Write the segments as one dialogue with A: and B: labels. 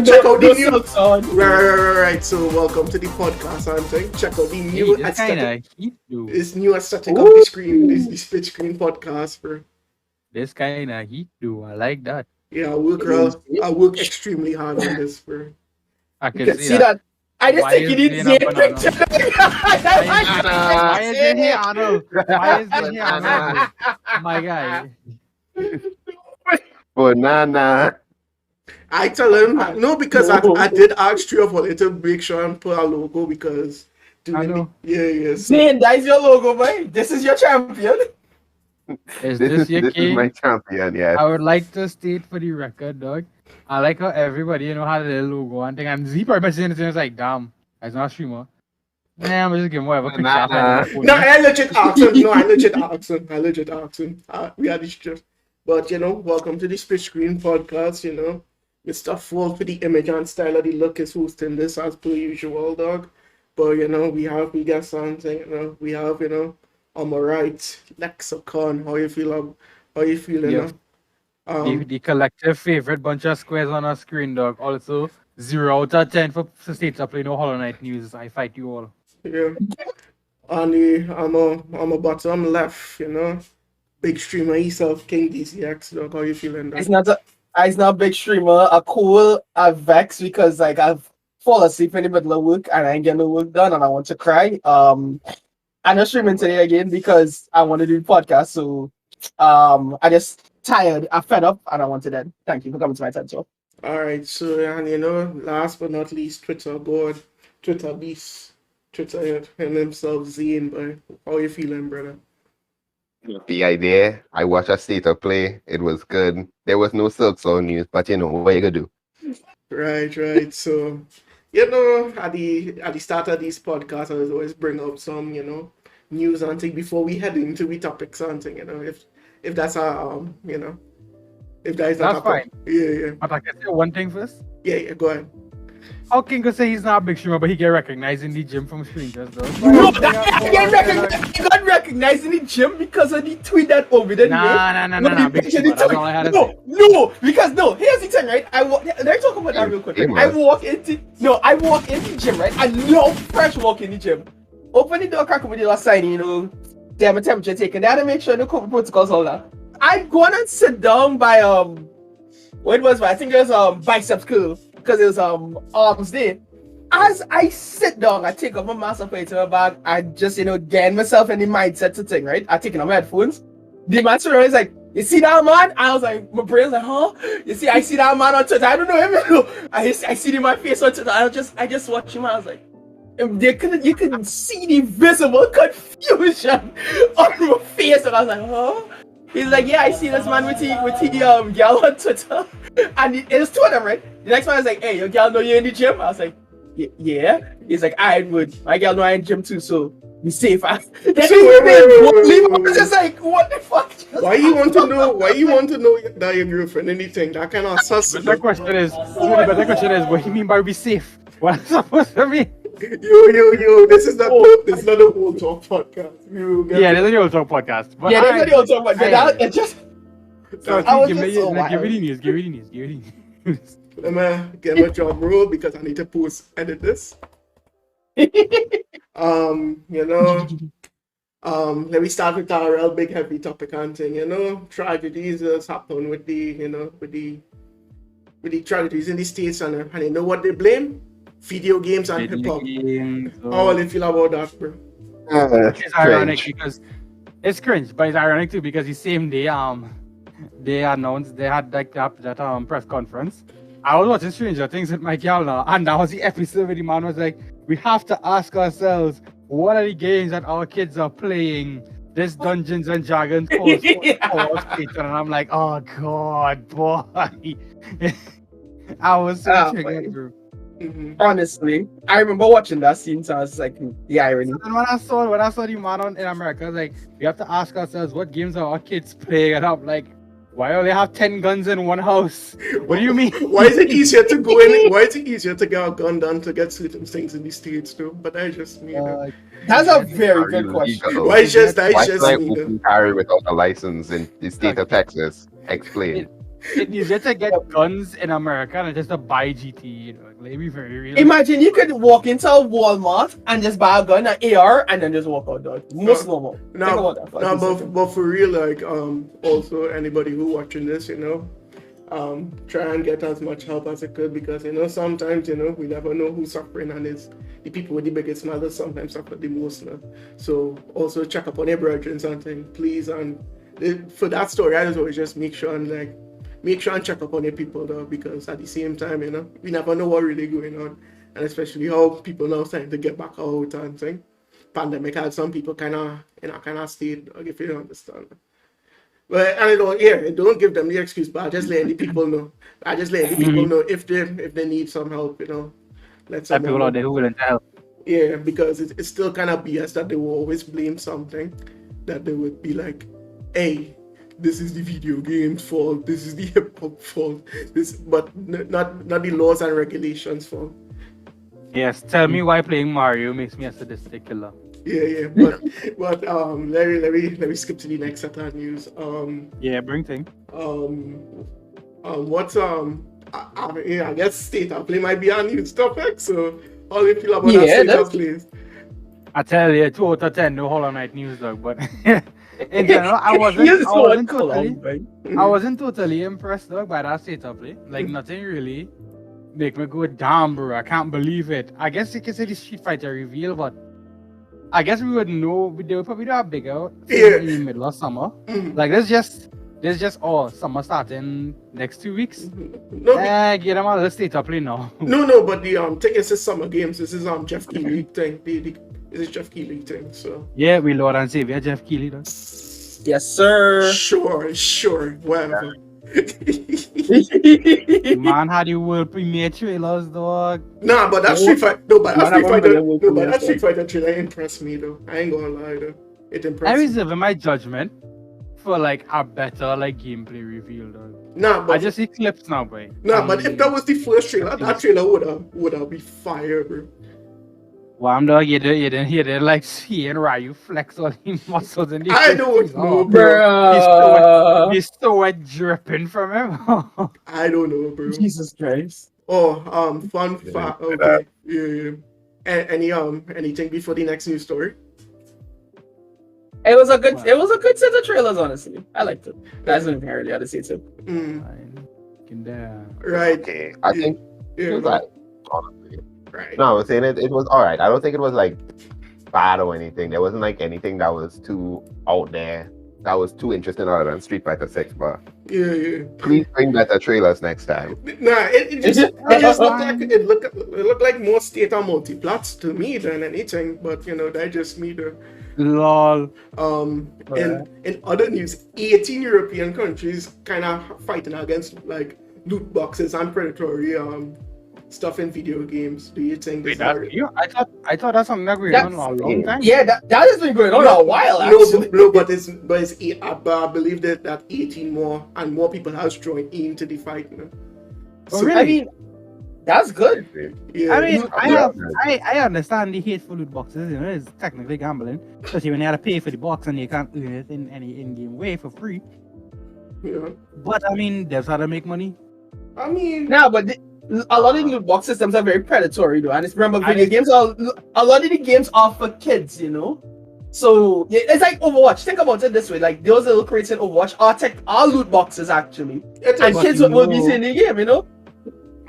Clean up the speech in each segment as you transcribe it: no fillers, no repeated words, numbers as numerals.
A: check out the new.
B: silks on.
A: Right. So welcome to the podcast and thing. Check out the new
C: Hey, this kind
A: aesthetic.
C: of heat, dude.
A: This new aesthetic of the screen. This the split screen podcast, bro.
C: This kind of heat, dude. I like that.
A: Yeah, I work extremely hard on this, bro.
C: I
B: You
C: can
B: can
C: see
B: see
C: that.
B: that. I just
C: Why
B: think you
C: is
B: need
C: Zane
B: Zane
C: a banana?
B: picture.
C: Why is it here, Arnold? Why is it here, Arnold? My guy.
D: Banana.
A: I tell him no because I did ask three of us to make sure and put our logo because
C: I know.
A: yeah.
B: Zane, that is your logo, boy. This is your champion.
C: Is
D: This
C: this
D: is
C: your
D: this is
C: king?
D: my champion, yes.
C: I would like to state for the record, dog. I like how everybody, had a little logo and thing. And Z probably saying it's like, damn, it's not a streamer. Nah, I'm just giving whatever picture I find on my phone.
A: No, I legit asked him. I legit asked him. We had this just, but welcome to the split screen podcast. Mr. Full for the image and style of the look is hosting this as per usual, dog. But we got something. We have on my right, Lexicon. How you feel? How you feeling?
C: Yeah. The collective favorite bunch of squares on our screen, dog. Also, 0 out of 10 for states to play no Hollow Knight news. I fight you all.
A: Yeah. On the bottom left, big streamer himself, King DCX. Dog, how you feeling? Dog?
B: It's not a big streamer. A cool, a vex because I've fallen asleep in the middle of work and I ain't getting no work done and I want to cry. I'm not streaming today again because I want to do the podcast. So I just tired, I'm fed up, and I want to dead. Thank you for coming to my TED Talk.
A: All right, so and last but not least, Twitter board, Twitter beast, Twitter and himself Zane. But how you feeling, brother?
D: The idea, I watched a state of play. It was good. There was no silk sound news, but what you gonna do?
A: Right. So, at the start of these podcasts, I always bring up some, news and thing before we head into the topics and thing. If that's if that is not
C: That's fine.
A: Yeah.
C: But I can say one thing first.
A: Yeah. Go ahead.
C: How King could say he's not a big streamer, but he get recognized in the gym from strangers, though?
B: No, he got recognized in the gym because of the tweet that Obi did.
C: Nah, big streamer. That's all I had to say.
B: No, here's the thing, right? Let me talk about that real quick. Right? I walk into the gym, right? I love fresh walk in the gym. Open the door, crack with the last sign, damn temperature taken. They had to make sure the COVID protocols all that. I go on and sit down by I think it was biceps curl because it was arms day. As I sit down, I take off my master plate to my bag. I just get myself in the mindset to thing, right? I taking off my headphones. The man is like, you see that man? I was like, my brain's like, huh? You see, I see that man on Twitter. I don't know him. I see him in my face on Twitter. I just watch him. I was like, you couldn't see the visible confusion on my face, and I was like, huh? He's like, yeah, I see this man with the girl on Twitter, and it was two of them, right? The next man was like, hey, your girl know you in the gym? I was like, yeah. He's like, I would. My girl know I in the gym too, so be safe. Then he I was just like, what the fuck?
A: Why you want to know that your girlfriend anything? That kind of sus.
C: But the question is, what do you mean by be safe? What is supposed to mean?
A: Yo, this is not a whole talk podcast.
C: Yeah, this is the old talk podcast. But
B: this is the old talk podcast. It just
C: give me the news.
A: Let me get my job role because I need to edit this. Let me start with our real big heavy topic hunting. Tragedies that's happened with the tragedies in the States and you know what they blame? Video games and hip hop. How will you feel about that, bro?
C: It's ironic because it's cringe, but it's ironic too because the same day they announced they had like that press conference. I was watching Stranger Things with my girl now, and that was the episode where the man was like, we have to ask ourselves, what are the games that our kids are playing? This Dungeons and Dragons course, and I'm like, oh god, boy. I was so triggered, bro.
B: Mm-hmm. Honestly, I remember watching that scene, so I was like, the irony.
C: And when I saw the man in America, I was like, we have to ask ourselves, what games are our kids playing? And I'm like, why do they have 10 guns in one house? What do you mean?
A: Why is it easier to go in? Why is it easier to get a gun done to get certain things in the States too? But I just mean
B: that's a very good question.
A: Why is just
D: open carry without a license in the state of Texas? Explain.
C: It's easier to get guns in America than just to buy GT. You know, like, be very real.
B: Imagine you could walk into a Walmart and just buy a gun, an AR, and then just walk out, dog. Most normal. Think about that.
A: But for real, like, also anybody who watching this, try and get as much help as it could, because sometimes we never know who's suffering, and it's the people with the biggest mouths sometimes suffer the most. So also check up on your brethren and things, please. And for that story, I just always just make sure and check up on your people, though, because at the same time, we never know what really going on, and especially how people now starting to get back out and thing. Pandemic had some people kind of stayed, if you don't understand. But it don't give them the excuse, but I just let the people know. If they need some help, let some
C: people out there who willing to help.
A: Yeah, because it's still kind of BS that they will always blame something, that they would be like, hey, this is the video game's fault, this is the hip hop fault, but not the laws and regulations fault.
C: Yes, tell me why playing Mario makes me a sadistic killer.
A: Yeah, but let me skip to the next set of news.
C: Bring thing.
A: What's I guess state of play might be a news topic. So how do you feel about that state of play?
C: I tell you, 2 out of 10 no Hollow Knight news, dog. But in general, I wasn't totally impressed, dog, by that state of play. Like nothing really make me go, damn, bro, I can't believe it. I guess you can say the Street Fighter reveal, but I guess we would know. They would probably do a bigger in the middle of summer. Like this just summer starting next 2 weeks. No, get them out of the state of play now.
A: No, but the thing is Summer Games. This is Jeff Keighley thing. This is Jeff Keighley thing. So
C: yeah, we Lord and Savior Jeff Keighley. Though.
B: Yes, sir.
A: Sure, whatever.
C: Man had the world premiere trailers, dog.
A: Nah, but that Street Fighter, that Street Fighter trailer impressed me though. I ain't gonna lie though, it impressed me.
C: I reserve my judgment for like a better gameplay reveal though.
A: Nah, but
C: I just see clips now, boy.
A: Nah, but if that was the first trailer, that trailer would have been fire, bro.
C: Well, I'm dog. You didn't hear that like seeing Ryu flex all his muscles in the.
A: I don't know, bro.
C: He's so dripping from him.
A: I don't know, bro.
B: Jesus Christ.
A: Oh, fun fact. Okay, yeah. Anything before the next news story?
B: It was a good set of trailers, honestly. I liked it. That's entirely how to say it.
A: Right.
D: Okay. I think it was like, honestly.
A: Right.
D: No, I was saying it was alright. I don't think it was like bad or anything. There wasn't like anything that was too out there, that was too interesting other than Street Fighter 6, but
A: yeah.
D: Please bring better trailers next time.
A: Nah, it just looked like more state or multi-plots to me than anything, but that just me though.
C: Lol.
A: In other news, 18 European countries kind of fighting against like loot boxes and predatory stuff in video games. Do you think this
C: I thought that's something that we done a long time.
B: Yeah, that has been going on a while actually.
A: No, but it's I believe that 18 more people has joined into the fight.
C: So, really?
B: I mean, that's good.
A: Yeah.
C: I mean, I understand the hateful loot boxes. It's technically gambling, especially when you have to pay for the box and you can't earn it in any in-game way for free.
A: Yeah.
C: But I mean, devs how to make money.
A: I mean,
B: but a lot of the loot box systems are very predatory, though. And remember, video games are a lot of the games are for kids, So it's like Overwatch. Think about it this way: like those little crates in Overwatch are loot boxes actually, and kids will be seeing the game,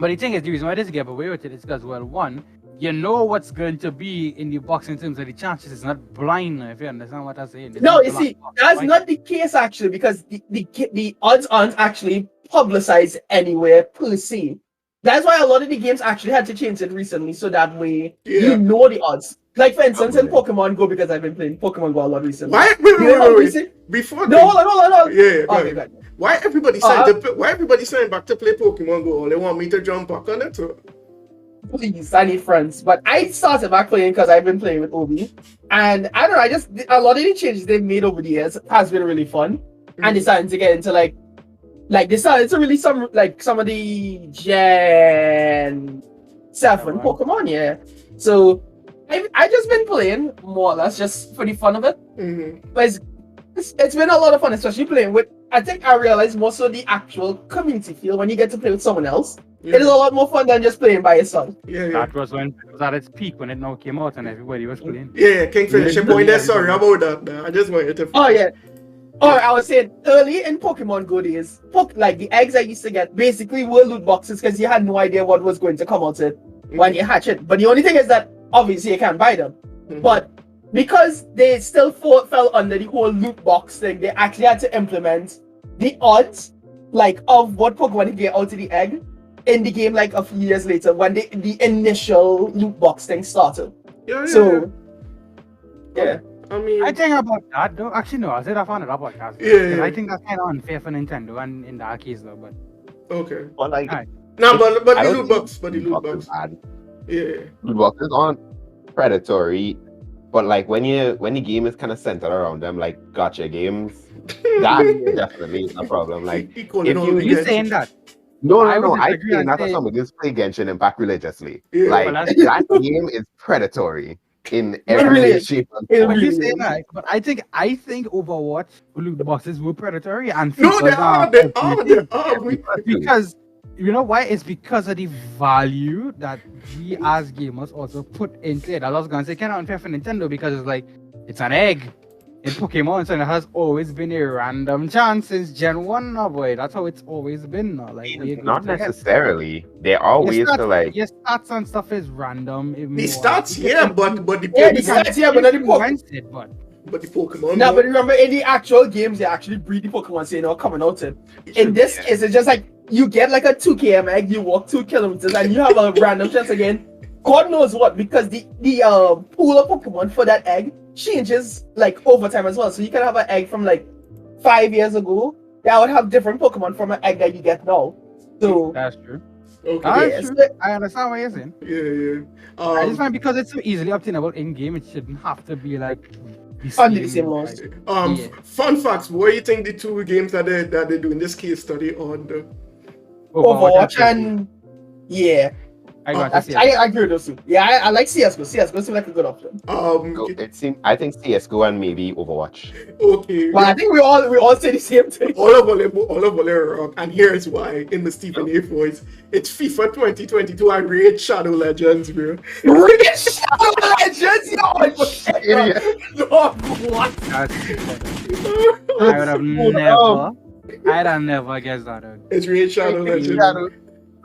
C: But the thing is, the reason why this get away with it is because, well, one, you know what's going to be in the box in terms of the chances. It's not blind, if you understand what I'm saying.
B: No, you see, that's not the case actually, because the odds aren't actually publicized anywhere per se. That's why a lot of the games actually had to change it recently, so that way you know the odds. Like for instance, in Pokemon Go, because I've been playing Pokemon Go a lot recently.
A: Wait. Before
B: hold on.
A: Yeah. Okay, why everybody saying back to play Pokemon Go? They want me to jump back on it? Or?
B: Please, I need friends. But I started back playing because I've been playing with Obi, and I don't know. A lot of the changes they've made over the years has been really fun, and it's starting to get into like they started to release some of the Gen 7 Pokemon, yeah. So I just been playing more or less just for the fun of it.
A: Mm-hmm.
B: But it's been a lot of fun, especially playing with I think I realized most of the actual community feel when you get to play with someone else. It is a lot more fun than just playing by yourself.
A: Yeah.
C: That was when it was at its peak when it now came out and everybody was playing.
A: Yeah, Kingfish, your point there. Sorry about that. I just wanted to.
B: Oh yeah. Or I was saying early in Pokemon Go days, like the eggs I used to get basically were loot boxes because you had no idea what was going to come out it when you hatch it. But the only thing is that obviously you can't buy them. But because they still fell under the whole loot box thing, they actually had to implement the odds like of what Pokemon you get out of the egg in the game like a few years later when the initial loot box thing started.
A: Yeah.
B: So yeah.
A: I mean,
C: I think about that though. Actually, no, I said I found it up podcast.
A: Yeah.
C: I think that's kind of unfair for Nintendo and in that case though. But
A: okay.
D: But like,
C: Alright.
A: No, but
D: I
A: the
D: don't
A: loot
D: think
A: box, but the loot box.
D: bad.
A: Yeah.
D: Loot boxes aren't predatory, but like when the game is kind of centered around them, like gotcha games, that definitely is a problem. Like
A: Equal
D: if
A: in all
D: you-
A: the
C: you
A: games.
C: saying that?
D: no,
C: I
D: no,
C: would
D: I
C: disagree
D: think
C: and
D: that's
C: say-
D: somebody who's play Genshin Impact religiously.
A: Yeah.
D: Like
C: Well, that's-
D: that game is predatory in
B: It
D: every
B: really
D: way,
B: is.
D: shape, and
B: It
D: form.
C: When you
B: really
C: say
B: is.
C: that, but I think Overwatch loot boxes were predatory and
A: No, they
C: FIFA's,
A: are. They are.
C: because you know why? It's because of the value that we as gamers also put into it. I was gonna say kind of unfair for Nintendo because it's like it's an egg in Pokemon, so it has always been a random chance since Gen 1 now, boy. That's how it's always been now. Like we're going
D: Not
C: to get-
D: necessarily. There are
C: Your
D: ways to
C: stats-
D: like.
C: your stats and stuff is random.
A: The stats, yeah, but the
B: Yeah, the
A: Pokemon,
B: stats, yeah, but not the Pokemon.
C: Influence it, but
A: but the Pokemon.
B: No, but remember in the actual games, they actually breed the Pokemon, so you know coming out it. In this case, it's just like you get like a 2 km egg, you walk 2 kilometers, and you have a random chance again. God knows what, because the pool of Pokemon for that egg changes like over time as well. So you can have an egg from like 5 years ago that would have different Pokemon from an egg that you get now. So
C: that's true.
A: Okay.
C: That's
B: yes,
C: true. I understand what you're saying.
A: Yeah.
C: I just find because it's so easily obtainable in game, it shouldn't have to be like
B: under the same laws.
C: like- Yeah.
A: Fun facts. What do you think the 2 games that they're doing this case study on?
B: Overwatch and yeah,
C: I got to see it.
B: I agree with those two. Yeah, I like CS:GO. CS:GO seems like a good option.
D: It seems. I think CS:GO and maybe Overwatch.
A: Okay.
B: Well, I think we all say the same thing.
A: All of them are wrong, and here's why. In the Stephen A. voice, it's FIFA 2022 and Raid Shadow Legends, bro.
B: Raid Shadow Legends, yo!
D: Idiot.
B: No, what?
C: That's I would have never. I'd have never guessed that. Dog.
A: It's Raid Shadow Legends.
D: Shadow.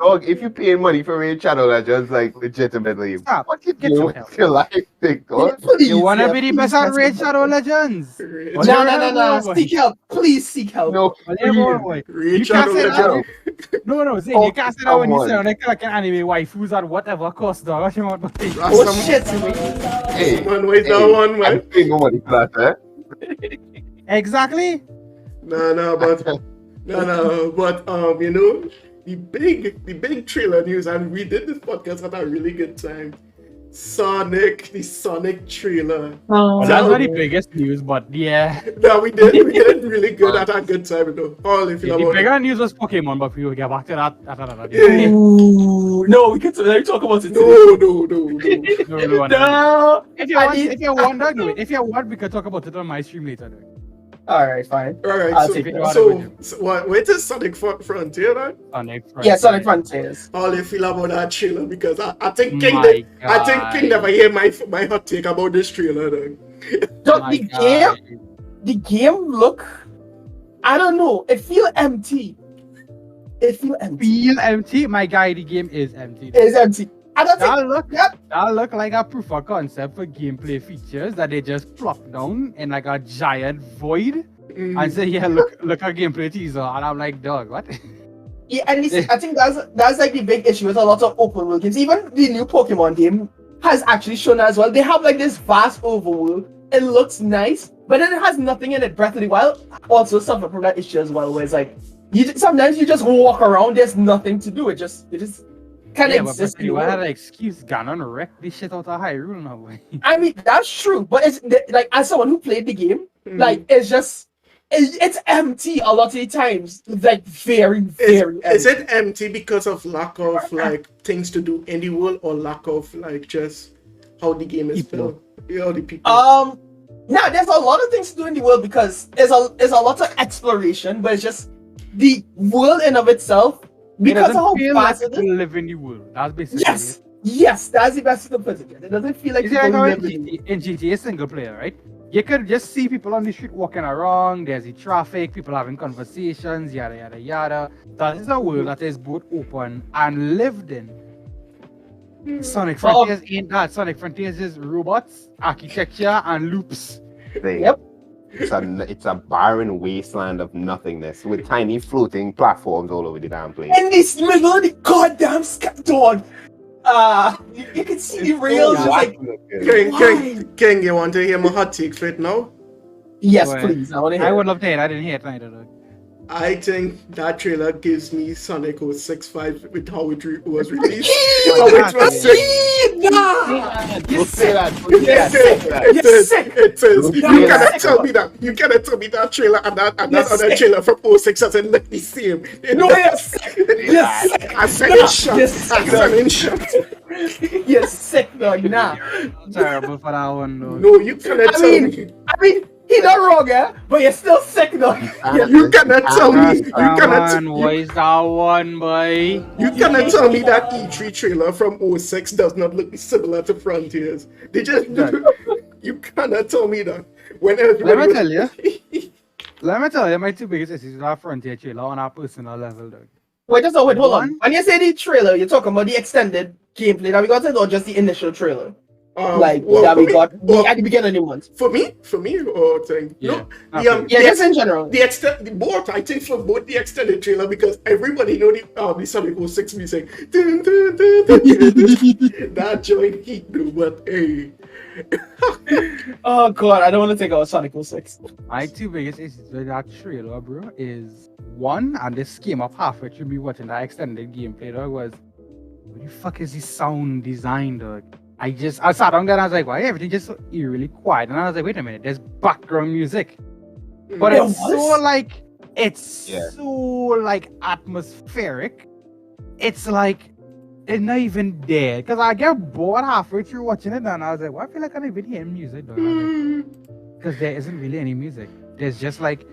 D: Dog, if you paying money for Raid Shadow Legends, like legitimately,
C: Stop.
D: what you
C: Get
D: doing
C: your
D: with
C: help.
D: your life, big dog?
B: Please,
C: You wanna
B: yeah,
C: be the
B: please,
C: best at
B: that's
C: Raid
B: good.
C: Shadow Legends?
A: Raid
C: Well,
B: No. Seek help. Please seek help.
D: No,
C: Well, yeah, boy, boy.
A: Raid
C: You
A: Shadow
C: can't say
A: Legends.
C: that. No, see,
D: Oh,
C: you can't say that when you
D: come
C: say
D: on.
C: like an anime waifus at whatever cost, dog. What you want to say?
A: That's
B: Oh
A: some-
B: shit.
D: hey,
A: Man, wait that one,
D: I'm
A: man.
D: paying no money for that, eh?
C: Exactly.
A: No, but you know, the big trailer news, and we did this podcast at a really good time. The Sonic trailer.
C: Well, that's
A: So-
C: not the biggest news, but yeah.
A: No, we did really good at a good time, though. All if you
C: The
A: know about
C: bigger news was Pokemon, but we will get back to that at another
A: Yeah.
C: day.
B: Ooh, no, we can talk about it.
A: No.
B: No.
C: If you want, dog, do it. If you want, we can talk about it on my stream later. Dog.
B: All right, fine.
A: All right,
B: I'll take it.
A: so what? Wait is Sonic Frontier, right?
C: Sonic
B: Yeah, Sonic Frontiers.
A: All you feel about that trailer, because I think
C: My
A: King never hear my hot take about this trailer. Though.
C: My
B: The
C: God.
B: game look, I don't know. It feel empty.
C: Feel empty, my guy. The game is empty.
B: It's empty. I don't think.
C: That look like a proof of concept for gameplay features that they just plop down in like a giant void and say, yeah, look a gameplay teaser, and I'm like, dog, what?
B: Yeah, and I think that's like the big issue with a lot of open world games. Even the new Pokemon game has actually shown as well. They have like this vast overworld. It looks nice, but then it has nothing in it. Breath of the Wild also suffer from that issue as well, where it's like sometimes you just walk around, there's nothing to do. It just kind of exists.
C: But you had an excuse, Ganon wrecked this shit out of Hyrule now.
B: I mean, that's true, but it's like as someone who played the game, like it's empty a lot of the times. Like very empty.
A: Is it empty because of lack of like things to do in the world, or lack of like just how the game is
C: People.
A: built? Yeah, the people.
B: Now, there's a lot of things to do in the world because there's a lot of exploration, but it's just the world in of itself because of how fast it is.
C: Live in the world. That's basically
B: Yes,
C: it.
B: yes, that's the best way to put it. It doesn't feel like
C: You see, like
B: people
C: how
B: live
C: in GTA single player, right? You could just see people on the street walking around. There's the traffic, people having conversations, yada yada yada. That is a world that is both open and lived in. Sonic Frontiers ain't that. Sonic Frontiers is robots, architecture, and loops.
B: Yep.
D: It's a barren wasteland of nothingness with tiny floating platforms all over the damn place.
B: In this middle of the goddamn sky, dog. You can see the rails just like.
A: King, you want to hear my hot takes right now?
B: Yes,
C: Boy,
B: please. I want to hear.
C: I would love to hear it. I didn't hear it neither, though.
A: I think that trailer gives me Sonic 06 vibes with how it was released.
C: How
A: it was sick.
D: Don't say that.
A: It is. You cannot tell me that. You cannot tell me that trailer and that other trailer from 06 doesn't look the same.
B: Yes.
A: I said it shot. I said it shot.
B: You're sick, dog. Nah.
C: Terrible for that one, though.
A: No, you cannot tell me.
B: I mean, he's not wrong, eh? But you're still sick, dog.
A: You cannot tell me. You cannot.
C: What is that one, boy?
A: You cannot tell me that E3 trailer from 06 does not look similar to Frontiers. They just you cannot tell me that.
C: Let me tell you, my two biggest issues with that Frontier trailer on a personal level, dog.
B: Wait, hold on. When you say the trailer, you're talking about the extended gameplay that we got, or just the initial trailer? That we got at the beginning of the month.
A: For me, or thing.
C: Yeah.
A: No,
B: just in general.
A: The both, I think for both the extended trailer because everybody know the Sonic 06 music. Dun, dun, dun, dun, dun, dun. That joint heat do, but hey.
B: Oh god, I don't want to take out Sonic 06.
C: My two biggest issues with that trailer, bro, is one, and this came up halfway through me watching that extended gameplay, dog, was what the fuck is the sound design, dog? I sat down there and I was like, why everything just so eerily quiet? And I was like, wait a minute, there's background music. But it's so like atmospheric. It's like it's not even there. Cause I get bored halfway through watching it and I was like, well, I feel like I don't even hear music though. Because there isn't really any music. There's just like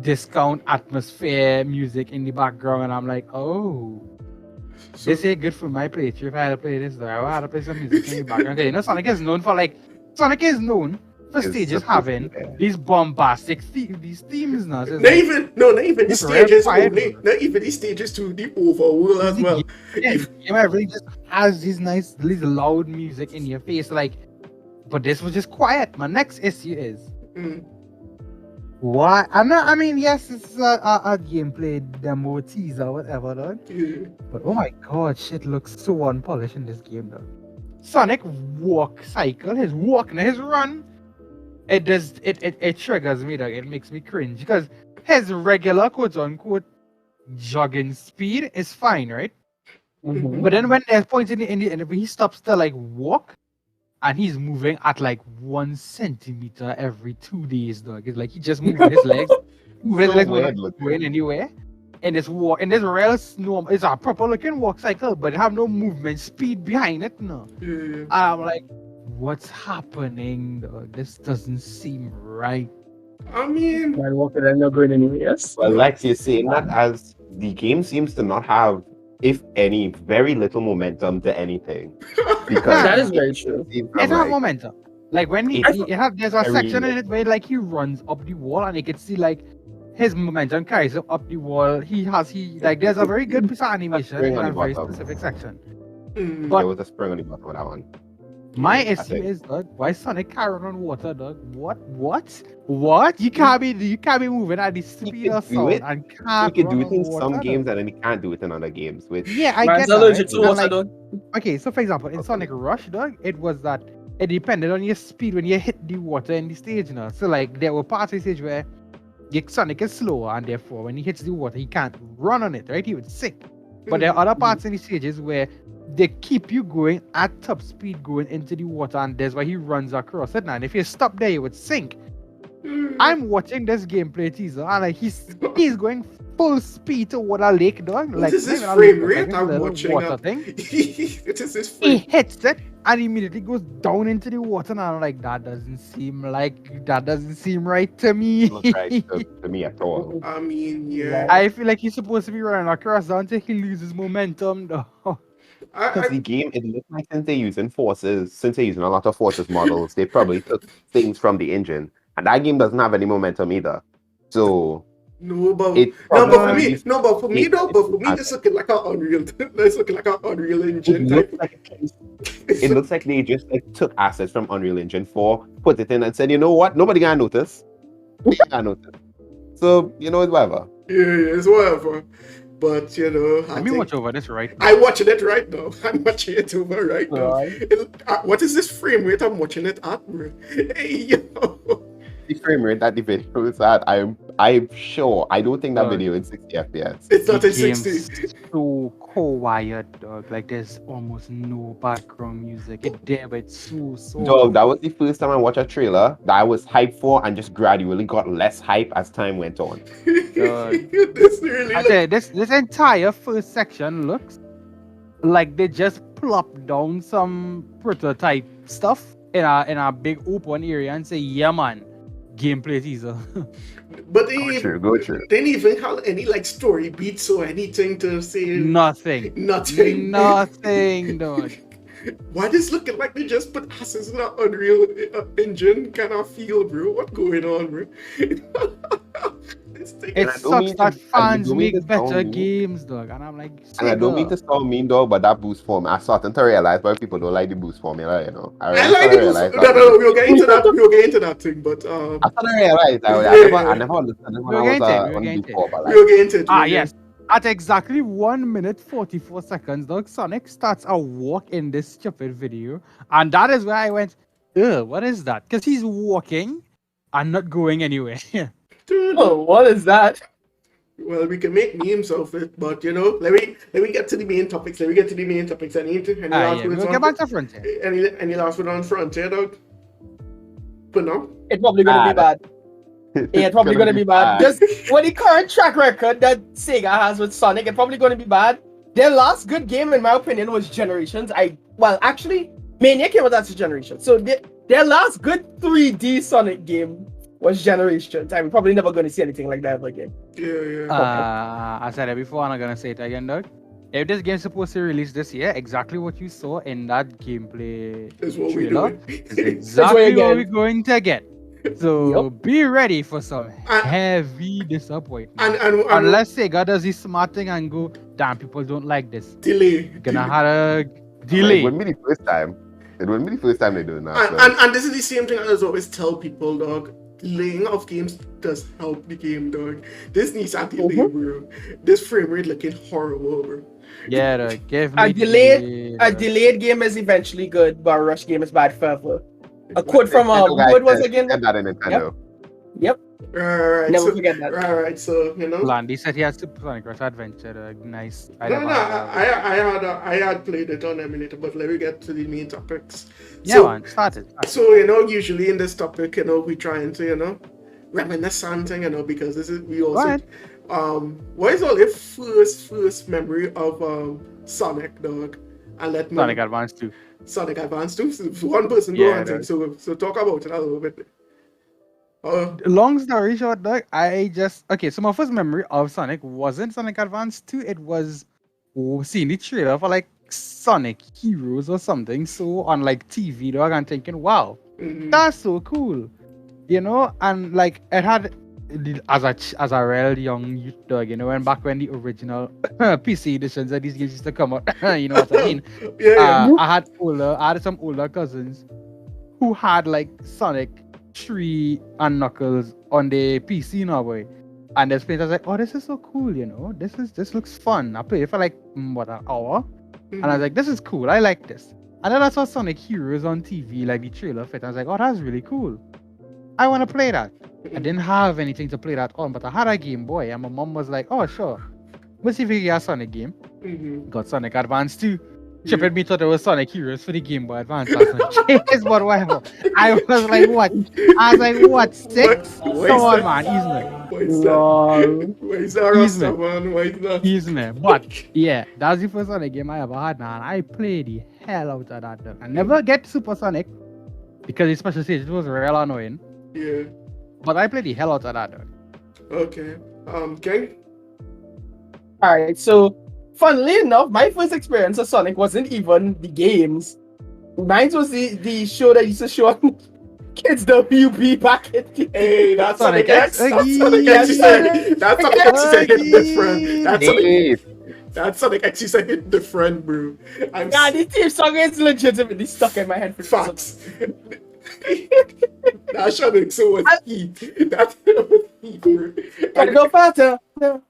C: discount atmosphere music in the background and I'm like, oh. This ain't good for my playthrough. If I had to play this, though, I would have to play some music in the background. Okay, you know, Sonic is known for stages having these bombastic these themes now. So
A: not even the stages, not even the stages to the overworld as well.
C: Everything just has these loud music in your face, like. But this was just quiet. My next issue is. Why? I mean, yes, it's a gameplay demo teaser, whatever, dog. But oh my god, shit looks so unpolished in this game, dog. Sonic walk cycle, his walk and his run, it triggers me, dog. It makes me cringe because his regular quote unquote jogging speed is fine, right? But then when there's points in the end, when he stops to like walk. And he's moving at like 1 centimeter every 2 days, dog. It's like he just moving his legs, going anywhere. And this real snow, it's a proper looking walk cycle, but it have no movement speed behind it, no. And I'm like, what's happening, dog? This doesn't seem right.
A: I mean,
B: while walking and not going anywhere, yes.
D: Well, like you're saying that as the game seems to not have, if any, very little momentum to anything. Because
B: that is very true.
C: It's not momentum. Like when there's a section in it where like he runs up the wall and you can see like his momentum carries him up the wall. There's a very good piece of animation in a very specific section.
D: But there was a spring on the bottom of that one.
C: My issue is, dog, why Sonic carrying on water, dog? What? You can't be moving at the speed of sound and can't.
D: You can do it in some games and then you can't do it in other games. Which
C: I get that. Right? Okay, so for example, in Sonic Rush, dog, it was that it depended on your speed when you hit the water in the stage, you know. So like there were parts of the stage where Sonic is slower and therefore when he hits the water he can't run on it, right? He would sink. But there are other parts in the stages where they keep you going at top speed going into the water and that's why he runs across it now. And if you stop there, you would sink. I'm watching this gameplay teaser and like he's going full speed toward a lake, dog. Like
A: this is frame rate I'm watching.
C: Water thing.
A: It is this
C: frame. He hits it and immediately goes down into the water, and I'm like, that doesn't seem right to me.
D: Not right to me at all.
A: I mean, yeah.
C: I feel like he's supposed to be running across until he loses momentum, though.
D: Because the game, it looks like since they're using a lot of forces models, they probably took things from the engine, and that game doesn't have any momentum either. So
A: No, but
D: it
A: for
D: probably
A: me, this looking like an Unreal. This looking like an Unreal Engine type.
D: it looks like they just like took assets from Unreal Engine 4, put it in, and said, you know what, nobody gonna notice. So you know, it's whatever.
A: Yeah, it's whatever. But you know,
C: Let me watch over this right now.
A: I'm watching it right now. I'm watching it over right now. What is this frame rate I'm watching it at, bro? Hey, yo.
D: The frame rate that the video is at, I'm sure. I don't think that video is 60 FPS.
A: It's not in
C: game's
A: 60.
C: so quiet, dog. Like there's almost no background music. It's there, but it's so.
D: Dog, that was the first time I watched a trailer that I was hyped for and just gradually got less hype as time went on.
A: This really
C: I tell you, this entire first section looks like they just plopped down some prototype stuff in a big open area and say, yeah man, gameplay teaser.
A: But they
D: Go true.
A: didn't even have any like story beats or anything to say.
C: Nothing, dog.
A: Why this looking like they just put asses in an Unreal Engine kind of feel, bro? What going on, bro? This thing.
C: It sucks that fans make better games, dog. And I'm like,
D: and I don't mean to sound mean, dog, but that boost formula, I'm starting to realize why people don't like the boost formula, you know.
A: I like the boost. No, we'll get into that. We'll get into that thing, but
D: I started to realize I never understood it when I was on before, but like,
A: we'll get into it.
C: yes. At exactly 1 minute 44 seconds, dog, Sonic starts a walk in this stupid video, and that is where I went, ugh, what is that? Because he's walking and not going anywhere.
A: Dude.
B: Oh, what is that?
A: Well, we can make memes of it, but you know, let me get to the main topics. I need to.
C: We'll get back to Frontier.
A: Any last word on Frontier, dog? But no.
B: It's probably gonna be bad. Yeah, it's probably gonna be bad. Just with the current track record that Sega has with Sonic, it's probably gonna be bad. Their last good game, in my opinion, was Generations. Actually, Mania came out after Generations. So their last good 3D Sonic game was Generations. I'm probably never gonna see anything like that ever again.
A: Yeah.
C: I said it before, and I'm gonna say it again, dog. If this game's supposed to release this year, exactly what you saw in that gameplay
A: Is what
C: trailer
A: we're
C: is exactly what we're going to get. So
B: Yep.
C: be ready for some heavy disappointment.
A: And
C: Unless Sega does this smart thing and go, damn, people don't like this.
A: delay.
C: Gonna have a
D: it
C: delay.
D: wouldn't be the first time. It wouldn't be the first time they do that.
A: And this is the same thing I always tell people, dog. Delaying of games does help the game, dog. This needs a delay, bro. This frame rate looking horrible, bro.
C: Yeah, dog, give me
B: A delayed game is eventually good, but a rush game is bad forever. A quote from what was again?
D: That in Nintendo.
B: Yep.
A: Alright,
B: Never forget that.
A: Alright, so you know.
C: Landy said he has Super Sonic Rush Adventure. Nice.
A: I had played it on emulator, but let me get to the main topics.
C: Yeah,
A: So,
C: man, started.
A: So you know, usually in this topic, you know, we trying to reminisce something, because this is we also. What is all your first memory of Sonic, dog? And let me
C: Sonic Advance 2.
A: Sonic Advance 2. So one person go on thing. So talk about it a little bit.
C: Long story short, dog, so my first memory of Sonic wasn't Sonic Advance 2, it was seeing the trailer for like Sonic Heroes or something, so on like TV, dog, and thinking, wow, that's so cool. And like it had as a real young youth, dog, and back when the original PC editions of these games used to come out, you know what I mean? I had some older cousins who had like Sonic 3 and Knuckles on the PC now, boy. And this place, I was like, oh, this is so cool, this looks fun. I played it for like an hour, and I was like, this is cool, I like this. And then I saw Sonic Heroes on TV, like the trailer fit. I was like, oh, that's really cool. I want to play that. I didn't have anything to play that on, but I had a Game Boy, and my mom was like, oh, sure. Let's see if we get a Sonic game. Got Sonic Advance 2. Chip and me thought it was Sonic Heroes for the Game Boy Advance. I was like, jeez, but whatever. I was like, what? I was like, what? 6?
A: What
C: Come
A: is
C: on,
A: that?
C: man. Easy.
A: Why is that?
B: Lol.
A: Why is that
C: He's
A: Rasta,
C: me.
A: man? Why is that?
C: Easy, man. But, yeah, that was the first Sonic game I ever had, man. I played the hell out of that. I never get Super Sonic because the special stage was real annoying.
A: Yeah.
C: But I played the hell out of that, dog.
A: Okay. King?
B: Alright, so funnily enough, my first experience of Sonic wasn't even the games. Mine was the show that used to show on Kids WB back in the
A: Hey, that's Sonic X. That's
C: X.
A: Sonic X. You said. That's Sonic X. You said hit
C: Again.
A: different. That's Sonic.
D: Hey,
A: That's Sonic X. You said hit different, bro. I'm
B: Yeah, the theme song is legitimately stuck in my head for some
A: facts. That Sonic so was heat. That's heat, bro.
B: Gotta go faster. No,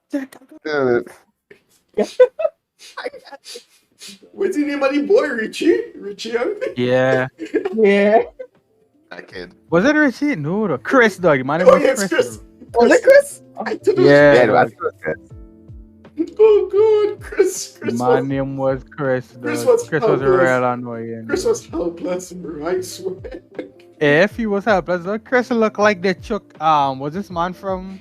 A: What's the name of the boy? Richie? Richie?
C: Yeah.
B: yeah.
D: that kid.
C: Was it Richie? No, no. Chris, dog. My name
A: Oh,
C: was
A: yes,
C: Chris.
A: Chris.
C: bro.
B: Was it Chris?
A: I thought it
C: Yeah.
D: Yeah, that's good.
A: Oh, good. Chris
C: My
A: was,
C: name was Chris.
A: Chris
C: dog.
A: was
C: Chris was
A: helpless.
C: real annoying.
A: Chris was helpless, bro. I swear.
C: If he was helpless, dog, Chris looked like the Chuck. Was this man from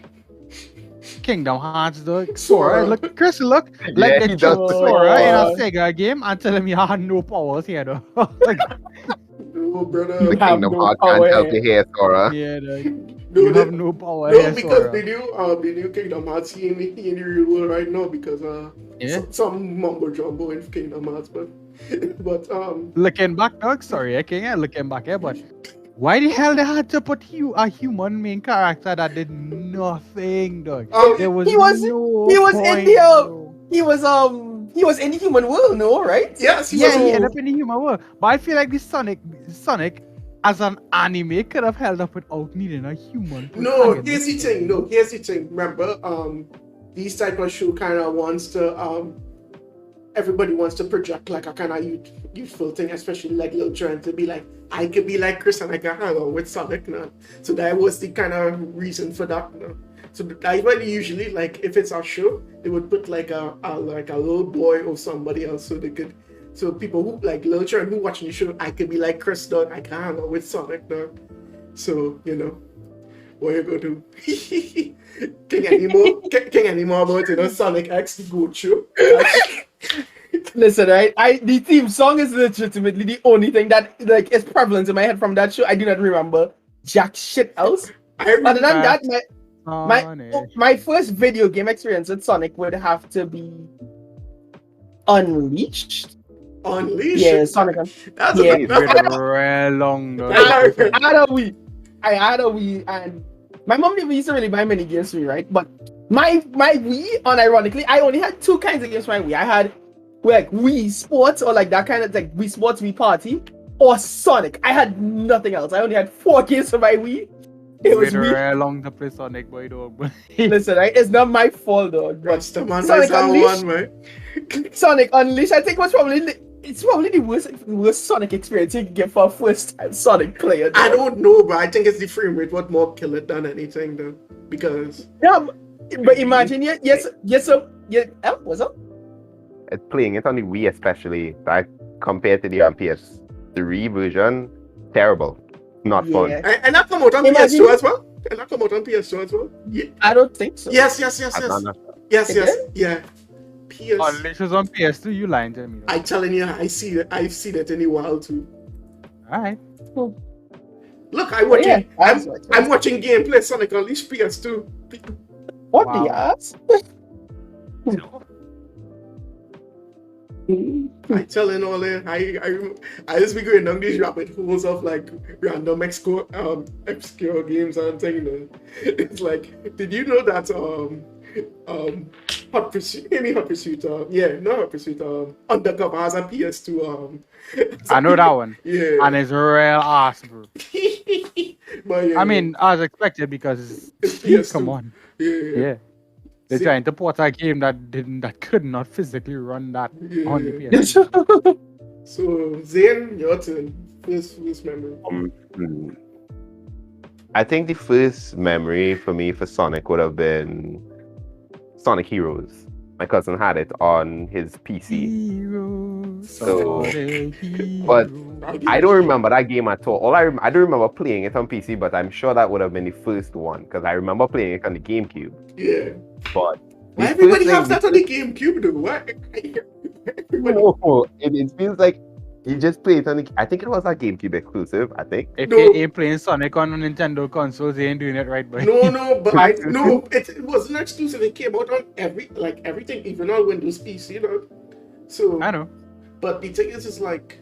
C: Kingdom Hearts, dog?
A: Sora.
C: Look, Chris looked like
D: Yeah,
C: the
D: he
C: Chuck
D: does.
C: Sora in a
B: Oh.
C: Sega game and telling me I had no powers here, though. Like,
A: No, brother.
B: You
D: The
B: have
D: Kingdom
B: no
D: Hearts
B: power
D: can't help
B: here.
D: the hair, Sora.
C: yeah, dog.
A: No,
C: You
A: they-
C: have no power
A: No,
C: here,
A: because
C: Sora.
A: the new Kingdom Hearts he in the real world right now because
C: Yeah.
A: some mumbo jumbo in Kingdom Hearts, but
C: Looking back, dog, sorry, I can't looking back here, but why the hell they had to put you a human main character that did nothing, dog? There was
B: he was-
C: no
B: he was in
C: point,
B: the,
C: bro.
B: He was in the human world, no, right?
A: yes,
C: Yeah, he
A: was
C: ended up in the human world. But I feel like the Sonic as an anime could have held up without needing a human.
A: No,
C: protagonist.
A: here's the thing. No, here's the thing. Remember, these type of show kind of wants to everybody wants to project like a kind of youthful thing, especially like little children to be like, I could be like Chris and I can hang out with Sonic now. So that was the kind of reason for that. No? So that's why they usually like if it's a show, they would put like a little boy or somebody else so they could. So people who like little children who watching the show, I could be like Chris dog, I can hang out with Sonic dog. So you know, what you gonna do? King anymore about Sonic X the Goat Show.
B: Listen, right? The theme song is legitimately the only thing that like is prevalent in my head from that show. I do not remember jack shit else.
A: I remember
B: Other than that,
C: Sonic.
B: my first video game experience with Sonic would have to be Unleashed.
A: Unleashed.
B: Yeah, Sonic.
A: That's
B: Yeah.
C: It's
A: that's
C: been real long, though.
A: I
B: I had a Wii, and my mom never used to really buy many games for me, right? But my Wii, unironically, I only had two kinds of games for my Wii. I had like Wii Sports or like that kind of like Wii Sports, Wii Party, or Sonic. I had nothing else. I only had 4 games for my Wii. It was
C: been
B: Wii.
C: real long to play Sonic, boy, dog.
B: Listen, right? It's not my fault, though. But
A: Rasta man,
B: Sonic
A: where's that
B: Unleashed?
A: one, man?
B: Sonic Unleashed, I think was probably the worst Sonic experience you can get for a first time Sonic player.
A: I
B: though.
A: don't know, but I think it's the frame rate what more kill it than anything though. Because
B: Yeah, but imagine, what's up?
D: It's playing it on the Wii especially, that compared to the PS3 version, terrible. Not fun.
B: Yeah.
A: and that come out on
B: Imagine-
A: PS2 as well? And that come out on PS2 as well? Yeah.
B: I don't think so.
A: Yes.
D: I'm not-
A: Yes,
B: It
A: yeah. PS
C: Unleashed was on PS2, you lying to me.
A: I telling you, I've seen it in a while too.
C: Alright.
A: Look, I'm watching
B: yeah, that's right.
A: I'm watching gameplay Sonic Unleashed PS2.
B: What
C: Wow.
B: the ass?
A: I telling all that I just be going down these rabbit holes of like random obscure games and thing. You know. It's like, did you know that Hot Pursuit, Hot Pursuit, not Hot Pursuit, Undercover has a PS2
C: I know that one.
A: Yeah.
C: And it's real ass, bro.
A: But yeah,
C: I mean, as expected because
A: It's PS2.
C: come on.
A: yeah.
C: Yeah. They're
A: See-
C: trying to port a game that could not physically run that on the
A: Yeah.
C: PS2.
A: So Zane, your turn. First memory.
D: Hmm. I think the first memory for me for Sonic would have been Sonic Heroes. my cousin had it on his PC.
C: Hero,
D: So,
C: Sonic hero.
D: but I don't remember that game at all. I don't remember playing it on PC, but I'm sure that would have been the first one because I remember playing it on the GameCube.
A: Yeah.
D: But
A: Why everybody has that on the GameCube, though? Why?
D: No, it feels like you just play it on the. I think it was a GameCube exclusive. I think.
C: If
A: No.
C: you ain't playing Sonic on Nintendo consoles, you ain't doing it right, boy.
A: No, but it wasn't exclusive. It came out on everything, even on Windows PC, you know. So
C: I know.
A: But the thing is like,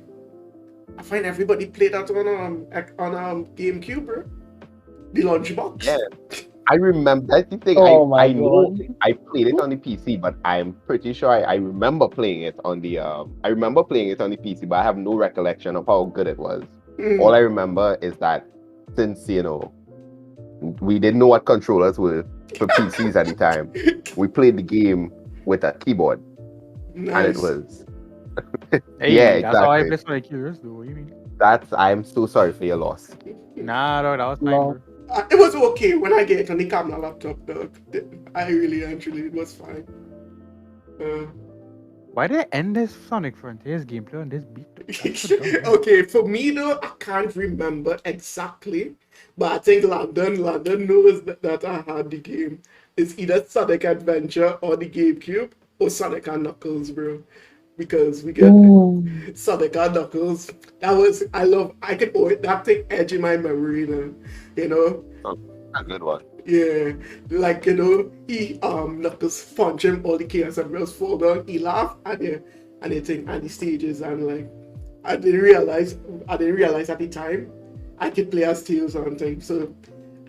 A: I find everybody played that on GameCube, bro. The lunchbox.
D: Yeah. I remember that's the thing.
B: Oh
D: I
B: my
D: know
B: God.
D: I played it on the PC, but I'm pretty sure I remember playing it on the I remember playing it on the PC, but I have no recollection of how good it was. All I remember is that since we didn't know what controllers were for PCs at the time, we played the game with a keyboard,
A: Nice.
D: and it was
C: Hey,
D: yeah,
C: that's how I play
D: exactly.
C: Sonic Heroes, though. What do you mean?
D: I'm so sorry for your loss.
C: Nah, no, that was fine,
B: No.
C: bro.
A: It was okay when I get it on the camera laptop, dog. I really, actually, it was fine.
C: Why did I end this Sonic Frontiers gameplay on this beat? That's so dumb, man.
A: Okay, for me though, I can't remember exactly, but I think London knows that I had the game. It's either Sonic Adventure or the GameCube or Sonic and Knuckles, bro. Because we get Sonic and Knuckles. I could always that thing edge in my memory now. You know?
D: A good one.
A: Yeah, like he Knuckles punch him, all the chaos emeralds fall down, he laugh and the stages and like I didn't realize at the time I could play as Tails on things. So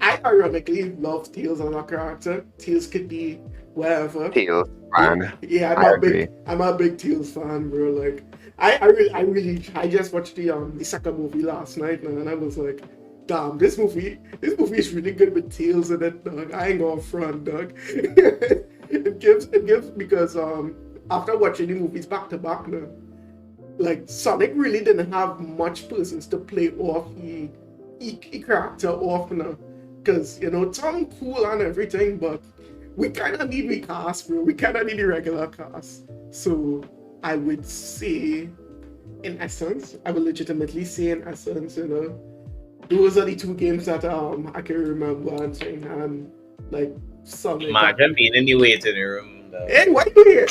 A: I ironically love Tails as a character. Tails could be wherever.
D: Tails, man.
A: Yeah,
D: I agree.
A: I'm a big Tails fan, bro. Like I just watched the second movie last night now, and I was like, damn, this movie is really good with Tails in it, dog. I ain't gonna front, dog. it gives because after watching the movies back to back now, like Sonic really didn't have much persons to play off the character off now. Cause Tom cool and everything, but we kinda need the cast, bro. We kinda need the regular cast. So I would say in essence, those are the two games that I can remember and saying, and like Sonic.
E: Imagine being in the waiting room. Though.
A: Hey, why you here?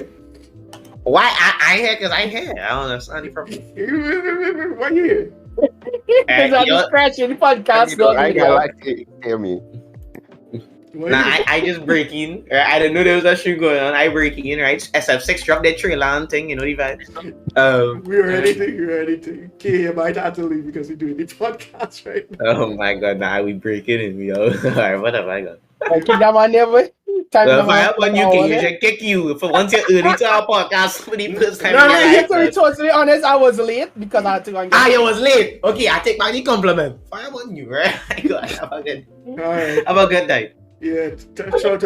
E: Why I here? Because I here. I don't understand the problem.
A: Why you here?
B: Because I'm just crashing the podcast,
D: I
B: dog.
D: like to hear me.
E: Nah, I just break in. Right? I didn't know there was a show going on. I break in, right? SF6 drop that trailer and thing, you know the vibes.
A: We're editing. Okay, you might have to leave because we're doing the podcast right now.
E: Oh my god, nah, we breaking in, yo. Alright, what have I got?
B: Like, keep that man there, boy. Time
E: Well,
B: to
E: if I have one
B: go
E: UK,
B: on
E: you
B: it.
E: should kick you for once you're early to our podcast for the first time.
B: No,
E: in
B: no,
E: your
B: you
E: life,
B: have to be
E: man.
B: totally honest. I was late because I had to go and get.
E: Ah, you was late. Okay, I take back the compliment. Fire on you, right? Have a good,
A: Alright.
E: have a good night.
A: Yeah, shout out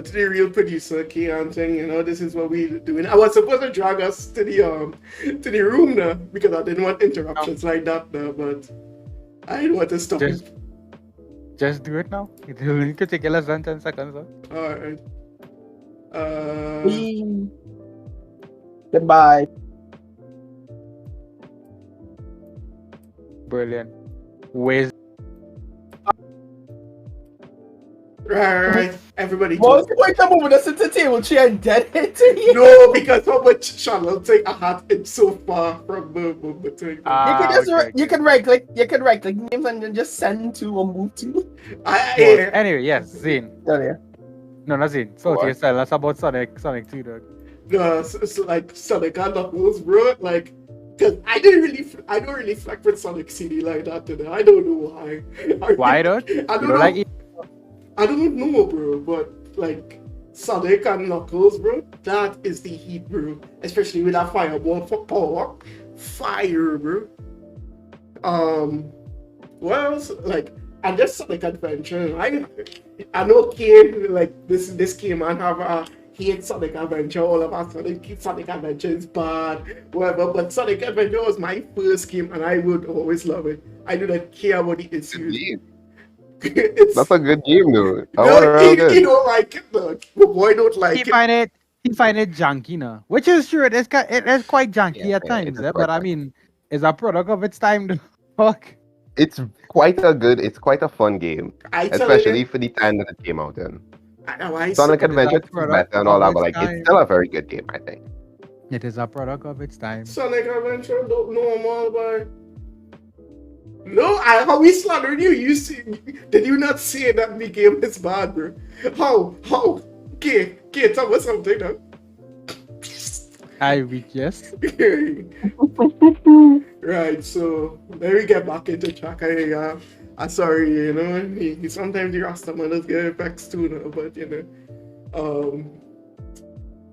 A: to the real producer, Key and thing. This is what we doing. I was supposed to drag us to the room now because I didn't want interruptions like that now, but I didn't want to stop
C: Just-
A: it.
C: Just do it now. It will take less than 10 seconds. Huh?
A: Alright.
B: Goodbye.
C: Brilliant. Where's
A: Right. Everybody
B: What's
A: talk.
B: the point of moving us into the table chair and dead hitting you?
A: No, because how much channel take I had it so far from the thing.
B: You can just
C: okay.
B: you can right click names and then just send to or move to.
C: Anyway, yes, Zane.
B: Oh, yeah.
C: No, not Zane. So
D: What?
C: tell us about Sonic 2, dog.
A: No, so like Sonic and Knuckles, bro. Like, cause I don't really flex with Sonic CD like that today. I don't know why.
C: Why, dog?
A: I
C: You
A: don't
C: don't
A: know.
C: like it?
A: I don't know, bro. But like Sonic and Knuckles, bro. That is the heat, bro. Especially with that fireball for power. Fire, bro. What else? Like, and just Sonic Adventure. I know Kane, like this came and have a hate Sonic Adventure. All of us Sonic Adventure is bad, whatever. But Sonic Adventure was my first game, and I would always love it. I do not care about the issues.
D: Indeed.
A: It's
D: That's a good game, though.
A: no, he don't like it. Look, the boy don't like
C: He
A: it.
C: find it he find it janky now, which is true. It is quite janky
D: Yeah,
C: at
D: yeah,
C: times,
D: it is
C: eh?
D: quite
C: But I mean, it's a product of its time. Fuck.
D: It's quite a fun game,
A: I telling
D: especially
A: you,
D: for the time that it came out in.
A: I
D: Sonic
C: It is a
D: Adventure 2 is better
C: product
D: and all
C: of
D: that, but
C: its
D: like it's
C: time.
D: still a very good game, I think.
C: It is a product of its time.
A: Sonic Adventure don't know more about. No, how we slaughtered you? You see? Did you not say that the game is bad, bro? How? How? Okay, tell me something now.
C: I weak, yes.
A: Right, so let me get back into track. I'm sorry, sometimes the Rasta mothers get vexed too, but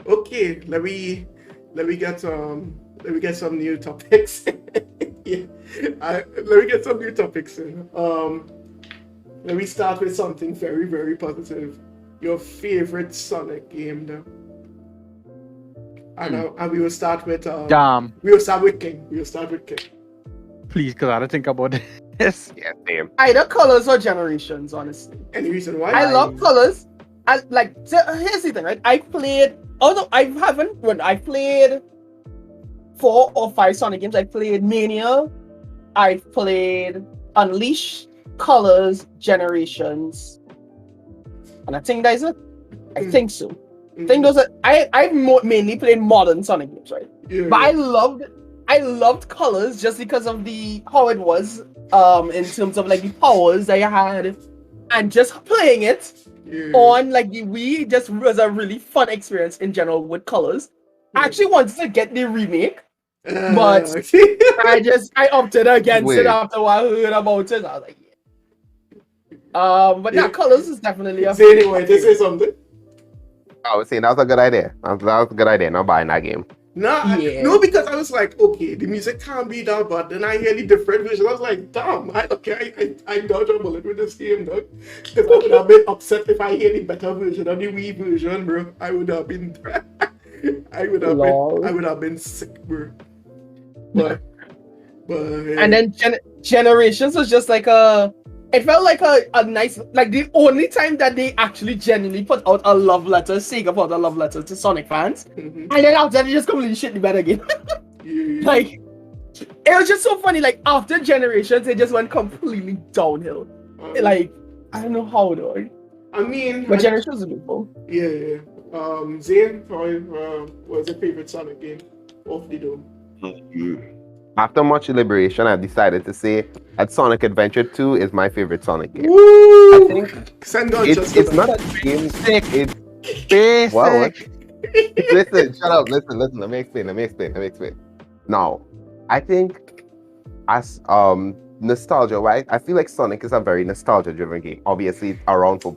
A: okay, let me get some new topics. Yeah, let me get some new topics in. Let me start with something very, very positive. Your favorite Sonic game, now. And we will start with
C: Damn.
A: We will start with King.
C: Please, because I don't think about this.
D: Yeah, same.
B: Either colors or generations, honestly.
A: Any reason why?
B: I love colors. Here's the thing, right? I played, although I haven't, when I played 4 or 5 Sonic games. I played Mania, I played Unleash, Colors, Generations, and I think that's it. I think so. I think those are. I've mainly played modern Sonic games, right?
A: Yeah.
B: But I loved Colors just because of how it was in terms of like the powers that you had, and just playing it on like the Wii just was a really fun experience in general with Colors. I actually wanted to get the remake, but I opted against it after I heard about it. I was like, yeah. But yeah, Colors is definitely a.
A: So anyway, to say something.
D: I was saying that was a good idea. That was a good idea. Not buying that game.
A: No, because I was like, okay, the music can't be that, but then I hear the different version. I was like, damn, I dodged a bullet with this game, dog. Because I would have been upset if I hear the better version of the Wii version, bro. I would have been, I would have been sick, bro. But
B: And then Generations was just like it felt like a nice, like the only time that they actually genuinely put out a love letter, Sega put out a love letter to Sonic fans, and then after that they just completely shit the bed again. Like, it was just so funny. Like after Generations, it just went completely downhill. Like, I don't know how though.
A: I mean,
B: but Generations is beautiful.
A: Yeah. Zane, what's your favorite Sonic game off the dome?
D: After much deliberation, I've decided to say that Sonic Adventure 2 is my favorite Sonic game.
A: Woo!
D: I think it's not a game. It's
C: basic.
D: What? Listen, shut up. Listen. Let me explain. Now, I think as nostalgia, right? I feel like Sonic is a very nostalgia-driven game. Obviously, it's around for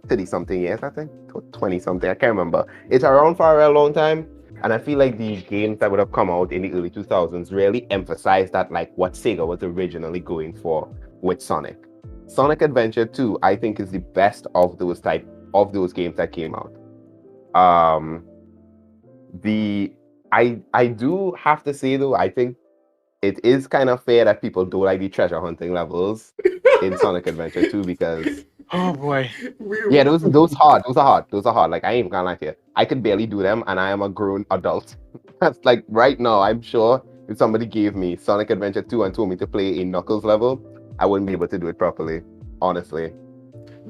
D: 30-something years, I think, 20-something. I can't remember. It's around for a very long time. And I feel like the games that would have come out in the early 2000s really emphasized that, like, what Sega was originally going for with Sonic. Sonic Adventure 2, I think, is the best of those games that came out. I do have to say though, I think it is kind of fair that people do like the treasure hunting levels in Sonic Adventure 2 because
C: oh boy.
D: Yeah, those are hard. Like, I ain't gonna lie to you. I could barely do them, and I am a grown adult. That's like right now, I'm sure if somebody gave me Sonic Adventure 2 and told me to play a Knuckles level, I wouldn't be able to do it properly, honestly.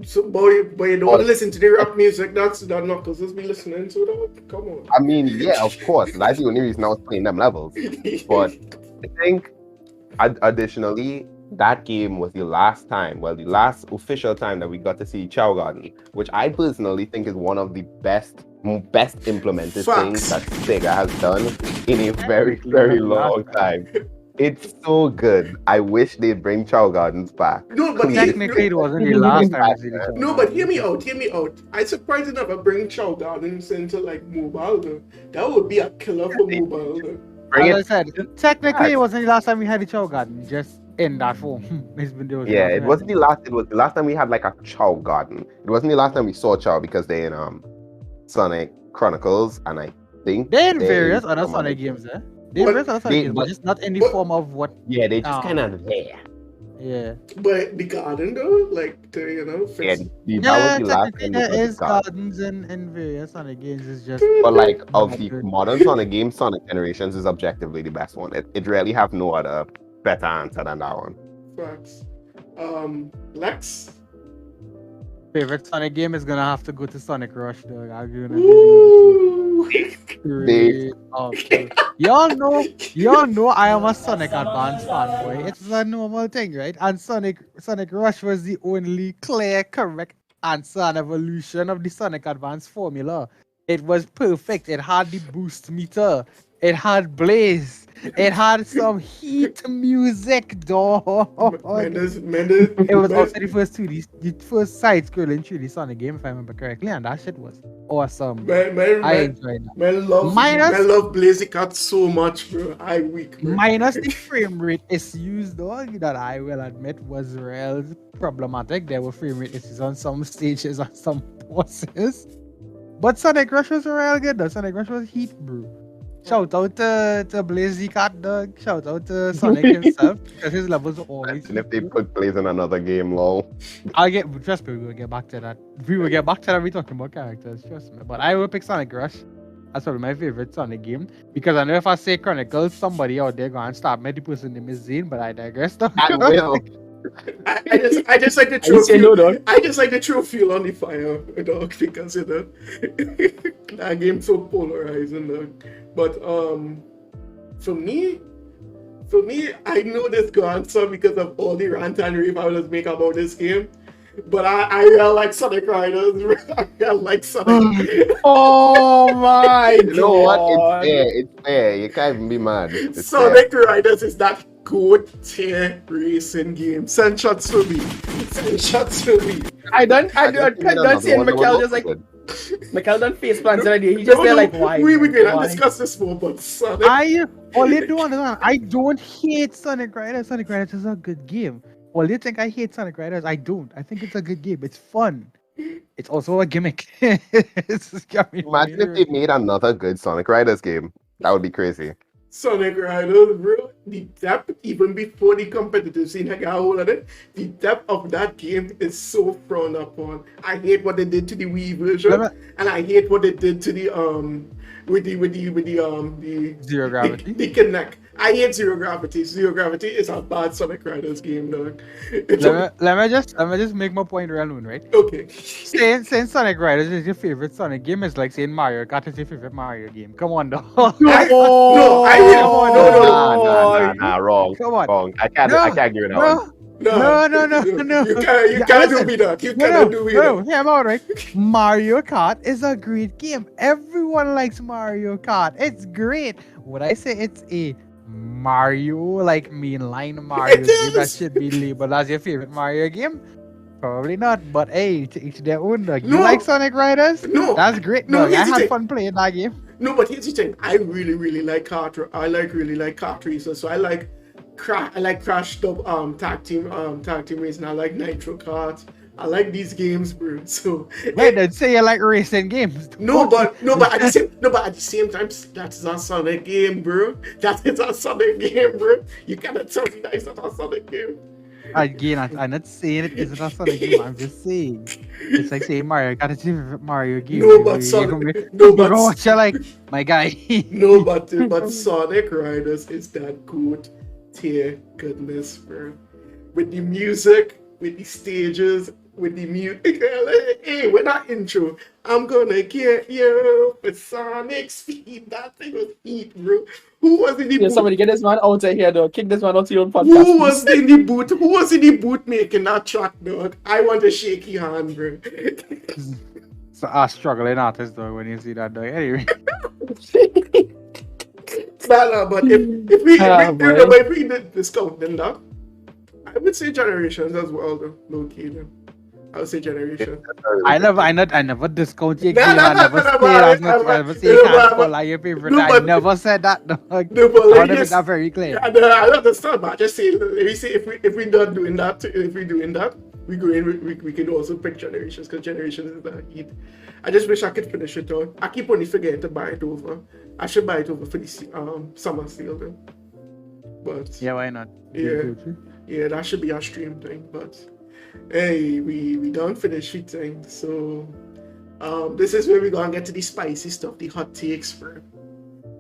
A: So, boy, you don't want to listen to the rap music that Knuckles has been listening to, though? Come on.
D: I mean, yeah, of course. That's the only reason I was playing them levels. But I think, additionally, that game was the last official time that we got to see Chow Garden, which I personally think is one of the best implemented things that Sega has done in a very, very long time. It's so good. I wish they'd bring Chow Gardens back.
A: No, but
C: technically it wasn't the last time.
A: No, but hear me out. I'm surprised they never bring Chow Gardens into like mobile though. That would be a killer for mobile though.
C: As I said, technically it wasn't the last time we had a Chow Garden, just in that form.
D: It wasn't the last. It was the last time we had like a Chow Garden. It wasn't the last time we saw Chow because they're in Sonic Chronicles, and I think
C: they're in various other Sonic games, eh? They're in various other Sonic games, but just not in the form of what.
D: Yeah, they just kind of there.
C: Yeah.
A: But the garden though, like to
D: Yeah,
A: fix.
D: that
C: Yeah,
D: was the last
C: technically
D: thing
C: there
D: because
C: is
D: of God.
C: gardens in various Sonic games. It's just
D: But like of
C: not
D: the
C: good.
D: modern Sonic games, Sonic Generations is objectively the best one. It really have no other better answer than that one.
A: Facts. Lex.
C: Favorite Sonic game is gonna have to go to Sonic Rush, dog. I'm gonna be real with you.
A: Woo!
D: They
C: Straight up, dog. Y'all know I am a Sonic Advance fanboy. It's a normal thing, right? And Sonic Rush was the only clear, correct answer and evolution of the Sonic Advance formula. It was perfect. It had the boost meter. It had blaze. It had some heat music, dog.
A: Mendes.
C: It was also the first 2D, the first side-scrolling 3D Sonic game, if I remember correctly, and that shit was awesome. I enjoyed that.
A: Man love Blaziken so much, bro. I weak, bro.
C: Minus the frame rate issues, though, that I will admit was real problematic. There were frame rate issues on some stages, on some bosses. But Sonic Rush was real good, though. Sonic Rush was heat, bro. Shout out to Blaziken, dog. Shout out to Sonic himself, because his levels are always.
D: and if they put plays in another game, lol.
C: Trust me, we will get back to that. We will get back to that. We talking about characters, trust me. But I will pick Sonic Rush. That's probably my favorite Sonic game, because I know if I say Chronicles, somebody out there going to stop me. The person name is Zane, but I digress.
D: I will.
A: I just like the
B: I say no, dog.
A: I just like the throw fuel on the fire, dog, because that game's so polarizing, dog. But for me, I know this answer because of all the rant and rave I was making about this game. But I really like Sonic Riders. I really like Sonic.
B: Oh my
D: You know what?
B: god.
D: It's fair. You can't even be mad. It's
A: Sonic Riders is that good tier racing game. Send shots to me. Send shots to me.
B: I don't see Mikkel just like Mikkel done face plants already. He just there like why?
A: We can
B: Why?
A: discuss this more, but Sonic.
C: I only do understand. I don't hate Sonic Riders. Sonic Riders is a good game. Well, you think I hate Sonic Riders? I don't. I think it's a good game. It's fun. It's also a gimmick. It's just got me
D: Imagine if they made another good Sonic Riders game. That would be crazy.
A: Sonic Riders, bro, the depth, even before the competitive scene, I got a hold of it. The depth of that game is so frowned upon. I hate what they did to the Wii version, and I hate what they did to the with the
C: Zero Gravity.
A: The Kinect. I hate Zero Gravity. Zero Gravity is a bad Sonic Riders game, dog.
C: Let me just make my point real known, right?
A: Okay.
C: Saying Sonic Riders is your favorite Sonic game is like saying Mario Kart is your favorite Mario game. Come on, dog.
D: Nah, wrong.
C: Come on.
D: Wrong. I can't give it that one.
C: No.
A: You can't do me that. You cannot do me that.
C: Yeah, I'm all right. Mario Kart is a great game. Everyone likes Mario Kart. It's great. Would I say it's a Mario, like mainline Mario game that should be labeled as your favorite Mario game? Probably not, but hey, to each their own, dog. You like Sonic Riders?
A: No.
C: That's great,
A: No,
C: dog. I had fun playing that game.
A: No, but here's the thing. I really like kart. I really like kart racing. So I like Crash tag team racing. I like Nitro Kart. I like these games, bro. So
C: Wait, then say you like racing games.
A: no, but at the same time, that's a Sonic game, bro. That is a Sonic game, bro. You cannot tell me that it's not a Sonic game.
C: Again, I'm not saying it isn't a Sonic game. I'm just saying it's like saying Mario Kart is your favorite Mario game.
A: No, but Sonic.
C: What you like, my guy?
A: No, but Sonic Riders is that good tier goodness, bro. With the music, with the stages, with the music. Hey, with that intro, I'm gonna get you with Sonic speed. That thing was heat, bro. Who was in the booth?
B: Somebody get this man out of here, dog. Kick this man out to your own podcast.
A: Who was in the booth? Who was in the booth making that track, dog? I want a shaky hand, bro.
C: So a struggling artist, though, when you see that, dog. Anyway.
A: Nah, but if we did discount then that, I would say Generations as well, though. Low key, though. I would say Generations.
C: I never discount your
A: Nah,
C: game.
A: nah,
C: I never
A: nah,
C: say
A: nah,
C: that.
A: nah,
C: I never say
A: nah,
C: you
A: nah,
C: can't
A: nah,
C: call out your favorite.
A: no,
C: I
A: but-
C: never said that, dog.
A: No, but
C: I want to make
A: yes,
C: that very clear.
A: I understand, but I just say, let me say, if we're not doing that, we go in. We can also pick Generations because Generations is the heat. I just wish I could finish it all. I keep only forgetting to buy it over. I should buy it over for the summer sale though. But
C: Yeah, why not?
A: yeah, yeah, that should be our stream thing. But hey, we don't finish it thing. So this is where we gonna get to the spicy stuff, the hot takes for.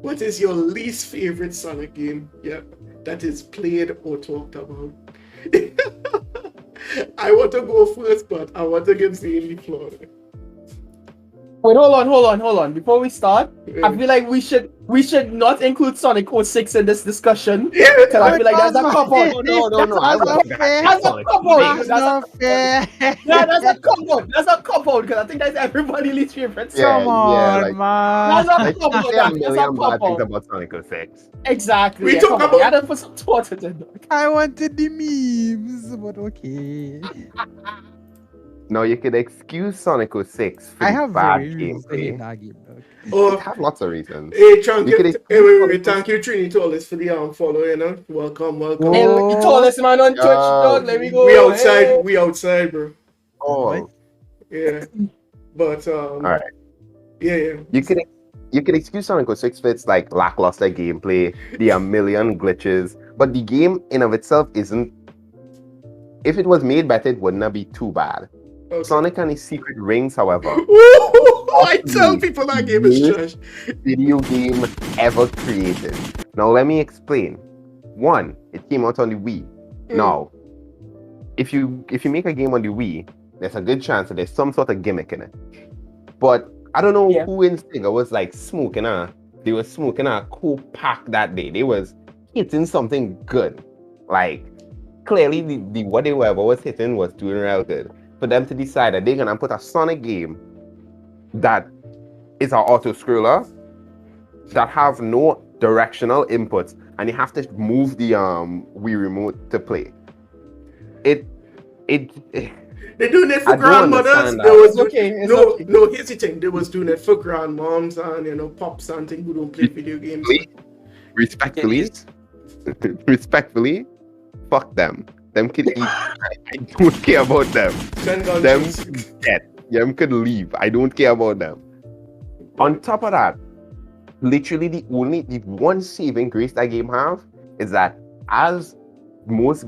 A: What is your least favorite Sonic game? Yeah, that is played or talked about. I want to go first, but I want to give Zane the floor.
B: Wait, hold on. Before we start, I feel like we should not include Sonic 06 in this discussion.
A: Yeah,
B: Because I feel like that's a cop out.
D: No. I
C: That's
D: was
C: not fair.
B: That's a cop out.
C: That's not fair.
B: Yeah, that's a cop out. That's a cop out because I think that's everybody's least favorite.
D: Yeah,
C: Come on,
D: like-
C: man.
B: That's a
D: Like,
B: cop out.
D: say a
B: That's a
D: million bad
B: cop
D: things
B: out.
D: about Sonic 06.
B: Exactly.
A: We
B: yeah,
A: talk
B: come on.
A: about-
B: You had to put some thought into it.
C: I wanted the memes, but okay.
D: No, you could excuse Sonic 06 for
C: I
D: the
C: have
D: bad
C: very reasons to hate
D: gameplay.
C: that game, dog.
A: Oh,
D: It have lots of reasons.
A: hey, Chunk,
D: You could
A: wait, thank you, Trini Tollis, for the follow, you know. Welcome.
C: Oh.
B: Hey, you told us, man, on Twitch, dog. Let me go.
A: We outside, bro.
D: Oh,
A: Yeah. But
D: Alright.
A: Yeah.
D: you could excuse Sonic 06 for its like lackluster gameplay, the a million glitches, but the game in of itself isn't. If it was made better, it would not be too bad.
A: Okay.
D: Sonic and his Secret Rings, however,
A: I tell people that game is trash.
D: video game ever created. Now let me explain. One, it came out on the Wii. Now, if you make a game on the Wii, there's a good chance that there's some sort of gimmick in it. But I don't know who in Sega was like smoking they were smoking a cool pack that day. They was hitting something good. Like clearly the whatever was hitting was doing real good. For them to decide that they're gonna put a Sonic game that is an auto scroller that have no directional inputs and you have to move the Wii remote to play. They're
A: doing it for
D: I don't
A: grandmothers.
D: understand
A: There was
B: It's
A: no,
B: okay.
A: no. Here's the thing. They was doing it for grandmoms and pops and things who don't play video games.
D: Respectfully, fuck them. Them could eat. I don't care about them.
A: Send on
D: Them
A: cheese.
D: dead. Them could leave. I don't care about them. On top of that, literally the one saving grace that game have is that as most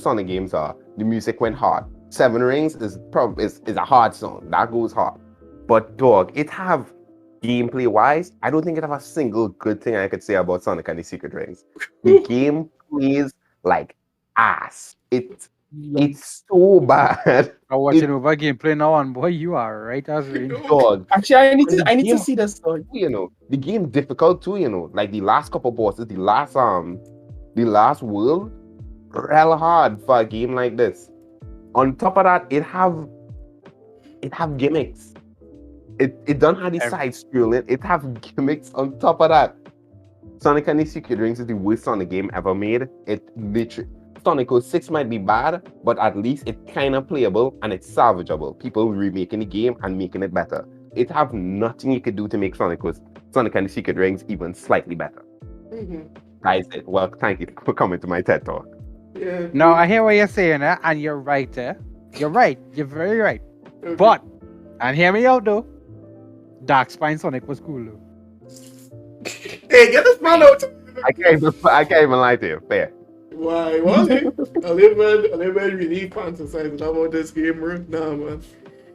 D: Sonic games are, the music went hard. Seven Rings is a hard song. That goes hard. But dog, it have gameplay wise, I don't think it have a single good thing I could say about Sonic and the Secret Rings. The game plays like ass. It's so bad.
C: I'm watching over gameplay now, and boy, you are right as rain.
D: Dog.
B: Actually, I need to see this story.
D: You know, the game difficult too, you know. Like the last couple bosses, the last world, real hard for a game like this. On top of that, it have gimmicks. It don't have the side scrolling, it have gimmicks on top of that. Sonic and the Secret Rings is the worst Sonic game ever made. It literally Sonic 06 might be bad, but at least it's kind of playable and it's salvageable. People remaking the game and making it better. It have nothing you could do to make Sonic and the Secret Rings even slightly better. Guys, well, thank you for coming to my TED Talk.
A: Yeah.
C: No, I hear what you're saying, and you're right there. You're right. You're very right.
A: Okay.
C: But, and hear me out though, Dark Spine Sonic was cool though.
A: Hey, get this man out.
D: I can't even lie to you. Fair.
A: Why? Was it? A little man really fantasizing about this game, bro. Nah, man.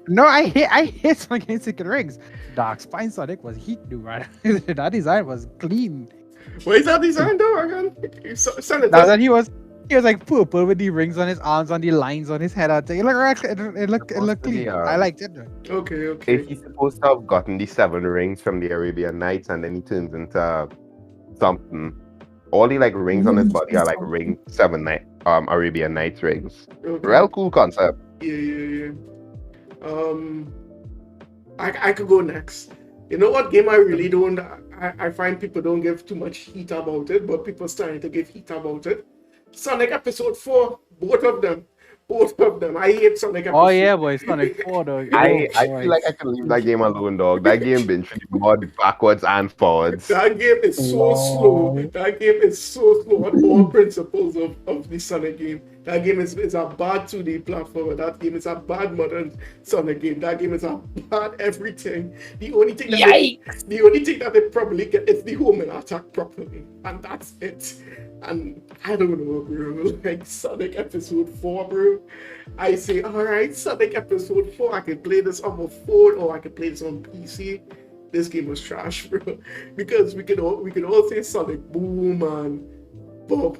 C: No, I hate Sonic and Secret Rings. Dark Spine Sonic was heat, dude, right? That design was clean.
A: What is that design though again? Send it.
C: Now that he was like purple with the rings on his arms, on the lines on his head. It looked clean. I liked it. Though.
A: Okay.
D: If he's supposed to have gotten the 7 rings from the Arabian Nights and then he turns into something, all the like rings on his body are like Arabian Nights rings.
A: Okay.
D: Real cool concept.
A: Yeah. I could go next. You know what game I really don't. I find people don't give too much heat about it, but people starting to give heat about it. Sonic Episode 4, both of them. I hate Sonic Episode.
C: Oh yeah, boy, Sonic 4 though.
D: I feel like I can leave that game alone, dog. That game been mud backwards and forwards.
A: That game is so slow. That game is so slow on all principles of the Sonic game. That game is a bad 2D platformer. That game is a bad modern Sonic game. That game is a bad everything. The only thing that they probably get is the homing attack properly, and that's it. And I don't know, bro. Like Sonic Episode 4, bro. I say, all right, Sonic Episode 4. I can play this on my phone or I can play this on PC. This game was trash, bro. Because we could all say Sonic Boom and.
B: Oh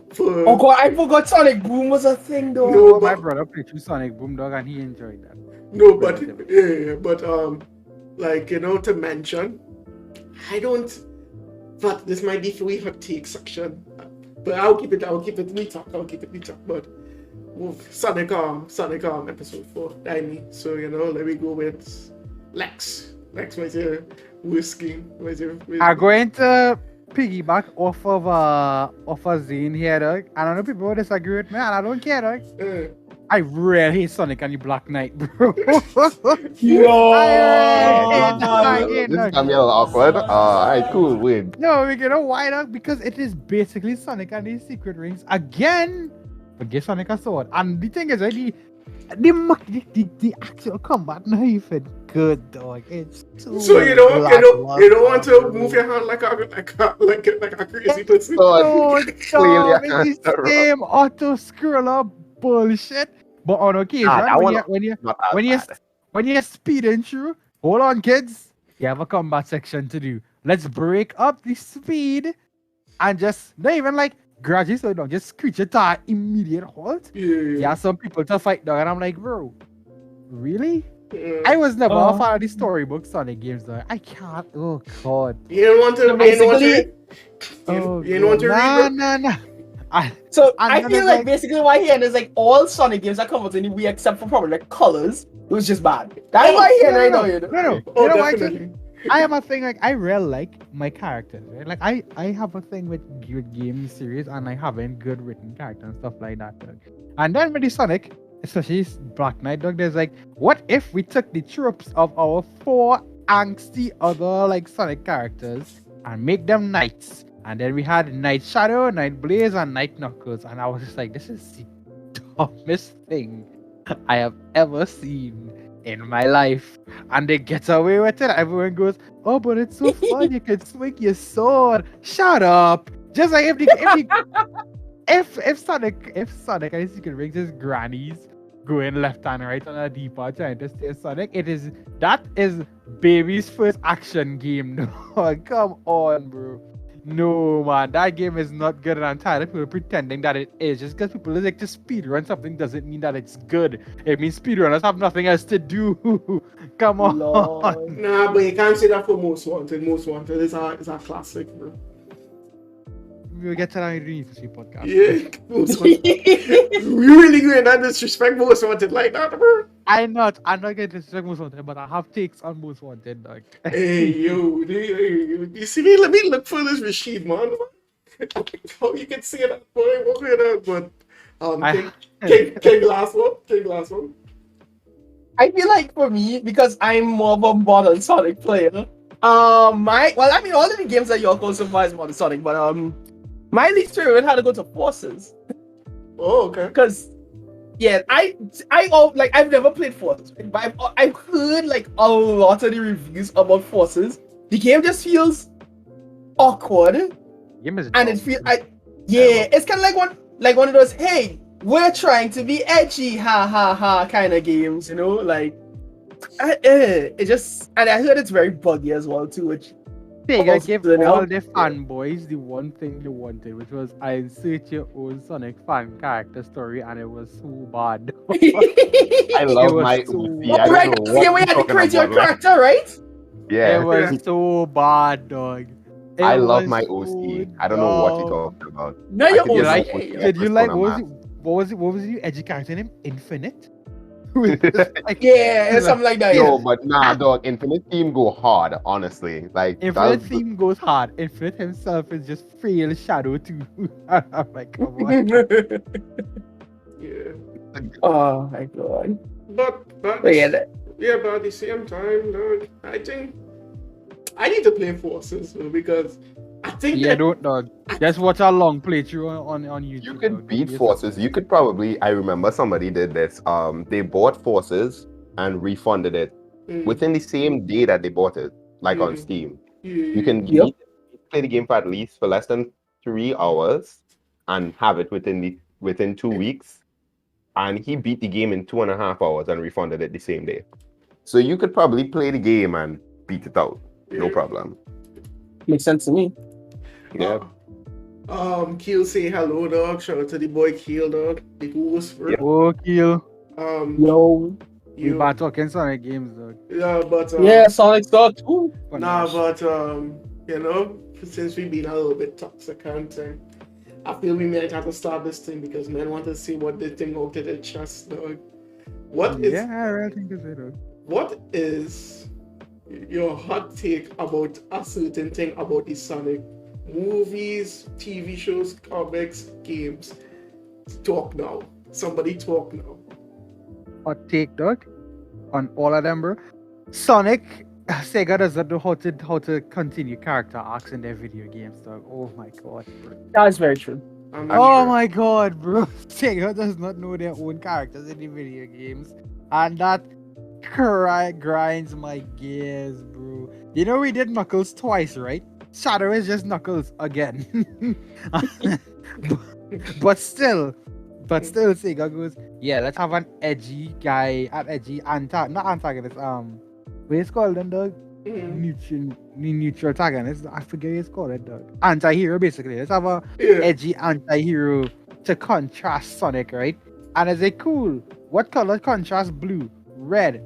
B: god, I forgot Sonic Boom was a thing though.
A: No,
C: My brother played through Sonic Boom, dog, and he enjoyed that.
A: No, but like to mention, I don't. But this might be for we hot take section. But I'll keep it we talk. But Sonic Episode 4, Daimi. So let me go with Lex. Lex was your whiskey.
C: I'm going to piggyback off of Zane here, dog. I don't know people will disagree with me, and I don't care, dog. I really hate Sonic and the Black Knight, bro.
B: Yo,
D: this is a little awkward. Alright, cool, win.
C: No, you know why, dog? Because it is basically Sonic and the Secret Rings again. But give Sonic a sword. And the thing is, the actual combat not even good, dog. It's
A: so you don't want to move your hand like a crazy person.
C: No, it's the same auto scroller bullshit. But on occasion, when you're speeding through, hold on, kids. You have a combat section to do. Let's break up the speed and just not even like gradually slow down, just screech it to an immediate halt. Yeah, some people to fight, dog, and I'm like, bro, really? I was never a fan of the storybook Sonic games, though. I can't. Oh god.
A: You don't want to.
C: Nah.
B: I feel like basically why he is like all Sonic games that come out in we except for probably like colors. It was just bad. That's why he right now.
C: No.
A: Oh, definitely.
C: I have a thing like I really like my characters, right? Like I have a thing with good game series and like having good written characters and stuff like that. Dog. And then with the Sonic, especially Black Knight, dog, there's like, what if we took the tropes of our 4 angsty other like Sonic characters and make them knights? And then we had Night Shadow, Night Blaze, and Night Knuckles. And I was just like, this is the dumbest thing I have ever seen in my life. And they get away with it. Everyone goes, oh, but it's so fun. You can swing your sword. Shut up. Just like if Sonic and the Secret Rings is grannies going left and right on a D-pad trying to stay Sonic, that is baby's first action game. No, come on, bro. No, man, that game is not good, and I'm tired of people pretending that it is. Just because people like to speedrun something doesn't mean that it's good. It means speedrunners have nothing else to do. Come on.
B: Lord.
A: Nah, but you can't say that for Most Wanted. Most Wanted is a classic, bro.
C: We'll get to that in the University podcast.
A: Yeah, Most Wanted. We really going that disrespect Most Wanted like that, bro.
C: I'm not getting disrespect Most Wanted, but I have takes on Most Wanted, dog.
A: Hey, yo, you see me? Let me look for this machine, man. How you can see that, boy? What going on? But King last one.
B: I feel like for me, because I'm more of a modern Sonic player, all of the games that y'all go so far is modern Sonic, but my least favorite had to go to Forces.
A: Oh, okay.
B: Because I've never played Forces, but I've heard like a lot of the reviews about Forces. The game just feels awkward, and it feels it's kind of like one of those hey, we're trying to be edgy, ha ha ha kind of games, like it just, and I heard it's very buggy as well too, which
C: I gave all the fanboys the one thing they wanted, which was I insert your own Sonic fan character story, and it was so bad.
D: I love my OC. I
B: right,
D: don't know what
B: we had to create your
D: about,
B: character, right?
D: Yeah.
C: It was so bad, dog.
D: I love my OC. I don't know what you're talking about.
B: No, your
C: OC.
B: OC.
C: Did you like what was your edgy character name? Infinite?
B: Something like that.
D: No, but nah, dog. Infinite theme go hard, honestly. Like
C: Infinite theme goes hard. Infinite himself is just frail shadow too. I'm like, come on.
A: Yeah.
B: Oh my god.
A: But at the same time, dog, I think I need to play Forces because I think
C: Yeah,
A: that
C: don't dog. Just watch a long playthrough on YouTube.
D: You could
C: dog.
D: beat
C: Yes,
D: Forces. You could probably. I remember somebody did this. They bought Forces and refunded it within the same day that they bought it, like on Steam. You can
B: Yep.
D: play the game for at least for less than 3 hours and have it within 2 weeks. And he beat the game in 2.5 hours and refunded it the same day. So you could probably play the game and beat it out, no problem.
B: Makes sense to me.
D: Yeah.
A: Keel say hello, dog. Shout out to the boy Keel, dog. The host, bro.
C: Oh, kill.
B: Yo.
C: We bad talking Sonic games, dog.
A: Yeah, but
B: Yeah, Sonic Star too.
A: Nah, but you know, since we've been a little bit toxic and thing, I feel we might have to start this thing because men want to see what they think out of their chest, dog. What is
C: Yeah, I really think it's it, dog.
A: what is your hot take about a certain thing about the Sonic movies, TV shows, comics, games? Talk now. Somebody talk now.
C: Hot take, dog. On all of them, bro. Sonic, Sega doesn't know how to continue character arcs in their video games, dog. Oh my god, bro.
B: That's very true.
A: I'm not
C: Oh
A: sure.
C: my god, bro. Sega does not know their own characters in the video games. And that grinds my gears, bro. You know we did Knuckles twice, right? Shadow is just Knuckles again. but still, Sega goes, yeah, let's have an edgy guy, not antagonist, what is called then, dog? Neutral antagonist. I forget what it's called, dog. Anti-hero, basically. Let's have a edgy anti-hero to contrast Sonic, right? And I say, cool. What color contrasts blue? Red.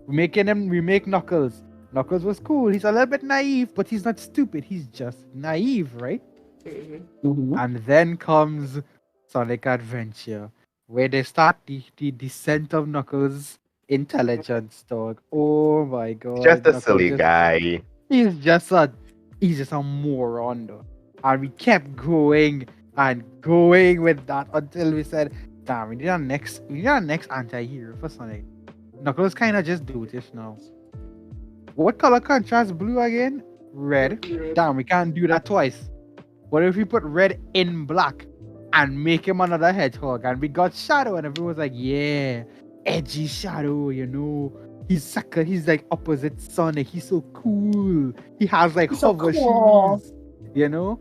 C: We make Knuckles. Knuckles was cool. He's a little bit naive, but he's not stupid. He's just naive, right? And then comes Sonic Adventure, where they start the descent of Knuckles' intelligence, dog. Oh my god.
D: Just a
C: Knuckles
D: silly guy.
C: He's just a moron, though. And we kept going and going with that until we said, damn, we need our next anti-hero for Sonic. Knuckles kinda just do this now. What color contrasts blue again? Red. Damn, we can't do that twice. What if we put red in black and make him another hedgehog? And we got Shadow, and everyone was like, yeah, edgy Shadow, you know. He's like opposite Sonic. He's so cool. He has like hover shoes, you know.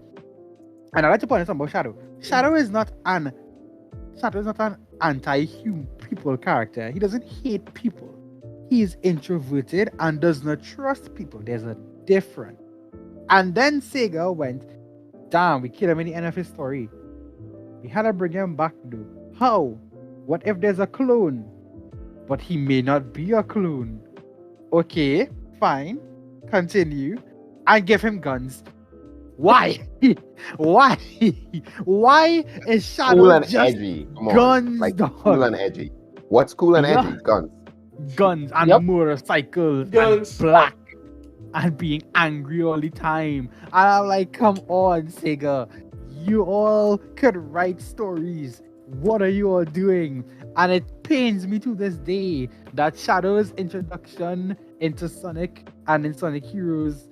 C: And I like to point out something about Shadow. Shadow is not an anti-human people character. He doesn't hate people. He is introverted and does not trust people. There's a difference. And then Sega went, damn, we killed him in the end of his story. We had to bring him back, though. How? What if there's a clone? But he may not be a clone. Okay, fine. Continue. And give him guns. Why? Why? Why is Shadow
D: Cool and
C: just
D: edgy. Come on.
C: guns,
D: Like
C: dog?
D: cool and edgy. What's cool and
C: Yeah.
D: edgy? Guns.
C: Guns and motorcycles
A: Guns.
C: and black and being angry all the time. And I'm like, come on, Sega. You all could write stories. What are you all doing? And it pains me to this day that Shadow's introduction into Sonic and in Sonic Heroes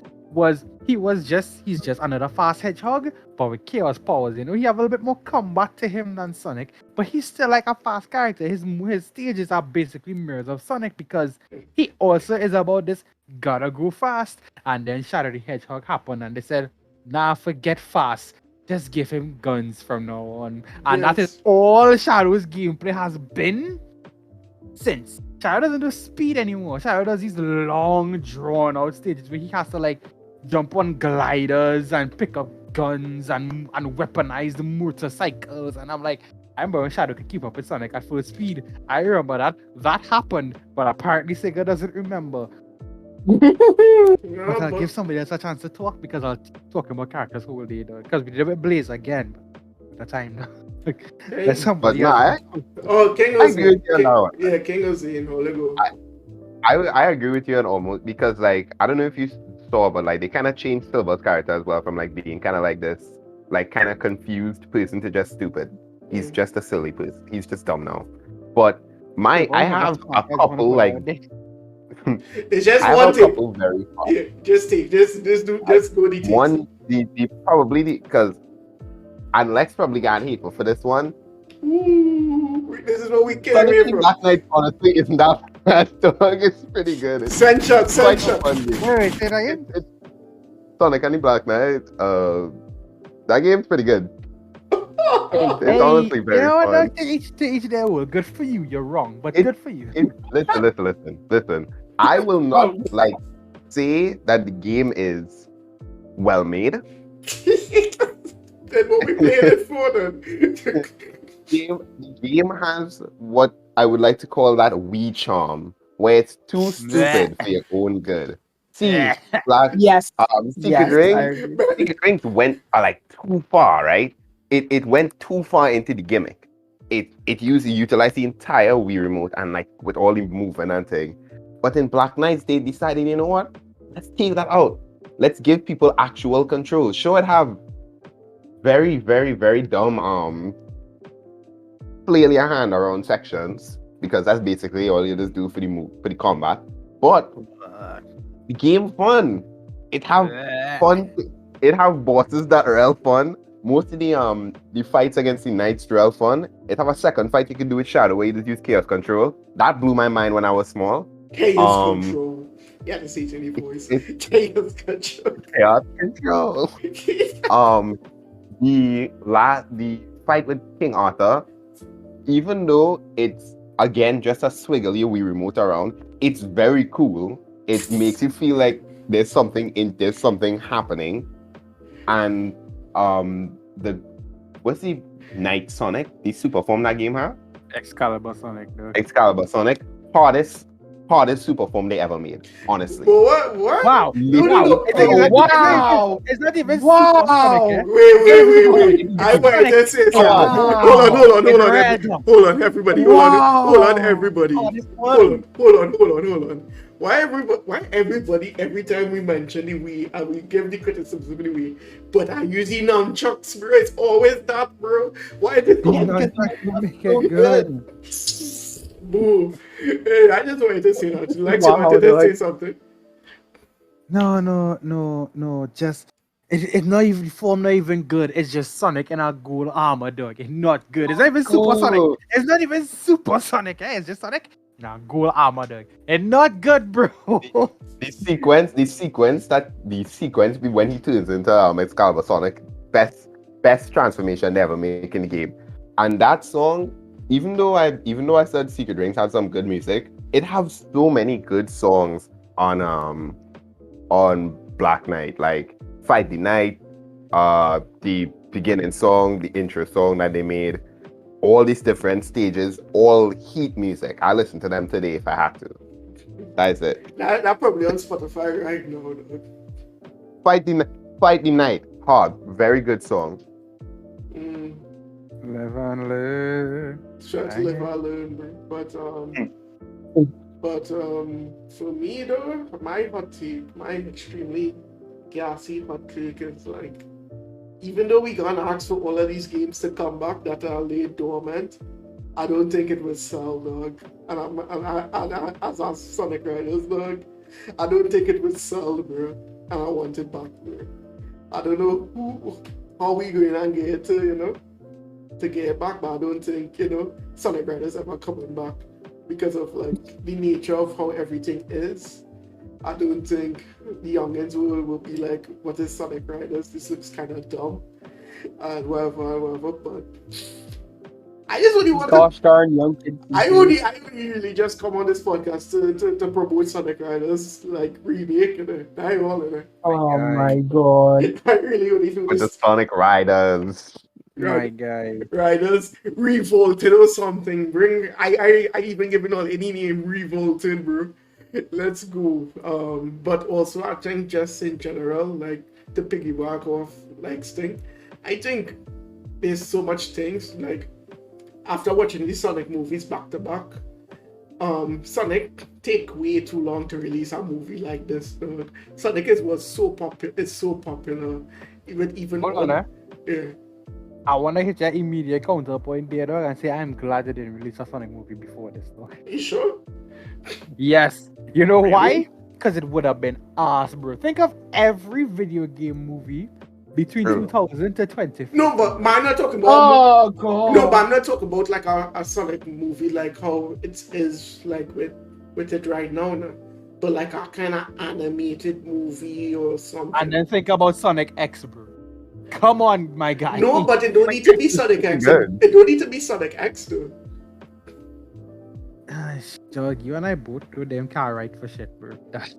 C: he's just another fast hedgehog, but with chaos powers, you know. He have a little bit more combat to him than Sonic, but he's still like a fast character. His stages are basically mirrors of Sonic because he also is about this gotta go fast. And then Shadow the Hedgehog happened and they said, nah, forget fast. Just give him guns from now on. And that is all Shadow's gameplay has been since. Shadow doesn't do speed anymore. Shadow does these long, drawn-out stages where he has to like jump on gliders and pick up guns and weaponize the motorcycles. And I'm like, I remember when Shadow could keep up with Sonic at full speed. I remember that happened, but apparently Sega doesn't remember. But I'll give somebody else a chance to talk because I'll talk about characters who will do it. Because we did it with Blaze again at the time. There's somebody else.
A: Oh, King
D: I
A: was
D: agree with you on that one.
A: Yeah, King was in Hollywood.
D: I agree with you on almost because like I don't know if you saw, but like they kind of changed Silver's character as well from like being kind of like this like kind of confused person to just stupid. He's just a silly person. He's just dumb now. But I have a couple like
A: It's just
D: I
A: one
D: have a
A: thing.
D: couple very fast.
A: Yeah, just go the
D: One because and Lex probably got hateful for this one.
A: Ooh, this is what we came
D: Sonic
A: here
D: and
A: from.
D: Black Knight honestly isn't that bad. It's pretty good. It's
A: Send shot,
D: quite
A: send
D: a
A: shot.
D: fun game.
C: Wait, say that again?
D: It's Sonic and the Black Knight. That game's pretty good. It's honestly very
C: you know what?
D: fun.
C: To each their own. Good for you. You're wrong, but good for you.
D: Listen. I will not say that the game is well made.
A: Then what we playing it for then?
D: The game has what I would like to call that wee charm, where it's too stupid for your own good. See, like
B: Yes.
D: Secret
B: Yes,
D: Ring, Secret Rings went like too far, right? It went too far into the gimmick. It utilized the entire Wii remote and like with all the movement and thing. But in Black Knights, they decided, you know what? Let's take that out. Let's give people actual control. Sure, it have very, very, very dumb flail your hand around sections because that's basically all you just do for the combat. But the game fun. It have fun. It have bosses that are real fun. Most of the fights against the knights real fun. It have a second fight you can do with Shadow where you just use chaos control. That blew my mind when I was small.
A: Chaos control. You have to say it in your voice. Chaos control.
D: Chaos control. The fight with King Arthur, even though it's again just a swiggle your Wii remote around, it's very cool. It makes you feel like there's something happening. And what's the Knight Sonic? The super form that game have?
C: Excalibur Sonic, dude.
D: Excalibur Sonic. Hardest super form they ever made, honestly.
A: What?
C: Wow.
A: No.
B: Wow.
C: It's not even
B: Wow.
C: Super Sonic, eh?
A: Wait. I wanted to say something. Hold on, everybody. Hold on, everybody. Hold on. Why everybody, every time we mention the Wii and we give the criticisms of the Wii, but I use the nunchucks, bro. It's always that, bro. Why did
C: Make it good.
A: Boom. Hey, I just wanted to say that. Like, you wanted to say something.
C: No. Just it's not even form, not even good. It's just Sonic and our gold armor, dog. It's not good. It's not even Super Sonic. It's not even Super Sonic. Eh? It's just Sonic. Nah, gold armor, dog. It's not good, bro.
D: The sequence when he turns into Excalibur Sonic, best transformation they ever make in the game. And that song, even though I said Secret Rings had some good music, it has so many good songs on Black Knight, like Fight the Night, the beginning song, the intro song that they made, all these different stages, all heat music. I listen to them today if I have to. That's it.
A: That probably on Spotify right now. Dog.
D: Fight the Night, hard, very good song.
C: Live and learn.
A: Try to live and learn, bro. But for me though, my hot take, my extremely gassy hot take is like, even though we gonna ask for all of these games to come back that are laid dormant, I don't think it will sell, dog. And as a Sonic Riders, dog, I don't think it will sell, bro. And I want it back, bro. I don't know how we going to get it to get it back, but I don't think, Sonic Riders ever coming back because of like the nature of how everything is. I don't think the youngins will be like, what is Sonic Riders? This looks kind of dumb. And whatever, but I just only want
B: Gosh darn young kids.
A: I only really just come on this podcast to promote Sonic Riders, like remake and I all in it.
B: Oh my god.
A: I really only do
D: With the
A: this.
D: Sonic Riders.
C: My guy.
A: Riders, Revolted or something. I even giving out any name Revolted, bro. Let's go. But also I think just in general, like to piggyback off like Sting, I think there's so much things like after watching the Sonic movies back to back, Sonic take way too long to release a movie like this. Sonic was so popular. It's so popular. Even
C: Hold on,
A: yeah.
C: I want to hit your immediate counterpoint there, dog, and say I'm glad they didn't release a Sonic movie before this, dog.
A: You sure?
C: Yes. You know
A: Really?
C: why? Because it would have been ass, bro. Think of every video game movie between
D: True.
C: 2000 to 20.
A: No, but I'm not talking about.
B: Oh god.
A: No, but I'm not talking about like a Sonic movie, like how it is like with it right now, no. But like a kind of animated movie or something.
C: And then think about Sonic X, bro. Come on, my guy.
A: No, but it don't need to be Sonic X.
D: Good.
A: It don't need to be Sonic X, though.
C: Dog, you and I both do them can't write for shit, bro.
D: That's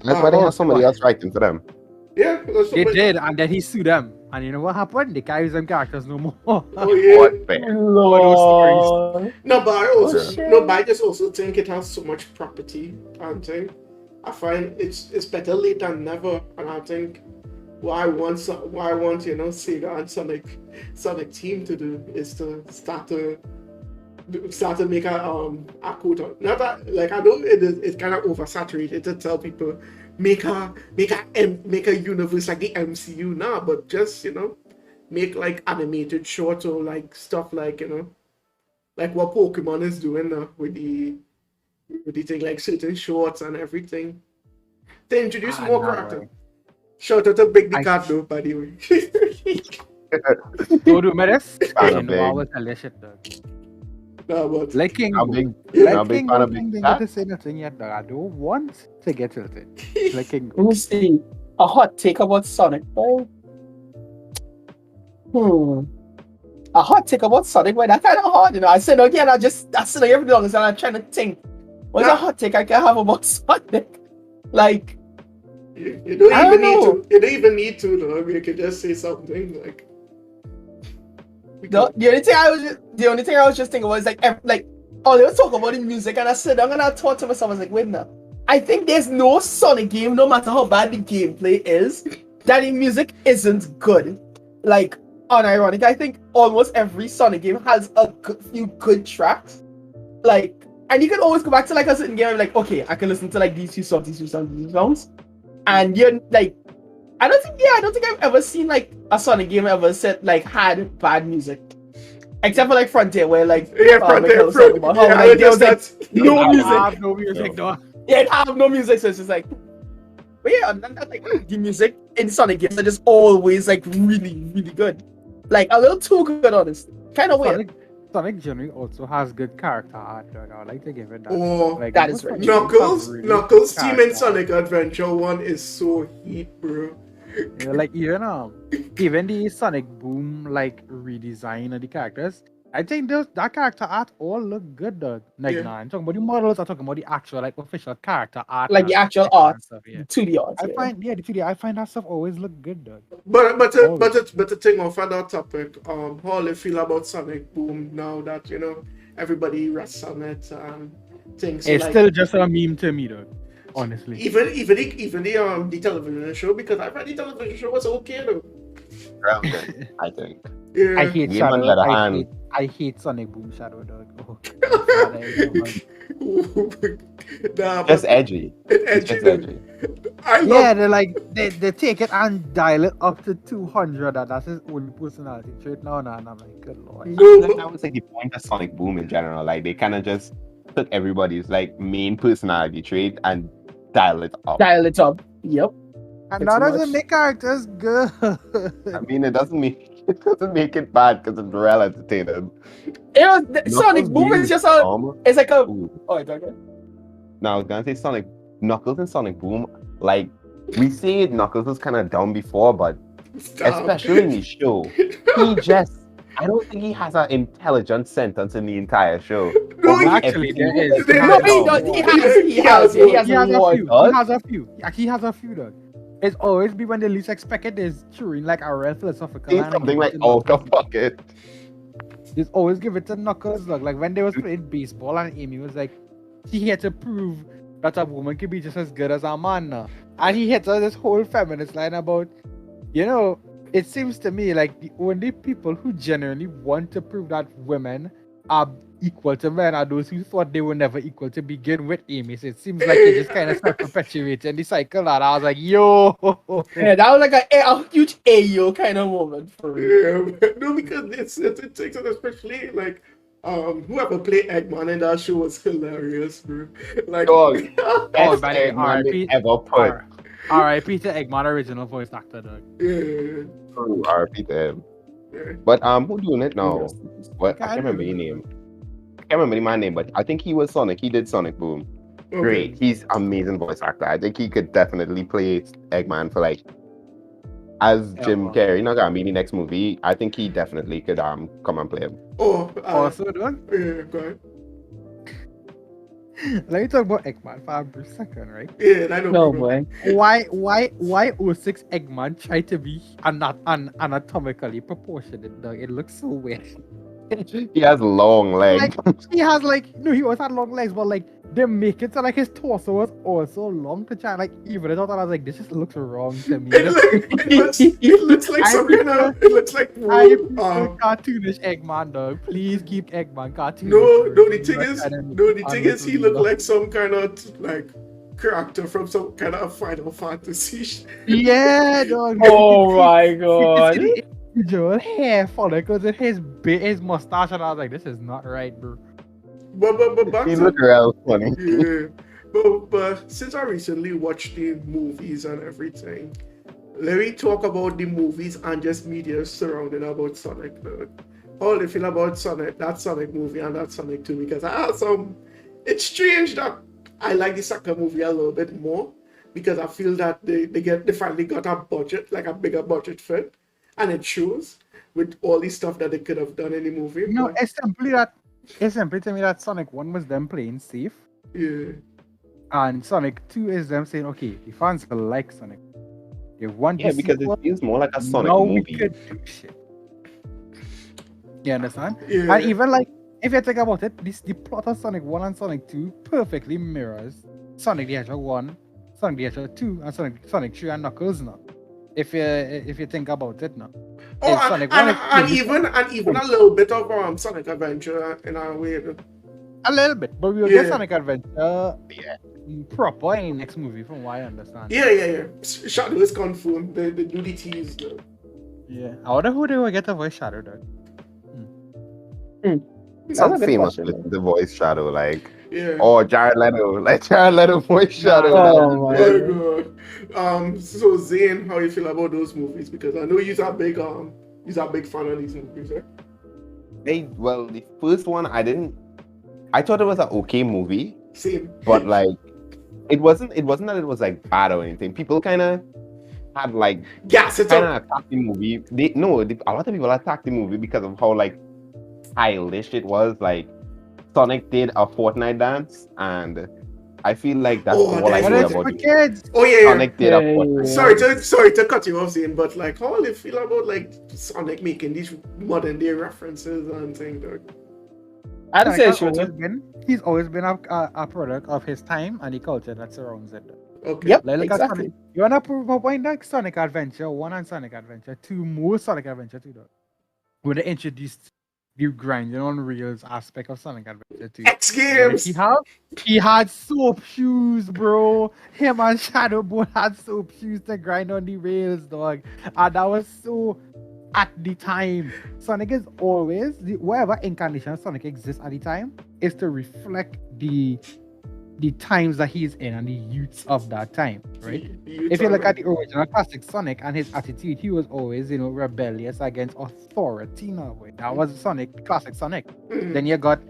D: why they have somebody else writing for them.
A: Yeah, that's
C: They
A: what-
C: did, and then he sued them. And you know what happened? They can't use them characters no more.
A: Oh yeah.
D: What fair?
B: Lord.
A: No, but I also
B: shit.
A: no, but I just also think it has so much property. And thing, I find it's better late than never. And I think what I want Sega and Sonic Team to do is to start to make a code. Not that like I know it's kind of oversaturated to tell people make a universe like the MCU now, but just make like animated shorts or like stuff like like what Pokemon is doing now with the thing like certain shorts and everything. They introduce more character.
C: Right.
A: Shout out to Big the Cat though, by the way.
C: Go do this.
D: Fan
C: You
D: of
C: know I
D: Big.
C: will tell you shit, dog.
A: No, but
C: Like King.
D: How big?
A: Yeah,
D: How big fan of
C: King
D: Big
C: didn't
D: Cat?
C: get to say nothing yet, dog. I don't want to get tilted. Like King.
B: Let me see. A hot take about Sonic, boy. A hot take about Sonic, boy. That kind of hard, I said again. I sit like every long and I'm trying to think. What's a hot take I can have about Sonic? Like,
A: you don't
B: I
A: even
B: don't
A: need
B: know.
A: to. You don't even need to though. You can just say something like.
B: the only thing I was just thinking was like oh, they were talking about the music, and I sit down and I thought to myself, I was like, wait now. I think there's no Sonic game, no matter how bad the gameplay is, that the music isn't good. Like, unironic, I think almost every Sonic game has a few good tracks. Like, and you can always go back to like a certain game and be like, okay, I can listen to like these few songs. And you're like, I don't think I've ever seen like a Sonic game ever said like had bad music. Except for like Frontier, where like
A: Frontier,
B: was talking about how,
A: yeah,
B: like, there was like
A: that's-
B: no
C: I
B: music.
C: have no music, dog.
B: Yeah, it have no music, so it's just like. But yeah, and that like the music in Sonic games are just always like really, really good. Like a little too good, honestly. Kind of weird.
C: Sonic generally also has good character art, dog. I would like to give it that.
A: Oh,
C: Like,
B: that
C: most
B: is right.
C: Sonic games have really
A: Knuckles
C: good
A: team in
C: character
A: Sonic Adventure 1 is so heat, bro.
C: Yeah, like even the Sonic Boom like redesign of the characters, I think that character art all look good, dog. Like
A: Yeah.
C: I'm talking about the models, I'm talking about the actual like official character art.
B: Like
C: and
B: the actual
C: texture and
B: art.
C: stuff, yeah.
B: 2D art.
C: I find that stuff always look good, dog.
A: But the thing of that topic, how you feel about Sonic Boom now that everybody rests on it and things
C: It's
A: like
C: still just a meme to me, dog. Honestly.
A: even the television show, because I thought the television show was okay though.
D: Grounded, I think.
A: Yeah.
C: I hate
D: Game on
C: Shadow.
D: the other hand.
C: I hate Sonic Boom Shadow, dog. Oh,
A: Nah,
D: Just
A: but
D: edgy.
A: it's
D: It's
A: edgy.
D: just edgy.
A: I love
C: yeah, they're like they take it and dial it up to 200, and that's his only personality trait now, and I'm like, good lord.
D: That was like the point of Sonic Boom in general. Like they kind of just took everybody's like main personality trait and dial it up.
B: Dial it up. Yep.
C: And
B: It's
C: that doesn't
B: much.
C: make characters good.
D: I mean, it doesn't make it bad because it's real entertaining.
B: Sonic Boom is just a. It's like a.
D: Ooh.
B: Oh, it's okay.
D: Now I was gonna say Knuckles and Sonic Boom. Like we see Knuckles was kind of dumb before, but
A: Stop.
D: especially in the show, I don't think he has an intelligent sentence in the entire show.
A: No,
C: Well, actually, there is.
A: No,
B: No, he does. He has
C: He has a
B: one.
C: few.
D: Does?
C: He has a few. Yeah, he has a few, dog. It's always be when they least expect it. There's chewing like a real philosophical.
D: Say
C: line and
D: something
C: give
D: like
C: it to
D: out of
C: Knuckles.
D: pocket.
C: Just always give it to Knuckles, dog. Like when they was playing baseball and Amy was like, she had to prove that a woman could be just as good as a man now. And he hits her this whole feminist line about, it seems to me like the only people who genuinely want to prove that women are equal to men are those who thought they were never equal to begin with, Amy. So it seems like they just kind of start perpetuating the cycle. And I was like, yo.
B: Yeah, that was like a huge Ayo kind of moment for me.
A: Yeah, no, because it takes it, especially like whoever played Eggman in that show was hilarious, bro. Like
D: Dog.
C: Oh,
D: Best
C: by the
D: Eggman they
C: RP
D: ever put.
C: R.I.P. to Eggman, original voice actor, dog.
A: Yeah.
D: Oh, RP to him.
A: Yeah.
D: But who doing it now?
B: Yes.
D: What? I can't remember his name. I can't remember my name, but I think he was Sonic. He did Sonic Boom.
A: Okay.
D: Great. He's amazing voice actor. I think he could definitely play Eggman for like as Jim
C: Yeah.
D: Carrey. Not gonna be the next movie. I think he definitely could come and play him.
A: Oh,
C: Also, dog,
A: yeah, go ahead.
C: let me talk about Eggman for a brief second, right?
A: Yeah, I know.
B: No
A: people.
B: boy.
C: Why 06 Eggman try to be anatomically proportionate, dog? It looks so weird.
D: He has long legs.
C: Like, he has like no, he always had long legs, but like they make it so like his torso was also long to try and like even it out. And I was like, this just looks wrong to me.
A: It looks like some kind of. It looks like.
C: I prefer cartoonish Eggman, dog. Please keep Eggman cartoonish.
A: No. The thing is, he looked like some kind of like character from some kind of Final Fantasy.
C: Yeah, dog.
B: Oh my god.
C: Individual hair follicles in his mustache, and I was like, this is not right, bro.
A: But back
D: He
A: to
D: look real funny.
A: yeah. But since I recently watched the movies and everything, let me talk about the movies and just media surrounding about Sonic. How do you feel about Sonic, that Sonic movie and that Sonic 2? Because I have some. It's strange that I like the second movie a little bit more because I feel that they finally got a budget, like a bigger budget for it, and it shows with all the stuff that they could have done in the movie.
C: No,
A: but,
C: it's simply to me that Sonic 1 was them playing safe,
A: yeah.
C: and Sonic 2 is them saying, okay, the fans will like Sonic. They want
D: Yeah,
C: to
D: because
C: sequel,
D: it feels more like a Sonic
C: now we
D: movie.
C: could do shit. You understand?
A: Yeah.
C: And even like, if you think about it, the plot of Sonic 1 and Sonic 2 perfectly mirrors Sonic the Hedgehog 1, Sonic the Hedgehog 2, and Sonic 3 and Knuckles now. If you think about it now.
A: Oh,
C: It's Sonic 1
A: and even a little bit of Sonic Adventure in a way.
C: a little bit, but we will
A: Yeah.
C: get Sonic Adventure proper in the next movie, from what I understand.
A: Yeah. Shadow is confirmed. They do the tease though.
C: Yeah. I wonder who they will get to voice Shadow, dog.
D: Some
B: That's a good
D: famous
B: question.
D: with the voice Shadow, like
A: Yeah.
D: or Jared Leto, like Jared Leto voice Shadow.
B: Oh,
D: That would be
B: my
D: good.
A: God. So Zane, how you feel about those movies? Because I know you're a big fan of these movies, right?
D: Well, the first one I thought it was an okay movie,
A: Same.
D: but like it wasn't that it was like bad or anything. People kind of had like
A: Yes, it's
D: kind
A: a
D: of attacked the movie. A lot of people attacked the movie because of how like stylish it was. Like Sonic did a Fortnite dance, and I feel like that's
A: Oh,
D: all I
A: that's
C: But
D: know
C: it's
D: about
C: for
D: it.
C: kids.
A: Oh yeah.
D: Sonic did a
B: Yeah,
D: Fortnite.
A: Sorry to cut you off, Zane, but like how do you feel about like Sonic making these modern day references and things, dog?
B: I'd say
C: Sonic
B: it
C: has
B: should.
C: he's always been a product of his time and the culture that surrounds it.
A: Okay.
B: Yep,
C: Like, look at
B: exactly.
C: Sonic. You wanna prove a point like Sonic Adventure 1 and Sonic Adventure 2, more Sonic Adventure 2 though. When they introduced the grinding on rails aspect of Sonic Adventure 2.
A: X
C: What did
A: Games.
C: he had soap shoes, bro. Him and Shadow both had soap shoes to grind on the rails, dog. And that was so at the time. Sonic is always whatever incarnation of Sonic exists at the time is to reflect the times that he's in and the youths of that time, right? If you look at the original classic Sonic and his attitude, he was always, rebellious against authority. That was Sonic, classic Sonic. Then you got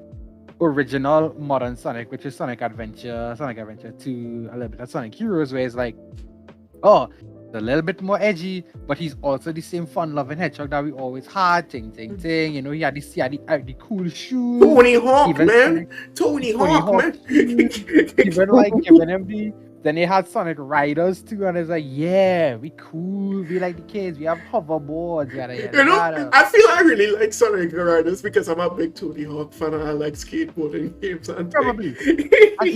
C: original modern Sonic, which is Sonic Adventure 2, a little bit of Sonic Heroes, where it's like, oh, it's a little bit more edgy, but he's also the same fun-loving hedgehog that we always had. Ting. He had the cool shoes.
A: Tony Hawk,
C: Even
A: man. Tony Hawk, man.
C: Even like giving him the. Then they had Sonic Riders too, and it's like, yeah, we cool, we like the kids, we have hoverboards, yada.
A: I feel I really like Sonic Riders because I'm a big Tony Hawk fan and I like skateboarding games and
C: Probably. And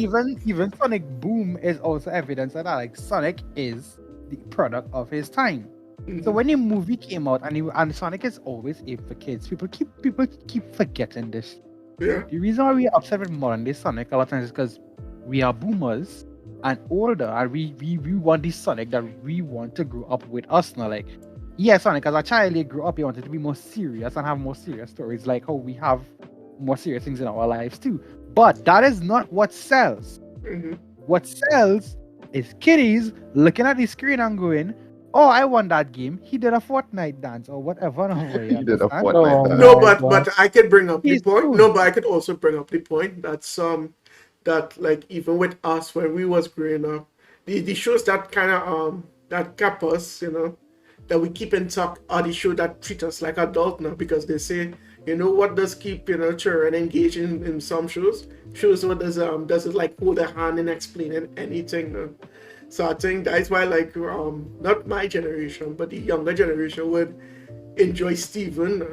C: even Sonic Boom is also evidence that like Sonic is the product of his time. So when the movie came out and Sonic is always aimed for kids, people keep forgetting this.
A: Yeah.
C: The reason why we are upset with modern day Sonic a lot of times is because we are boomers and older, and we want this Sonic that we want to grow up with us now. Like, yeah, Sonic, as a child, you grew up, you wanted to be more serious and have more serious stories, like how we have more serious things in our lives too. But that is not what sells.
A: Mhm.
C: What sells is kiddies looking at the screen and going, "Oh, I won that game. He did a Fortnite dance or whatever."
D: He did a
C: understand?
D: Fortnite dance.
A: No,
C: my
A: but I could bring up the
C: He's
A: point.
C: cool.
A: No, but I could also bring up the point that that like even with us when we was growing up, the shows that kind of that kept us, that we keep in touch are the shows that treat us like adult now because they say, what does keep children engaged in some shows? Shows what does it like hold a hand in explaining anything. So I think that's why like not my generation but the younger generation would enjoy Stephen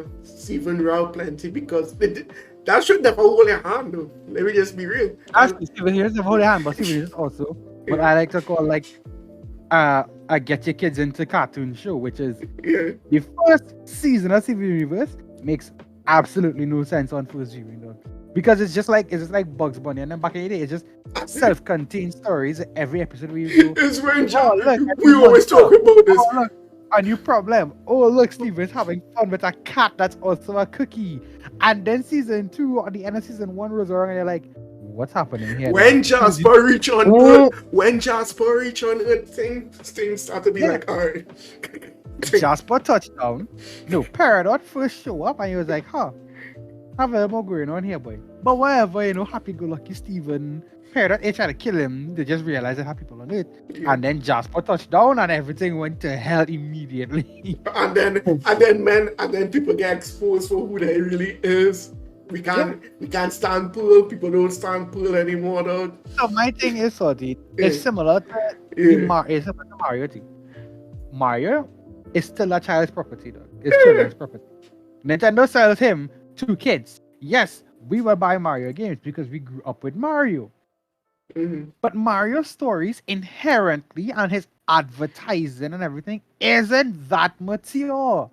A: Rao plenty because that should never hold a hand though. Let me just be real.
C: Actually, Steven here's the whole hand, but Steven is also what I like to call like a get your kids into cartoon show, which is
A: Yeah.
C: the first season of Steven Universe makes absolutely no sense on first viewing, dog. Because it's just like Bugs Bunny, and then back in the day, it's just self-contained stories. Every episode we do.
A: It's when
C: Oh, look,
A: we always talk about this.
C: Oh, look, a new problem. Oh, look, Steven's having fun with a cat that's also a cookie. And then season 2, or the end of season 1 rolls around, and you're like, what's happening here?
A: When Jasper reach on Earth, things start to be like, all right.
C: Jasper touchdown. No, Peridot first show up, and he was like, have a little more going on here, boy. But whatever, happy-go-lucky Steven. Peridot, they try to kill him. They just realized they have people on it.
A: Yeah.
C: And then Jasper touched down, and everything went to hell immediately.
A: and then people get exposed for who they really is. We can't stand Pearl. People don't stand Pearl anymore, dog.
C: So my thing is, Sorty, it's similar to it's similar to Mario thing. Mario is still a child's property, though. It's children's property. Nintendo sells him to kids. Yes, we will buy Mario games because we grew up with Mario.
A: Mm-hmm.
C: But Mario's stories inherently and his advertising and everything isn't that mature.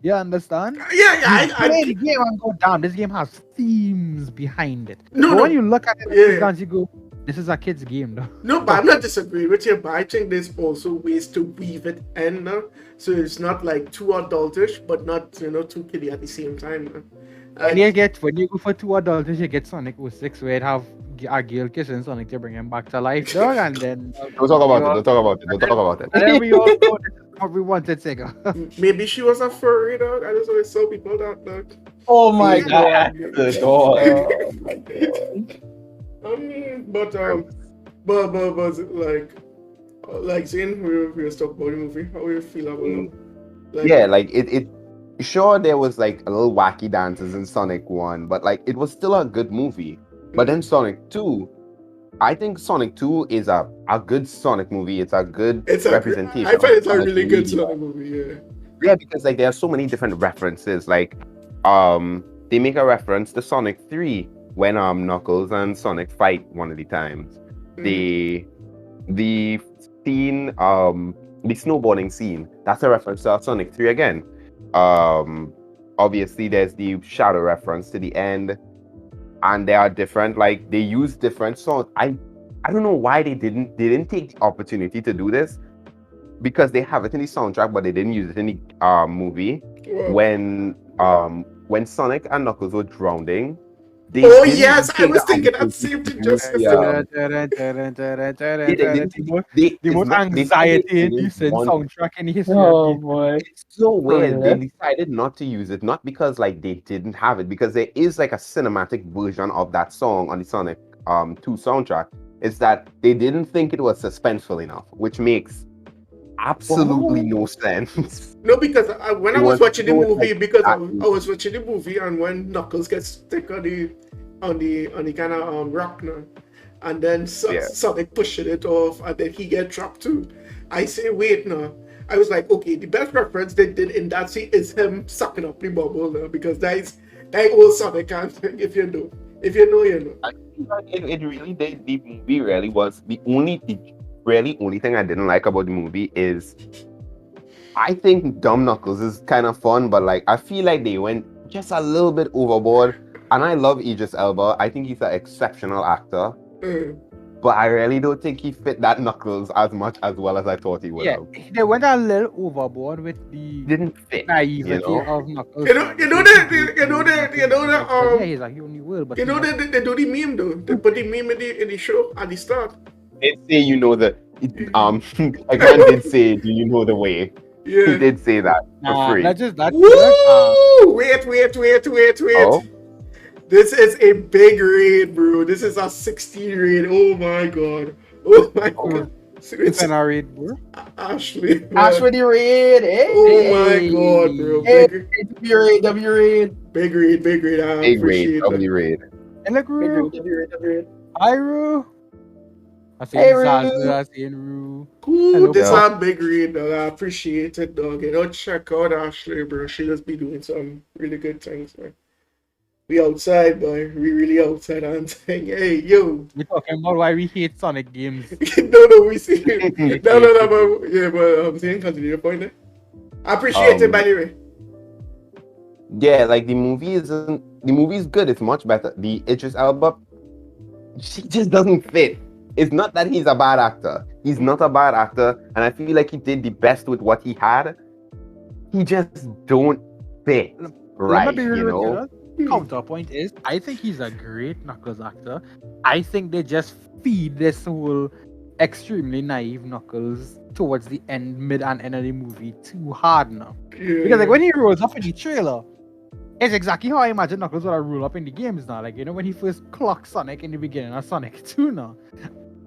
C: You understand?
A: Yeah,
C: I play the game and go, damn, this game has themes behind it.
A: No,
C: but
A: no.
C: when you look at it, you go, this is a kid's game, though.
A: No, but I'm not disagreeing with you, but I think there's also ways to weave it in now. So it's not like too adultish, but not, too kiddie at the same time.
C: When you go for too adultish, you get Sonic 06 where it have a girl kissing Sonic to bring him back to life, dog, and then...
D: Don't talk about it.
C: And then we all know this is what we wanted, Sega.
A: Maybe she was a furry, dog. I just always saw people that, dog.
B: Oh my god.
E: The door.
A: But like Zane, we were talking about the movie. How do you feel about it? Like,
D: Yeah, like it sure there was like a little wacky dances in Sonic 1, but like it was still a good movie. But then Sonic 2, I think Sonic 2 is a good Sonic movie. It's a good representation.
A: I find it's a
D: Sonic
A: really good
D: media.
A: Sonic movie, yeah.
D: Yeah, because like there are so many different references. Like they make a reference to Sonic 3 when Knuckles and Sonic fight one of the times. The scene, the snowboarding scene, that's a reference to Sonic 3 again. Obviously there's the shadow reference to the end, and they are different, like they use different songs. I don't know why they didn't take the opportunity to do this, because they have it in the soundtrack but they didn't use it in the movie.
A: Wow.
D: When Sonic and Knuckles were drowning,
A: Oh yes, I was thinking that same thing just
C: The most anxiety-inducing soundtrack in the history
B: Oh
C: of games.
B: boy.
D: It's so weird.
B: Yeah.
D: They decided not to use it, not because like they didn't have it, because there is like a cinematic version of that song on the Sonic 2 soundtrack. It's that they didn't think it was suspenseful enough, which makes absolutely no sense.
A: No, because when I was watching the movie, I was watching the movie, and when Knuckles gets stuck on the kind of rock now, and then Sonic pushing it off, and then he get trapped too. I say, wait, no. I was like, okay, the best reference they did in that scene is him sucking up the bubble now, because that old Sonic can't. If you know, you know.
D: I feel like it really did. The movie really was the only thing I didn't like about the movie is I think Dumb Knuckles is kind of fun, but like I feel like they went just a little bit overboard. And I love Idris Elba. I think he's an exceptional actor. But I really don't think he fit that Knuckles as well as I thought he would have.
C: They went a little overboard with the
D: Didn't fit.
C: naivety of Knuckles.
A: You know that
C: Yeah, he's like, he only will, but
A: they do the meme though. They put the meme in the show at the start.
D: They say Eggman did say, "Do you know the way?" He
A: Yeah.
D: did say that for free.
C: Not just that.
A: Woo! Wait.
D: Oh,
A: This is a big raid, bro. This is a 16 raid. Oh my god. Oh my god.
C: It's an R8, bro.
A: Ashley. Man.
B: Ashwin the raid. Hey.
A: Oh my god, bro.
B: Hey,
A: Big
B: W raid.
A: Big raid. I
D: big raid,
A: appreciate
D: probably
A: that.
D: raid.
C: And look,
B: W
C: Roo.
B: raid.
C: Iru. I see
B: Hey,
C: Salsa,
B: Roo.
C: I see Roo.
A: Cool.
C: Hello,
A: This
D: bro.
A: a big raid, dog. I appreciate it, dog. You know, check out Ashley, bro. She just be doing some really good things, man. We outside, boy. We really outside. I'm saying, hey, yo.
C: We're talking about why we hate Sonic games.
A: no, we see it. No, but yeah, but I'm saying continue your point there. I appreciate it, by the way.
D: Yeah, like the movie is good. It's much better. The Idris Elba, she just doesn't fit. It's not that he's a bad actor. He's not a bad actor, and I feel like he did the best with what he had. He just don't fit right,
C: Let me be real
D: you
C: with
D: know.
C: Counterpoint is, I think he's a great Knuckles actor. I think they just feed this whole extremely naive Knuckles towards the mid and end of the movie too hard now.
A: Yeah.
C: Because like when he rolls up in the trailer, it's exactly how I imagine Knuckles would roll up in the games now. Like, you know, when he first clocks Sonic in the beginning of Sonic 2 now.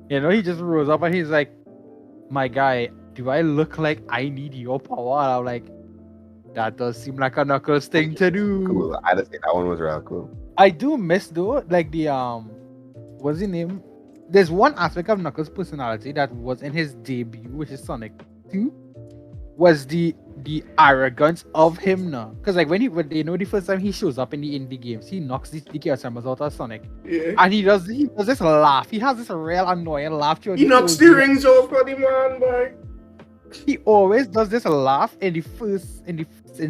C: You know, he just rolls up and he's like, my guy, do I look like I need your power? And I'm like, that does seem like a Knuckles thing to do.
D: Cool. I just think that one was real cool.
C: I do miss though, like the what's his name? There's one aspect of Knuckles' personality that was in his debut, which is Sonic 2, was the arrogance of him now. Because like when you know the first time he shows up in the indie games, he knocks the chaos members out of Sonic.
A: Yeah.
C: And he does this laugh. He has this real annoying laugh.
A: He knocks the rings off for the man, boy.
C: He always does this laugh in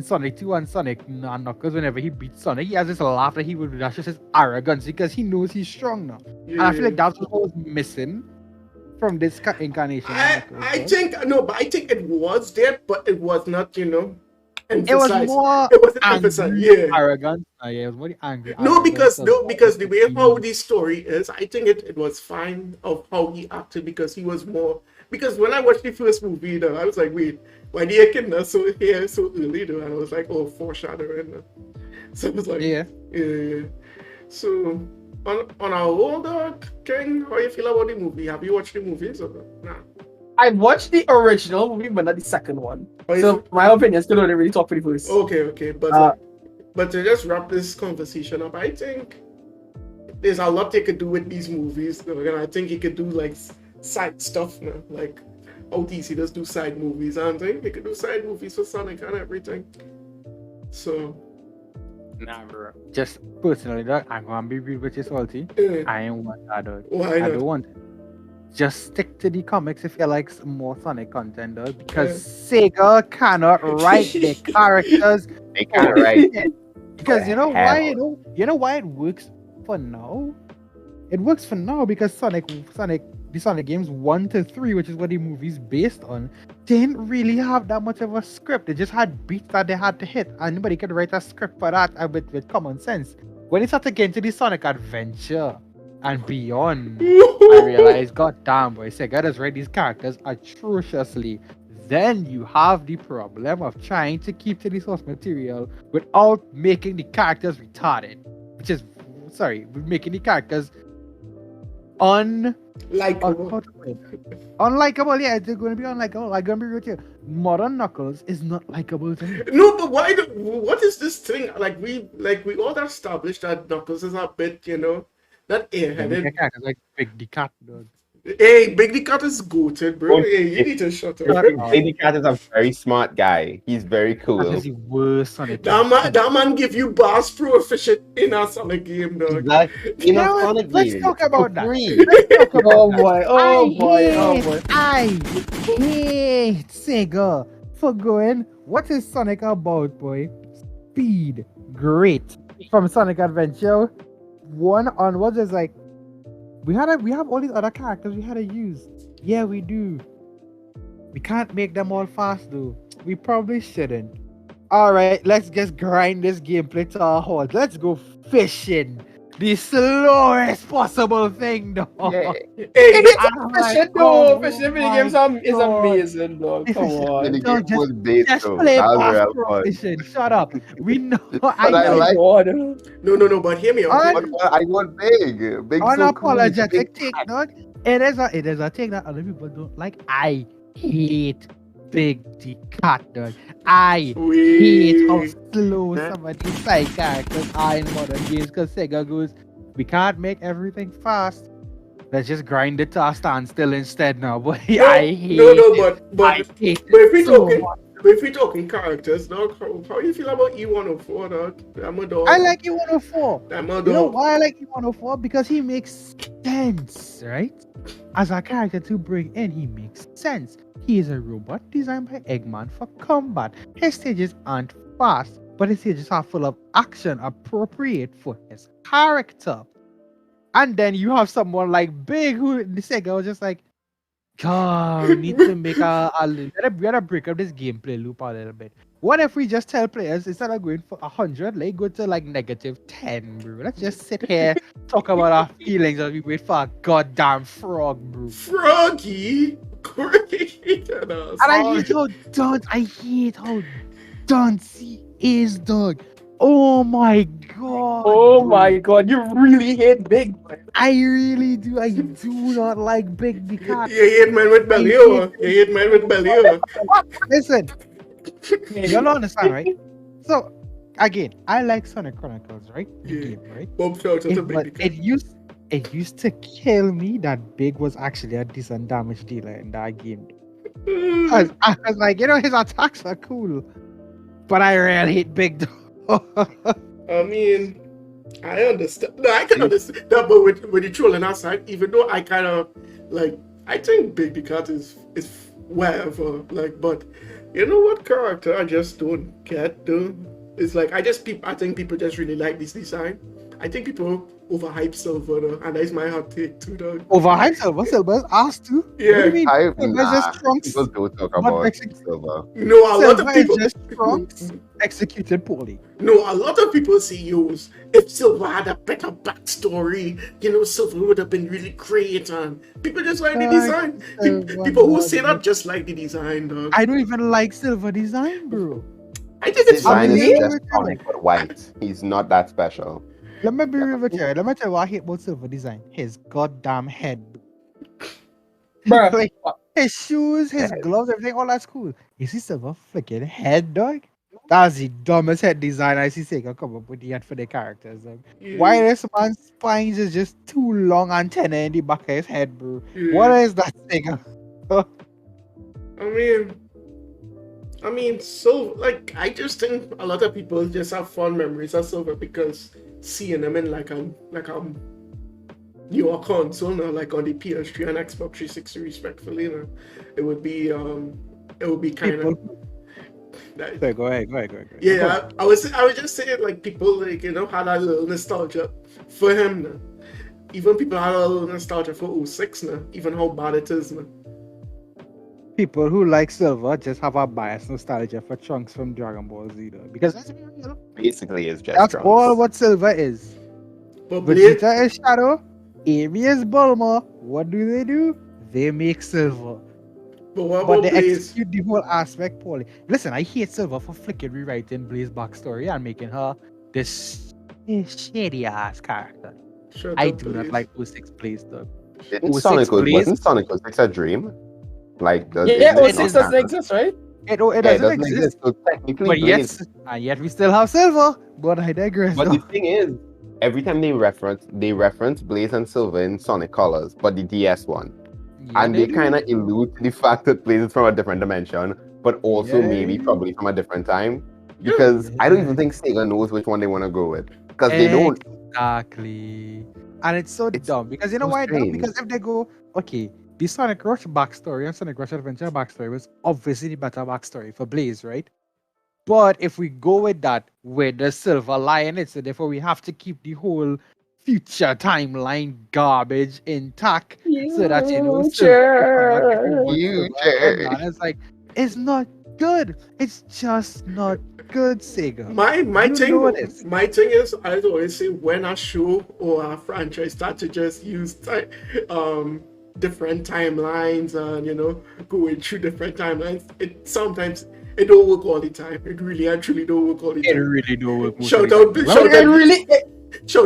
C: Sonic 2 and Sonic and Knuckles. Whenever he beats Sonic, he has this laugh that he would do. That's just his arrogance because he knows he's strong now.
A: Yeah.
C: And I feel like that's what was missing from this incarnation.
A: I think it was there, but it was not, you know,
C: it was
A: emphasized.
C: more
A: It wasn't emphasized,
C: angry,
A: yeah.
C: arrogant. Yeah, it was more angry.
A: No, because
C: arrogance
A: the way how the story is, I think it was fine of how he acted because he was more. Because when I watched the first movie, though, I was like, wait, why the kid not so here so early, though? And I was like, oh, foreshadowing. So it was like,
C: yeah.
A: So on our whole, dog, King, how you feel about the movie? Have you watched the movies or nah?
B: I watched the original movie, but not the second one.
A: Oh,
B: So my opinion still don't really talk for the first.
A: Okay, but to just wrap this conversation up, I think there's a lot they could do with these movies, though, and I think you could do like side stuff now, like OTC does do side movies, and I think they could do side movies for Sonic and everything. So,
C: Nah, bro. Just personally, dog, I'm gonna be real with you, Salty. I ain't want that, dog.
A: why
C: I
A: not?
C: don't want it. Just stick to the comics if you like some more Sonic content, dog. Because Sega cannot write their characters.
D: They kind of right.
C: Because you know
D: Hell.
C: why? You know why it works for now? It works for now because the Sonic games 1 to 3, which is what the movie's based on, didn't really have that much of a script. They just had beats that they had to hit. Anybody could write a script for that with common sense. When it started getting to the Sonic Adventure and beyond, I realized, god damn, boy, Sega does write these characters atrociously. Then you have the problem of trying to keep to the source material without making the characters retarded. Making the characters
A: Likeable.
C: unlikable. Yeah, they're going to be unlikable. I'm going to be real with you. Modern Knuckles is not likable to me.
A: No, but what is this thing? Like we all established that Knuckles is a bit, you know, not airheaded.
C: Characters like Big the Cat, dog.
A: Hey, Big the Cat is goated, bro. Hey, you need to shut up.
D: Lady Cat is a very smart guy. He's very
C: That
D: cool.
C: is the worst Sonic.
A: That man give you bars proficient in a Sonic game, dog.
D: Like,
C: You
D: in a
C: know what?
D: Sonic
C: Let's
D: game,
C: talk about
D: for
C: that.
D: free.
C: Let's talk about
B: Oh boy! Oh boy! Oh boy!
C: I hate Sega for going. What is Sonic about, boy? Speed, great. From Sonic Adventure 1 onwards, is like we have all these other characters we had to use. Yeah, we do. We can't make them all fast though. We probably shouldn't. All right, let's just grind this gameplay to a halt. Let's go fishing. the slowest possible thing, dog.
D: Yeah.
A: Hey,
C: I'm like,
B: Fishing,
C: oh
B: though. Fishing mini
C: my
B: games is
C: God.
B: amazing, dog.
C: If
B: Come
C: it's-
B: on.
D: The
C: Dog,
D: game was bait
C: just
D: though.
C: play
D: That was
C: Bass
D: real
C: Pro
D: fun.
C: Fishing. Shut up. We know.
D: But
B: Oh
D: I
B: my
D: like
B: God.
A: no, but hear me out.
C: Un-
A: Hear me.
D: I want big. Big so cool.
C: unapologetic
D: Big
C: take, dog. It is a thing that other people don't like. I hate Big the Cat, dog. I hate how
A: We.
C: slow some of these side characters are in modern games because Sega goes, we can't make everything fast. Let's just grind it to a standstill instead now. But
A: No,
C: I hate
A: no,
C: it. I
A: but
C: hate
A: if we
C: it so
A: talking,
C: much.
A: but if we talking characters, dog, how you feel about E104, dog? I'm a dog.
C: I like E104.
A: I'm a
C: You know
A: dog.
C: why I like E104? Because he makes sense, right? As a character to bring in, he makes sense. He is a robot designed by Eggman for combat. His stages aren't fast, but his stages are full of action appropriate for his character. And then you have someone like Big, who the Sega was just like, God, we need to make we gotta break up this gameplay loop a little bit. What if we just tell players instead of going for 100, like go to like -10, bro? Let's just sit here, talk about our feelings as we wait for a goddamn frog, bro.
A: Froggy, great and
C: And I hate how dunce he is, dog. Oh my god.
B: Oh
C: bro.
B: my God. You really hate Big.
C: I really do. I do not like Big the
A: You
C: Cat.
A: hate man with belly over. You hate man with belly over.
C: Listen, you don't understand, right? So, again, I like Sonic Chronicles, right? The
A: Yeah.
C: game, right?
A: Bob shout out to
C: But
A: Baby.
C: it used to kill me that Big was actually a decent damage dealer in that game. I was like, his attacks are cool, but I really hate Big.
A: I mean, I understand. No, I can understand that, but with the trolling aside, even though I kind of like, I think Big the Cat is whatever. Like, but you know what character I just don't get though? It's like I think people just really like this design. I think people overhype Silver though, and that's my hot take too, dog.
C: Overhyped Silver's ass too. What do
A: Yeah.
C: you mean? Silver's
D: Nah,
C: just Trunks.
D: people don't talk
C: But
D: about
C: Mexican-
D: Silver.
A: No, a lot
C: Silver
A: of people.
C: is just Trunks executed poorly.
A: No, a lot of people say, "Yo, if Silver had a better backstory, Silver would have been really great." And people just like the design. People who say that just like the design, dog.
C: I don't even like Silver design, bro.
A: I think it's
D: Design is
C: funny.
D: just Sonic but white. He's not that special.
C: Let me be real with you. Let me tell you what I hate about Silver design. His goddamn head.
B: Bruh.
C: Like, his shoes, his gloves, everything, all that's cool. You see Silver freaking head, dog? That's the dumbest head design I see Sega come up with yet for the characters. Like, why this man's spines is just too long antenna in the back of his head, bro?
A: Yeah.
C: What is that Sega?
A: I mean, so like I just think a lot of people just have fond memories of Silver because seeing them in like newer console now, like on the PS3 and Xbox 360, respectfully, it would be kind of.
C: Sorry, go ahead.
A: Yeah, I was just saying like people like had a little nostalgia for him now. Even people had a little nostalgia for 06 now, even how bad it is now.
C: People who like Silver just have a biased nostalgia for Trunks from Dragon Ball Z, though. Because let's be real,
D: Basically, it's just
C: that's
D: Trunks.
C: all what Silver is.
A: But Blade,
C: Vegeta is Shadow, Amy is Bulma. What do? They make Silver.
A: but what
C: But
A: about
C: they
A: Blaze?
C: execute the whole aspect poorly. Listen, I hate Silver for flicking rewriting Blaze's backstory and making her this shady ass character.
A: Shut
C: I
A: up,
C: do not
A: Blaze.
C: like 06 Blaze, though.
D: Didn't
C: 06
D: Sonic
C: Blaze?
D: wasn't Sonic 06 a dream? Like does
B: Yeah,
D: it
B: 06 doesn't exist, right?
C: It
D: Yeah,
C: doesn't exist.
D: So technically,
C: But
D: Blaze.
C: yes, and yet we still have Silver. But I digress.
D: But
C: though.
D: the thing is, every time they reference Blaze and Silver in Sonic Colors, but the DS one,
C: Yeah,
D: and they
C: do.
D: kind of allude to the fact that Blaze is from a different dimension, but also
C: Yeah.
D: maybe probably from a different time. Because I don't even think Sega knows which one they want to go with, because they don't.
C: Exactly. And it's so dumb because you know
D: so
C: why?
D: strange.
C: Because if they go, okay, the Sonic Rush backstory and Sonic Rush Adventure backstory was obviously the better backstory for Blaze, right? But if we go with that, with the silver lion, it's so therefore we have to keep the whole future timeline garbage intact so that Silver cannot take over
D: Future.
C: Silver. And it's like it's not good. It's just not good, Sega.
A: My
C: You know it is.
A: my thing is, I always say when a show or a franchise start to just use different timelines and going through different timelines, it sometimes it don't work all the time. It really actually don't work all the
C: It
A: time.
C: really don't work.
A: Shout out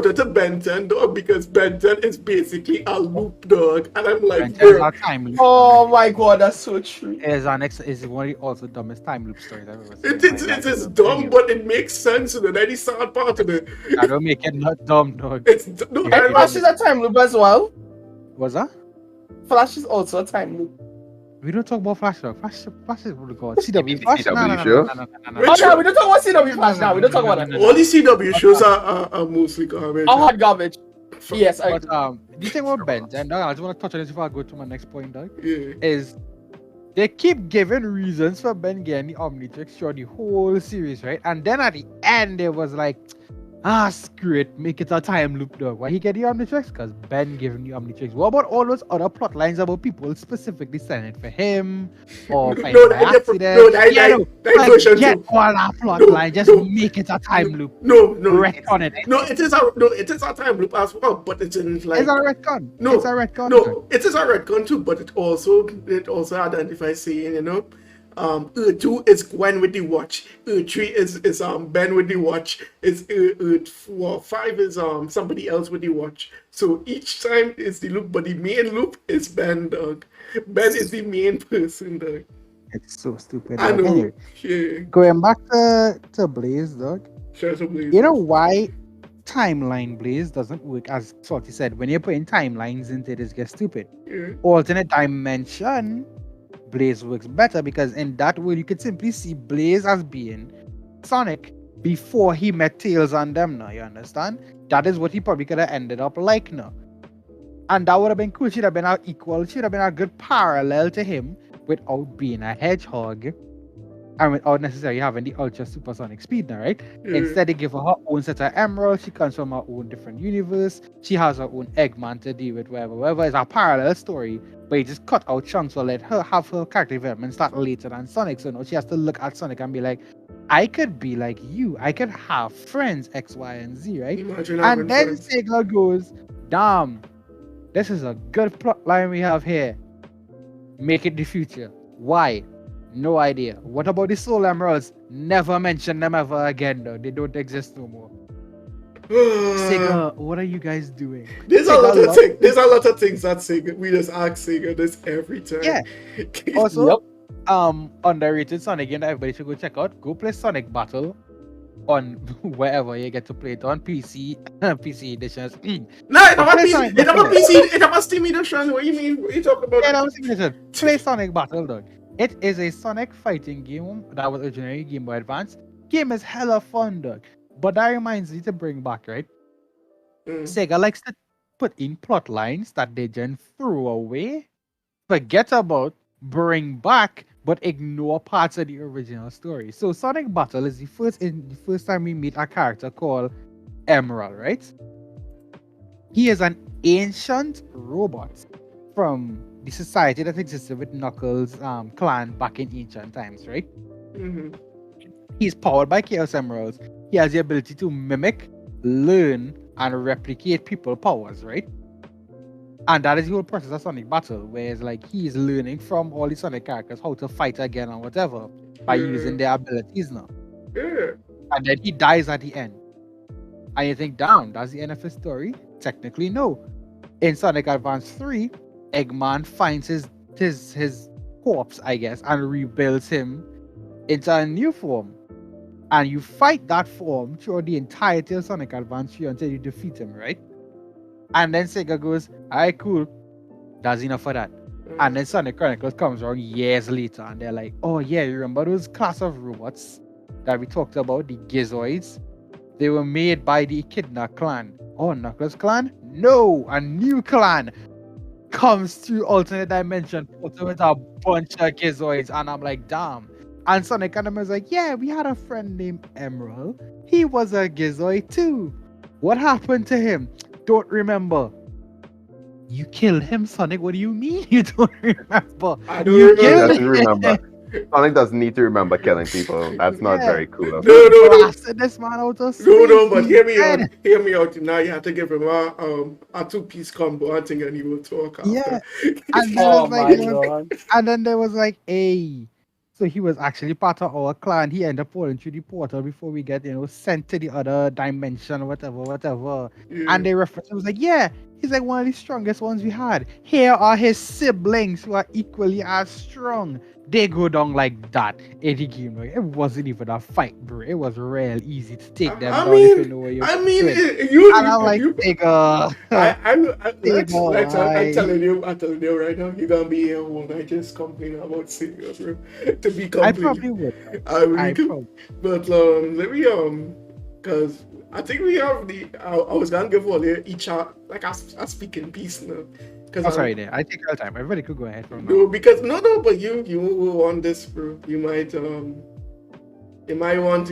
B: It
A: to Ben 10 dog, because Ben 10 is basically a loop dog, and I'm like,
C: It's a
A: bro,
C: time loop.
B: Oh my god, that's so true.
C: Is one of the also dumbest time loop stories I've ever seen.
A: it is dumb, but it makes sense. And then the sad part of it,
C: I don't make it not dumb, dog.
A: it's no,
C: Yeah,
B: Flash is a time loop as well.
C: What's that?
B: Flash is also a time loop.
C: We don't talk about Flash, though. Flash is what we call CW.
D: CW show?
B: Oh, no, we don't talk about CW Flash now. We don't talk about that.
A: all the CW shows are mostly garbage.
B: Oh, hot garbage. Yes, I
C: But the thing about Ben, and I just want to touch on this before I go to my next point, dog,
A: Yeah.
C: is they keep giving reasons for Ben getting the Omnitrix throughout the whole series, right? And then at the end, it was like, screw it, make it a time loop, dog. Why he get the Omnitrix? Because Ben gave him the Omnitrix. What about all those other plot lines about people specifically sending it for him or finding
A: No,
C: by
A: that
C: accident?
A: that version
C: Get
A: too.
C: all that plot
A: No,
C: line, just
A: no,
C: make it a time loop.
A: No,
C: Retcon it.
A: it is a time loop as well, but it's in like
C: It's a retcon.
A: no,
C: It's a retcon.
A: no, it is a retcon too, but it also identifies saying, Earth 2 is Gwen with the watch. Earth 3 is Ben with the watch. Earth 5 is somebody else with the watch. So each time is the loop, but the main loop is Ben, dog. Ben is the main person, dog.
C: It's so stupid.
A: I know.
C: Anyway,
A: Yeah.
C: going back to Blaze, dog.
A: Sure, so please.
C: You know why timeline Blaze doesn't work? As Salty said, when you're putting timelines into it, it gets stupid.
A: Yeah.
C: Alternate dimension Blaze works better because in that way you could simply see Blaze as being Sonic before he met Tails and them now, you understand? That is what he probably could have ended up like now. And that would have been cool. She'd have been an equal, she'd have been a good parallel to him without being a hedgehog and without necessarily having the ultra supersonic speed now, right?
A: Yeah.
C: Instead, they give her her own set of emeralds. She comes from her own different universe. She has her own Eggman to deal with, whatever. It's a parallel story, but you just cut out chunks or let her have her character development start later than Sonic. So now she has to look at Sonic and be like, I could be like you. I could have friends X, Y, and Z, right?
A: Imagine
C: And
A: having
C: then
A: friends.
C: Sega goes, damn, this is a good plot line we have here. Make it the future. Why? No idea. What about the Soul Emeralds? Never mention them ever again, though. They don't exist no more. Sega, what are you guys doing?
A: There's a
C: Sega
A: lot of
C: love-
A: things. There's a lot of things that Sega. We just ask Sega this every time.
C: Yeah. Also, underrated Sonic game that everybody should go check out. Go play Sonic Battle on wherever you get to play it on PC, PC editions.
A: No, it never
C: Play
A: PC.
C: Sonic
A: It never
C: Battle.
A: PC. It never Steam edition. What you mean? What you talking about?
C: Yeah, that was signature. Play Sonic Battle, dog. It is a Sonic fighting game that was originally Game Boy Advance. Game is hella fun, dog. But that reminds me to bring back, right? Sega likes to put in plot lines that they then throw away, forget about, bring back, but ignore parts of the original story. So Sonic Battle is the first time we meet a character called Emerald, right? He is an ancient robot from the society that existed with Knuckles' clan back in ancient times, right?
A: Mm-hmm.
C: He's powered by Chaos Emeralds. He has the ability to mimic, learn, and replicate people powers, right? And that is the whole process of Sonic Battle, where it's like he's learning from all the Sonic characters how to fight again or whatever by using their abilities now.
A: Yeah.
C: And then he dies at the end. And you think, damn, that's the end of his story? Technically, no. In Sonic Advance 3, Eggman finds his corpse, I guess, and rebuilds him into a new form. And you fight that form throughout the entirety of Sonic Advance 3 until you defeat him, right? And then Sega goes, alright, cool. That's enough of that. And then Sonic Chronicles comes around years later and they're like, oh yeah, you remember those class of robots that we talked about, the Gizoids? They were made by the Echidna clan. Oh, Knuckles clan? No! A new clan comes through alternate dimension with a bunch of Gizoids. And I'm like, damn. And Sonic and them was like, yeah, we had a friend named Emerald. He was a Gizoid too. What happened to him? Don't remember. You killed him, Sonic? What do you mean you don't remember?
A: I don't
C: You
A: remember.
C: killed
D: Doesn't remember. Sonic doesn't need to remember killing people. That's not very cool of him.
A: No.
C: Blasted this man out of space.
A: No, but hear me
C: He's
A: out.
C: dead.
A: Hear me out. Now you have to give him a two-piece combo, I think, and he will talk after.
C: Yeah. And then,
B: Oh
C: it's like,
B: my
C: there was-
B: god.
C: and then there was like, hey. So he was actually part of our clan. He ended up falling through the portal before we get, sent to the other dimension or whatever.
A: Yeah.
C: And they referenced, it was like, yeah, he's like one of the strongest ones we had. Here are his siblings who are equally as strong. They go down like that in the game. Like, it wasn't even a fight, bro. It was real easy to take them
A: I
C: down if you know where you're
A: mean,
C: going.
A: you.
C: And I'm like, nigga.
A: I'm telling you right now, you're gonna be here all night just complaining about Sega, bro. To be
C: I
A: completely,
C: probably would.
A: I really
C: I
A: do.
C: probably-
A: But let me because I think we have I was gonna give all each like a speaking piece now.
C: Oh, sorry there. I take your time. Everybody could go ahead from now.
A: No, because no, but you want this, bro. You might want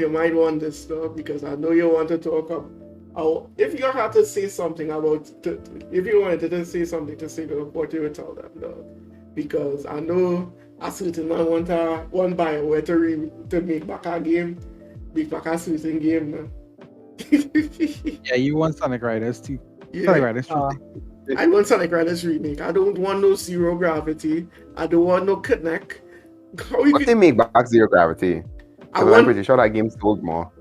A: this stuff because I know you want to talk about. If you had to say something if you wanted to say something to say what you would tell them, dog. Because I know a certain man want BioWare to make back a game, make back a certain game now.
C: Yeah, you want Sonic Riders too.
A: Yeah.
C: Sonic Riders too.
A: I want Sonic Riders remake. I don't want no Zero Gravity. I don't want no Connect.
D: What they make back Zero Gravity? Because I'm pretty sure that game sold more.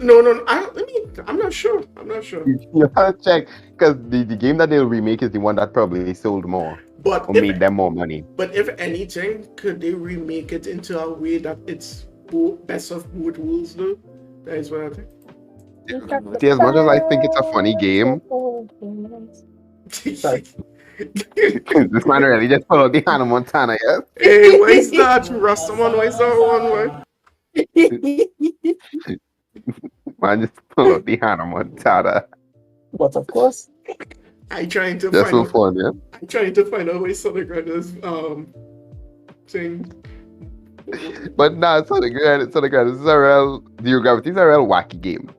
A: No. I'm not sure.
D: You have to check because the game that they'll remake is the one that probably sold more
A: But
D: or made them more money.
A: But if anything, could they remake it into a way that it's best of both worlds, though? That is what I think.
D: See, as much as I think it's a funny game,
B: Sorry.
D: this man really just pulled out the Hannah Montana, yes?
A: Hey, why is that? Rastaman, why is that one way?
D: Man just pulled out the Hannah Montana.
B: But of course.
A: I'm trying to
D: That's so
A: find
D: fun, yeah?
A: I'm trying to find out why Sonic Riders thing.
D: But nah, Sonic Riders is a real Zero Gravity is a real wacky game.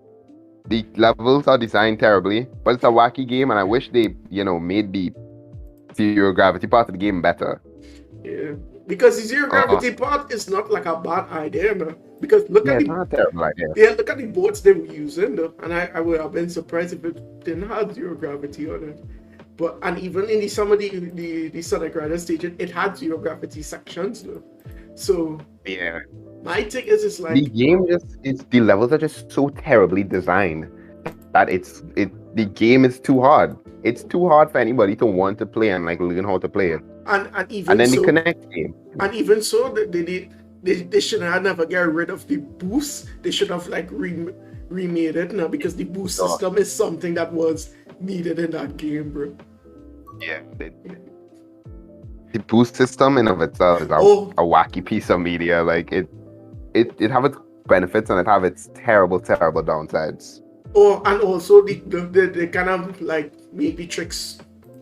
D: The levels are designed terribly, but it's a wacky game, and I wish they, made the Zero Gravity part of the game better.
A: Yeah. Because the Zero Gravity part is not like a bad idea, man. Because look at
D: it's not a terrible idea.
A: Yeah, look at the boards they were using, though. And I would have been surprised if it didn't have Zero Gravity on it. And even in some of the Sonic Riders stages, it had Zero Gravity sections, though. So
D: Yeah.
A: my thing is, it's like
D: The game the levels are just so terribly designed that the game is too hard. It's too hard for anybody to want to play and like learn how to play it.
A: and even
D: And then
A: so,
D: the Connect game.
A: and even so, they should have never get rid of the boost. They should have like remade it now because the boost system is something that was needed in that game, bro.
D: Yeah. The boost system in of itself is a wacky piece of media. Like it have its benefits and it have its terrible downsides.
A: And also they kind of like make the tricks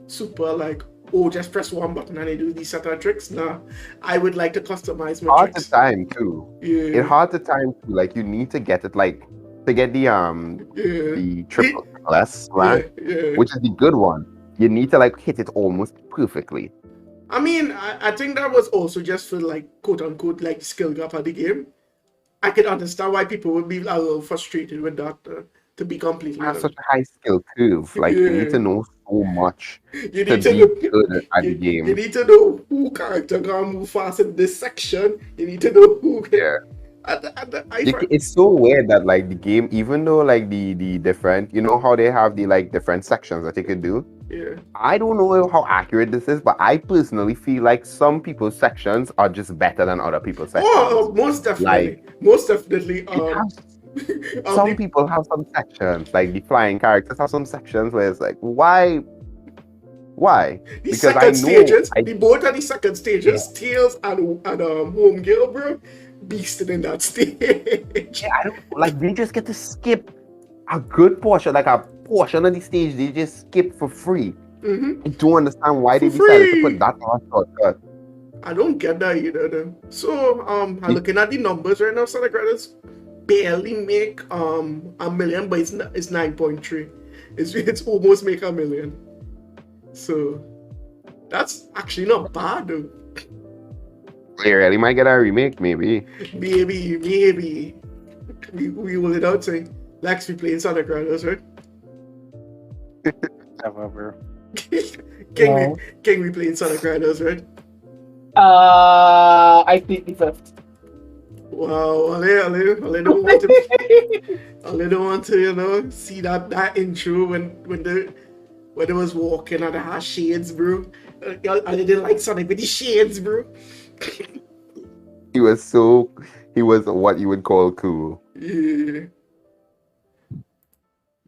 A: super like, just press one button and they do these set of tricks. Nah, I would like to customize my
D: Hard
A: tricks.
D: to time too.
A: Yeah.
D: It's hard to time too. Like you need to get it like to get the triple S rank, which is the good one. You need to like hit it almost perfectly.
A: I mean, I think that was also just for like quote unquote like skill gap of the game. I can understand why people would be a little frustrated with that. To be completely
D: Have
A: honest.
D: such a high skill curve. Like you need to know so much
A: You
D: to
A: need to
D: be
A: know,
D: good at the game.
A: You need to know who character gonna move fast in this section. You need to know who.
D: Yeah. It's so weird that like the game, even though like the different, you know how they have the like different sections that you could do.
A: Yeah.
D: I don't know how accurate this is, but I personally feel like some people's sections are just better than other people's sections.
A: Oh, most definitely. Most definitely.
D: Some people have some sections, like the flying characters have some sections where it's like, why?
A: The
D: Because
A: second stages, both of the second stages, Tails and Home Girl, bro, beasted in that stage.
D: Yeah, I don't like. They just get to skip a good portion, like a portion of the stage. They just skip for free.
A: Mm-hmm.
D: I don't understand why they decided to put that on shortcut.
A: I don't get that either. Though. So I'm looking at the numbers right now. Sonic Riders barely make $1 million, but it's 9.3. It's almost make $1 million. So that's actually not bad though.
D: They really might get a remake, maybe.
A: Maybe. We will it out saying, Lex, we playing Sonic Riders, right?
C: Never, bro.
A: King, we playing Sonic Riders, right?
B: I think the fifth.
A: Wow, Ale don't want to, Ale don't want to, see that intro when they was walking and they had shades, bro. Ale didn't like Sonic with the shades, bro.
D: He was what you would call cool.
A: Yeah.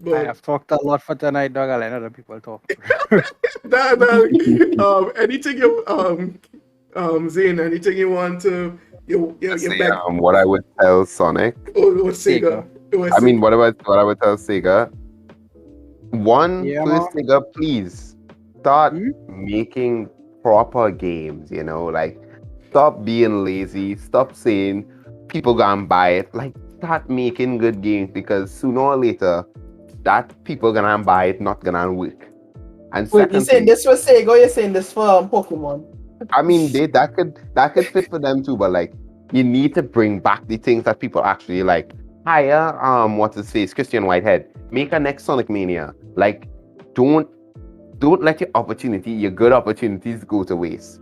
C: I
A: But
C: have talked a lot for tonight, dog. I'll let other people talk.
A: anything you Zane, anything you want to you
D: Say,
A: back
D: what I would tell Sonic.
A: or Sega.
D: I mean, what I would tell Sega. One,
C: Yeah,
D: first
C: man.
D: Sega, please start making proper games. Like stop being lazy. Stop saying people gonna buy it. Like start making good games because sooner or later, that people gonna buy it, not gonna work. And
B: Wait, you saying
D: secondly,
B: this for Sega or you saying this for Pokemon?
D: I mean, that could fit for them too, but like you need to bring back the things that people actually like. Hire what's his face, Christian Whitehead. Make a next Sonic Mania. Like, don't let your good opportunities go to waste.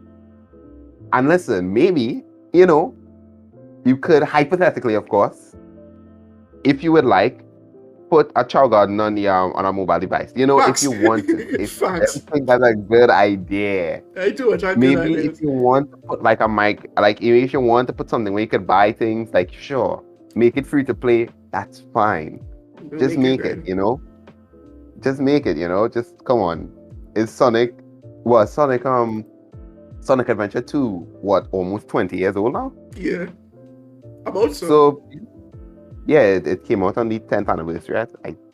D: And listen, maybe you could hypothetically, of course, if you would like, put a Chow Garden on a mobile device.
A: Facts.
D: If you want to. If I
A: Facts.
D: think that's a good idea.
A: I do attract
D: Maybe
A: good
D: if
A: ideas.
D: you want to put like a mic, like if you want to put something where you could buy things, like sure, make it free to play. That's fine.
A: Don't
D: Just make it,
A: right.
D: Just make it, Just come on. Is Sonic Adventure 2 what, almost 20 years old now?
A: Yeah. About so.
D: So yeah, it came out on the 10th anniversary, I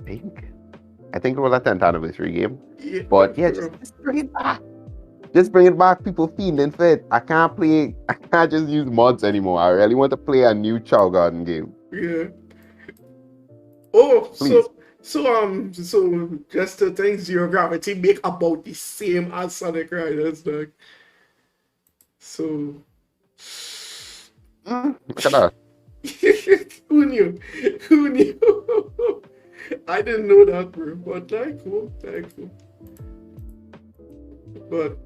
D: think. I think it was a 10th anniversary game.
A: Yeah,
D: But yeah, just bring it back. Just bring it back. People feeling fit. I can't just use mods anymore. I really want to play a new Chow Garden game.
A: Yeah. Oh,
D: Please.
A: so just the things Zero Gravity make about the same as Sonic Riders, dog. So
D: Look at that.
A: who knew? Who knew? I didn't know that, bro. But cool. But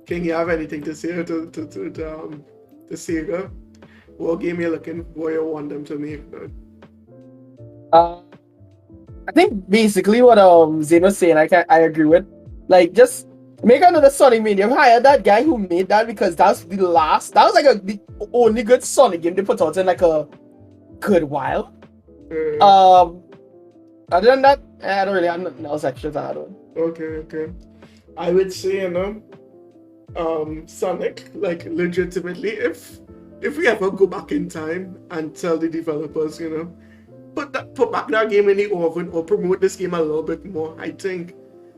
A: can you have anything to say to Sega? What game you looking for? You want them to make?
B: I think basically what Zane was saying, I agree with. Like, just make another Sonic Mania. Hire that guy who made that because that's the last. That was like the only good Sonic game they put out in like a good while. Other than that, I don't really have nothing else extra to add on.
A: Okay. I would say, Sonic, like legitimately, if we ever go back in time and tell the developers, put back that game in the oven or promote this game a little bit more, I think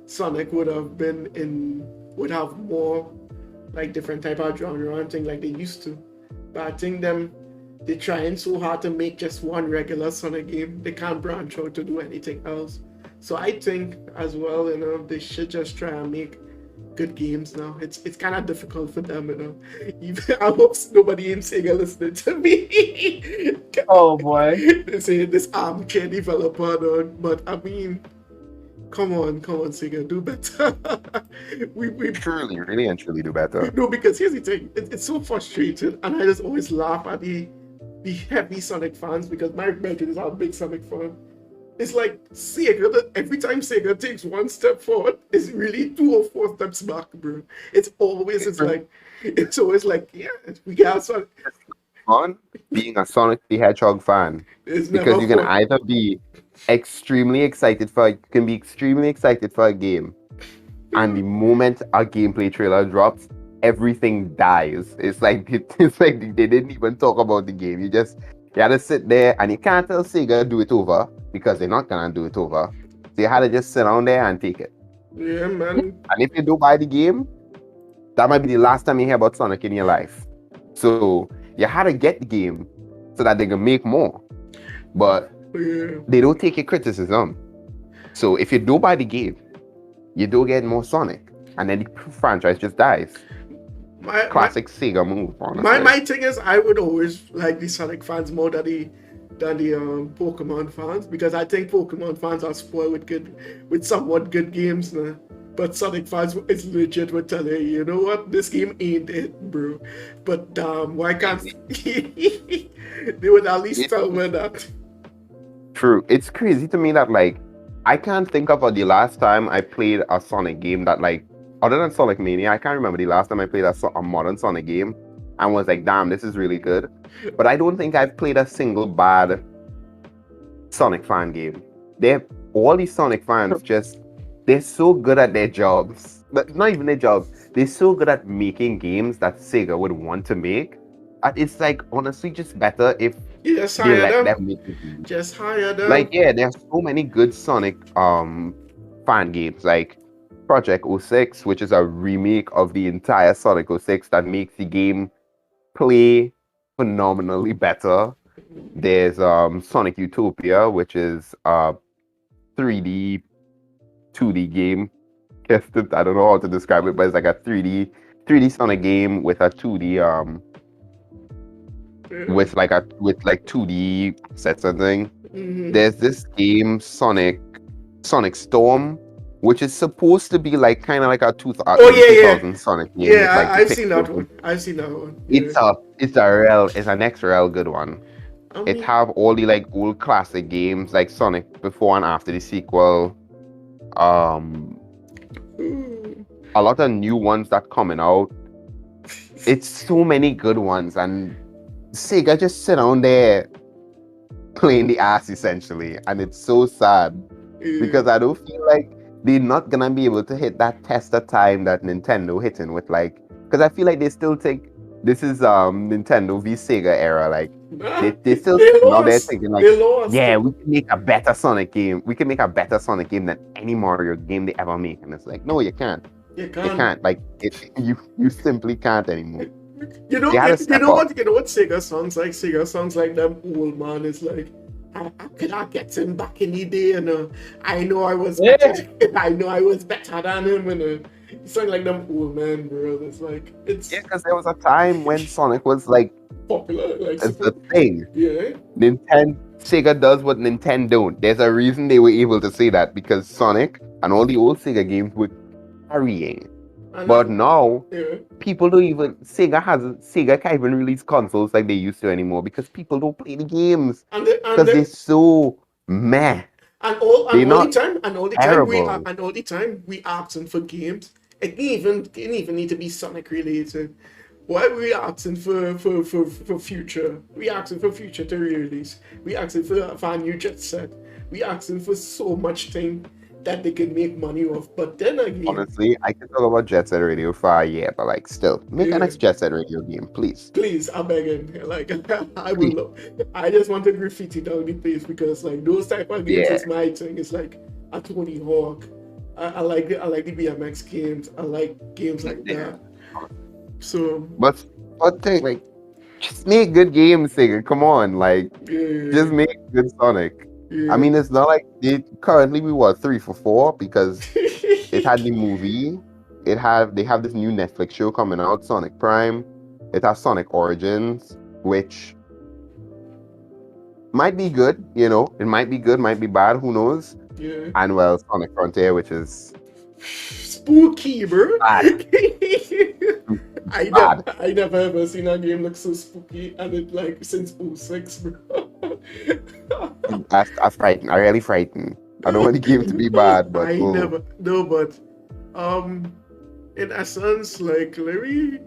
A: Sonic would have more like different type of genre and thing like they used to. But I think they're trying so hard to make just one regular Sonic game. They can't branch out to do anything else. So I think as well, they should just try and make good games now. It's kind of difficult for them, Even I hope nobody in Sega listening to me.
B: Oh boy.
A: They say this armchair developer, dog. But I mean, come on, Sega, do better. we
D: Really and truly do better.
A: No, because here's the thing. It's so frustrating, and I just always laugh at the heavy Sonic fans because my brethren is a big Sonic fan. It's like Sega, every time Sega takes one step forward, it's really 2 or 4 steps back, bro. It's always like, yeah, we got Sonic.
D: On being a Sonic the Hedgehog fan, because you can either be extremely excited for a game, and the moment a gameplay trailer drops, everything dies. It's like they didn't even talk about the game. You had to sit there, and you can't tell Sega do it over because they're not gonna do it over. So you had to just sit down there and take it.
A: Yeah, man.
D: And if you do buy the game, that might be the last time you hear about Sonic in your life. So you had to get the game so that they can make more. But they don't take your criticism. So if you do buy the game, you do get more Sonic, and then the franchise just dies.
A: My
D: Sega move, honestly.
A: my thing is, I would always like the Sonic fans more than the Pokemon fans, because I think Pokemon fans are spoiled with somewhat good games now. But Sonic fans is legit would tell you, you know what, this game ain't it, bro. But why can't they would at least tell me that.
D: True. It's crazy to me that like I can't think of the last time I played a Sonic game that like other than Sonic Mania, I can't remember the last time I played a modern Sonic game and was like, damn, this is really good. But I don't think I've played a single bad Sonic fan game. All these Sonic fans they're so good at their jobs. But not even their jobs. They're so good at making games that Sega would want to make. And it's like honestly just better if
A: You just
D: they
A: hire
D: let
A: them.
D: them make the games.
A: Just hire them.
D: Like yeah, there's so many good Sonic fan games like Project 06, which is a remake of the entire Sonic 06 that makes the game play phenomenally better. There's Sonic Utopia, which is a 3D 2D game. I don't know how to describe it, but it's like a 3D Sonic game with a 2D with 2D sets and thing.
A: Mhm.
D: There's this game Sonic Storm, which is supposed to be like kind of like a 2000 Sonic game.
A: Yeah,
D: like
A: I've seen that one. I've seen that one.
D: It's an next real good one. It have all the like old classic games like Sonic before and after the sequel. A lot of new ones that coming out. It's so many good ones, and Sega just sit down there playing the ass essentially, and it's so sad because I don't feel like they're not gonna be able to hit that test of time that Nintendo hitting with like, because I feel like they still think this is Nintendo v Sega era, like they still now they're thinking like, yeah, we can make a better Sonic game. We can make a better Sonic game than any Mario game they ever make, and it's like, no, you can't. You can't. Like you simply can't anymore.
A: You know what Sega sounds like? Sega sounds like them old man is like, how could I get him back in the day? And I know I was better. I know I was better than him. And you sound like them old man, bro. It's like
D: because there was a time when Sonic was like
A: popular, like
D: as the thing.
A: Yeah.
D: Sega does what Nintendo don't. There's a reason they were able to say that because Sonic and all the old Sega games were carrying. But now, people don't even Sega can't even release consoles like they used to anymore because people don't play the games because they're so meh.
A: And all the time we asking for games. It didn't even need to be Sonic related. Why are we asking for future? We asking for future to release. We asking for a new jet set. We asking for so much thing that they can make money off. But then again,
D: honestly, I can talk about Jet Set Radio for a year, but like still, make a next Jet Set Radio game, please.
A: Please, I'm begging. Like I just want to graffiti down the place because like those type of games is my thing. It's like a Tony Hawk. I like the BMX games. I like games like that. So,
D: but like, just make good games, Sega. Come on, like, just make good Sonic. Yeah. I mean, it's not like currently we were 3 for 4 because it had the movie. They have this new Netflix show coming out, Sonic Prime. It has Sonic Origins, which might be good. You know, it might be good, might be bad. Who knows?
A: Yeah.
D: And well, Sonic Frontier, which is
A: spooky, bro. I never ever seen a game look so spooky, and it like since 06, bro.
D: I'm frightened. I'm really frightened. I don't want the game to be bad, but
A: in essence, like Larry,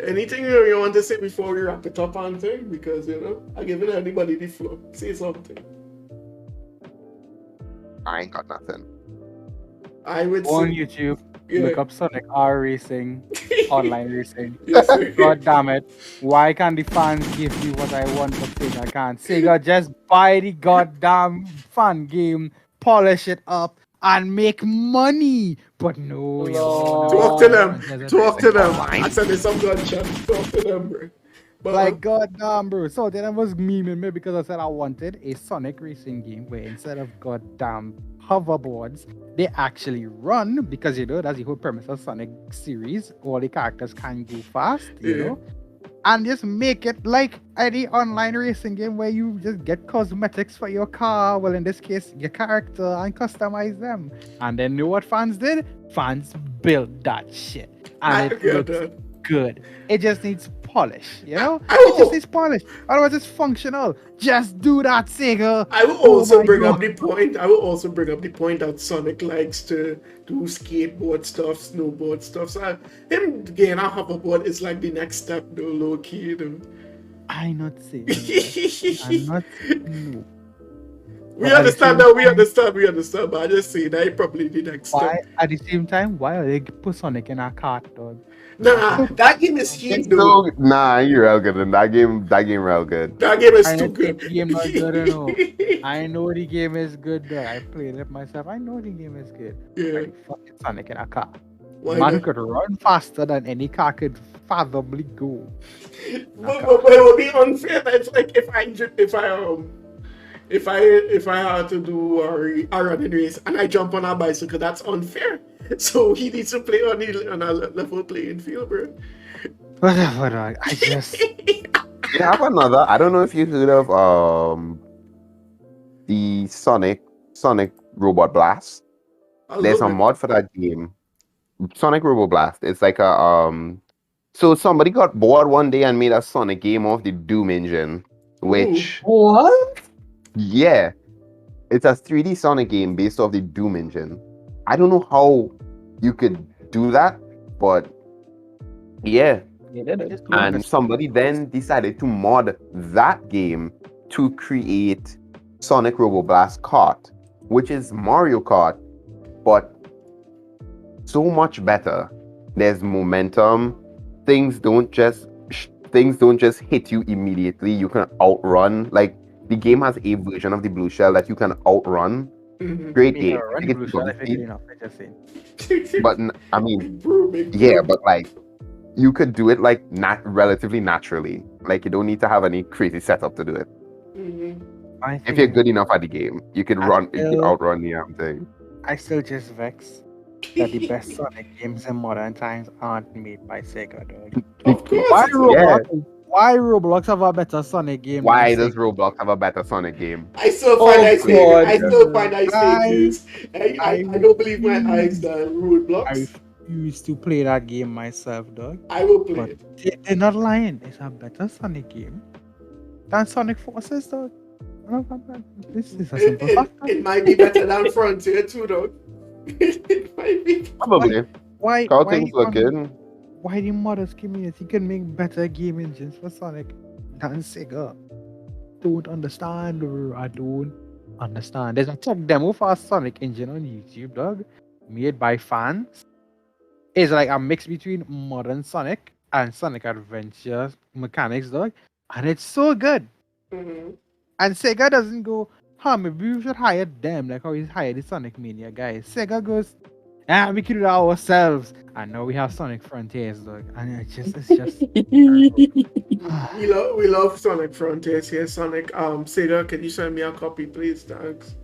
A: anything you want to say before we wrap it up on thing? Because I'm giving anybody the floor. Say something.
D: I ain't got nothing.
A: I would
C: on
A: say,
C: YouTube. Look up Sonic R Racing, online racing.
A: Yes,
C: God damn it. Why can't the fans give me what I want but Sega can't? Sega, just buy the goddamn fan game, polish it up, and make money. But no.
A: Talk to them. I said there's some gunshot. Talk to them, bro. But,
C: Like, goddamn, bro. So then I was memeing me because I said I wanted a Sonic racing game where instead of goddamn hoverboards, they actually run because that's the whole premise of Sonic series. All the characters can go fast, you
A: Yeah.
C: know, and just make it like any online racing game where you just get cosmetics for your car. Well, in this case, your character and customize them. And then know what fans did? Fans built that shit, and
A: I
C: it
A: get
C: looks
A: that.
C: good. It just needs polish, you know?
A: I
C: It just
A: will,
C: needs polish. Otherwise, it's functional. Just do that, Sega.
A: I will
C: Oh
A: also
C: my
A: bring
C: God.
A: up the point. I will also bring up the point that Sonic likes to do skateboard stuff, snowboard stuff. So him getting a hoverboard is like the next step, though, low key. Though.
C: I not saying that. I'm not no.
A: We
C: But at the
A: understand
C: same
A: that. We
C: time,
A: understand. But I just say that probably the next
C: why
A: step.
C: at the same time, why are they put Sonic in a cart, dog?
A: Nah, that game is heat,
D: It's
A: though.
D: so nah, you're real good in that game. That game real good.
A: That game is
C: I
A: too
C: not say
A: good.
C: the game not good, you know. I know the game is good, though. I played it myself. I know the game is good.
A: Yeah.
C: Like, fucking Sonic in a car.
A: Why
C: Man
A: not?
C: could run faster than any car could fathomably go.
A: But it would be unfair. It's like if I had to do a running race and I jump on a bicycle, that's unfair. So he needs to play on a level playing field, bro.
C: Whatever, dog. I just.
D: We have another. I don't know if you heard of the Sonic Robot Blast.
A: I
D: There's a
A: love it.
D: mod for that game. Sonic Robot Blast. It's like a So somebody got bored one day and made a Sonic game off the Doom engine, which
B: What?
D: yeah, it's a 3D Sonic game based off the Doom engine. I don't know how you could do that, but yeah. And somebody then decided to mod that game to create Sonic Robo Blast Kart, which is Mario Kart, but so much better. There's momentum. Things don't just hit you immediately. You can outrun. Like the game has a version of the blue shell that you can outrun.
A: Mhm.
D: Great
C: Me
D: game.
C: run
D: I think
C: blue
D: it's
C: shell
D: for
C: if it's
D: speed.
C: enough, I just saying.
D: But I mean,
A: Bro, big
D: yeah,
A: bro.
D: but like you could do it like relatively naturally. Like you don't need to have any crazy setup to do it.
A: Mhm.
C: My
D: If
C: thing
D: you're
C: is,
D: good enough at the game, you could
C: I
D: you could
C: still-
D: outrun the thing.
C: I still just vex that the best Sonic games in modern times aren't made by Sega, dog.
A: Of course,
C: Why
A: it's
C: Roblox? Why Roblox have a better Sonic game?
D: Why
C: than
D: does
C: Sega?
D: Roblox have a better Sonic game?
A: I still
B: Oh,
A: find I stay.
B: God.
A: I still find I stay
C: I-
A: news. I don't believe my eyes that
C: I
A: roadblocks.
C: refuse to play that game myself, dog.
A: I will play
C: But
A: it.
C: they're not lying. It's a better Sonic game than Sonic Forces, dog. This is a simple fact.
A: It might be better than Frontier too, though. It might be.
D: Probably.
C: Why?
D: How
C: why
D: things
C: the mod-
D: looking?
C: Why the modders community can make better game engines for Sonic than Sega? Don't understand, bro. I don't understand. There's a tech demo for a Sonic engine on YouTube, dog, made by fans. It's like a mix between modern Sonic and Sonic Adventure mechanics, dog, and it's so good.
A: Mhm.
C: And Sega doesn't go, maybe we should hire them like how we hired the Sonic Mania guys. Sega goes, we can do that ourselves. And now we have Sonic Frontiers, dog. And it's just
A: We love Sonic Frontiers here. Sonic. Sega, can you send me a copy, please? Thanks.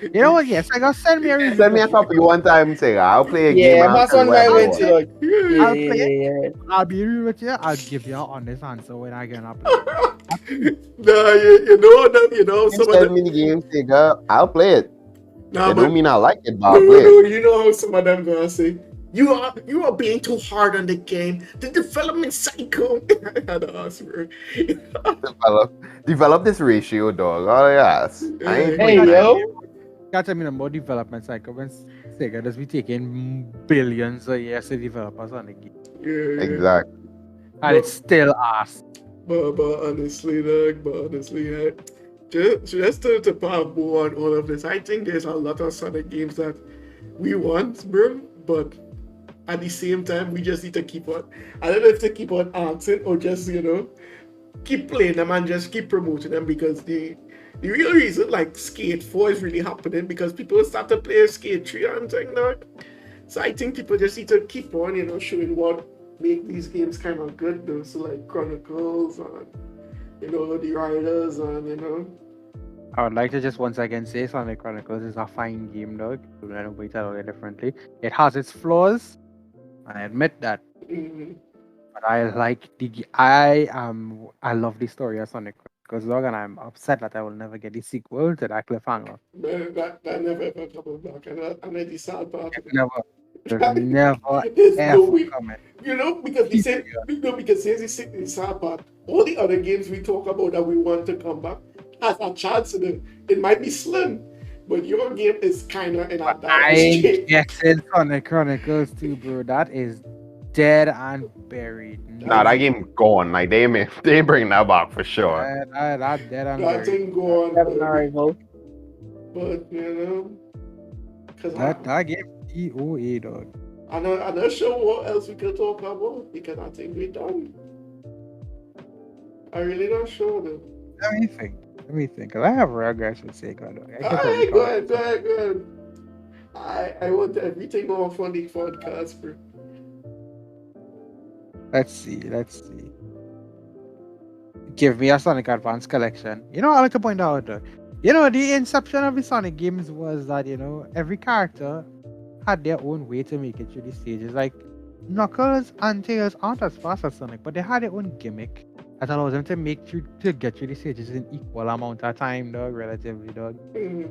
C: You know what? Yes, Sega, send me a review.
D: Send me a copy one time, Sega. I'll play a game.
B: Yeah,
D: and
B: that's
D: I'll tell
B: on
D: you
B: my
D: what
B: way
D: I
B: to
D: want.
B: like.
A: Yeah.
C: I'll play it. I'll be real with you. I'll give you an honest answer when I get up.
A: Nah, you know them. You know
D: You
A: some of
D: send
A: them.
D: me the game, Sega. I'll play it.
A: Nah,
D: I
A: but
D: don't mean I like it, but
A: no,
D: I'll play it.
A: no, you know how some of them gonna say. You are being too hard on the game. The development cycle. I had to ask, bro.
D: Develop this ratio, dog. Oh yes. I ain't
A: Hey,
D: playing that
B: yo.
D: game.
C: Can't tell me about development cycle when Sega does be taking billions a year to develop a Sonic game.
A: Yeah.
D: Exactly.
C: And it's still ass.
A: But honestly, dog, yeah. Just to put on all of this, I think there's a lot of Sonic games that we want, bro, but at the same time, we just need to keep on. I don't know if to keep on asking or just, keep playing them and just keep promoting them because the real reason, like, Skate 4 is really happening because people start to play Skate 3 and thing, dog. So I think people just need to keep on, showing what make these games kind of good though. So like Chronicles and the Riders and.
C: I would like to just once again say Sonic Chronicles is a fine game, dog. To renovate it a little differently. It has its flaws. I admit that.
A: Mm-hmm.
C: But I like I love the story of Sonic Chronicles, dog, and I'm upset that I will never get the sequel to that cliffhanger.
A: That never ever comes back, and I the sad part of it.
C: Never
A: There's no
C: ever
A: way.
C: coming.
A: Because because here's the sad part. All the other games we talk about that we want to come back has a chance in it. It might be slim, but your game is kind of in a
C: I
A: dire shape.
C: guessing Sonic Chronicles 2, bro. That is dead and buried.
D: Nah, that game gone. Like they bring that back for sure.
C: That dead and
A: That
C: buried.
A: thing gone. But because
C: That game EOA, dog.
A: I'm not sure what else we can talk about because I think we're done. I'm really not sure though.
C: Let me think. 'Cause I have regrets with Sega, dog.
A: Alright, go ahead. I want everything off on the podcast, bro.
C: Let's see. Give me a Sonic Advance collection. I like to point out, the inception of the Sonic games was that, every character had their own way to make it through the stages. Like, Knuckles and Tails aren't as fast as Sonic, but they had their own gimmick that allows them to get through the stages in equal amount of time, dog, relatively, dog.
A: Mm.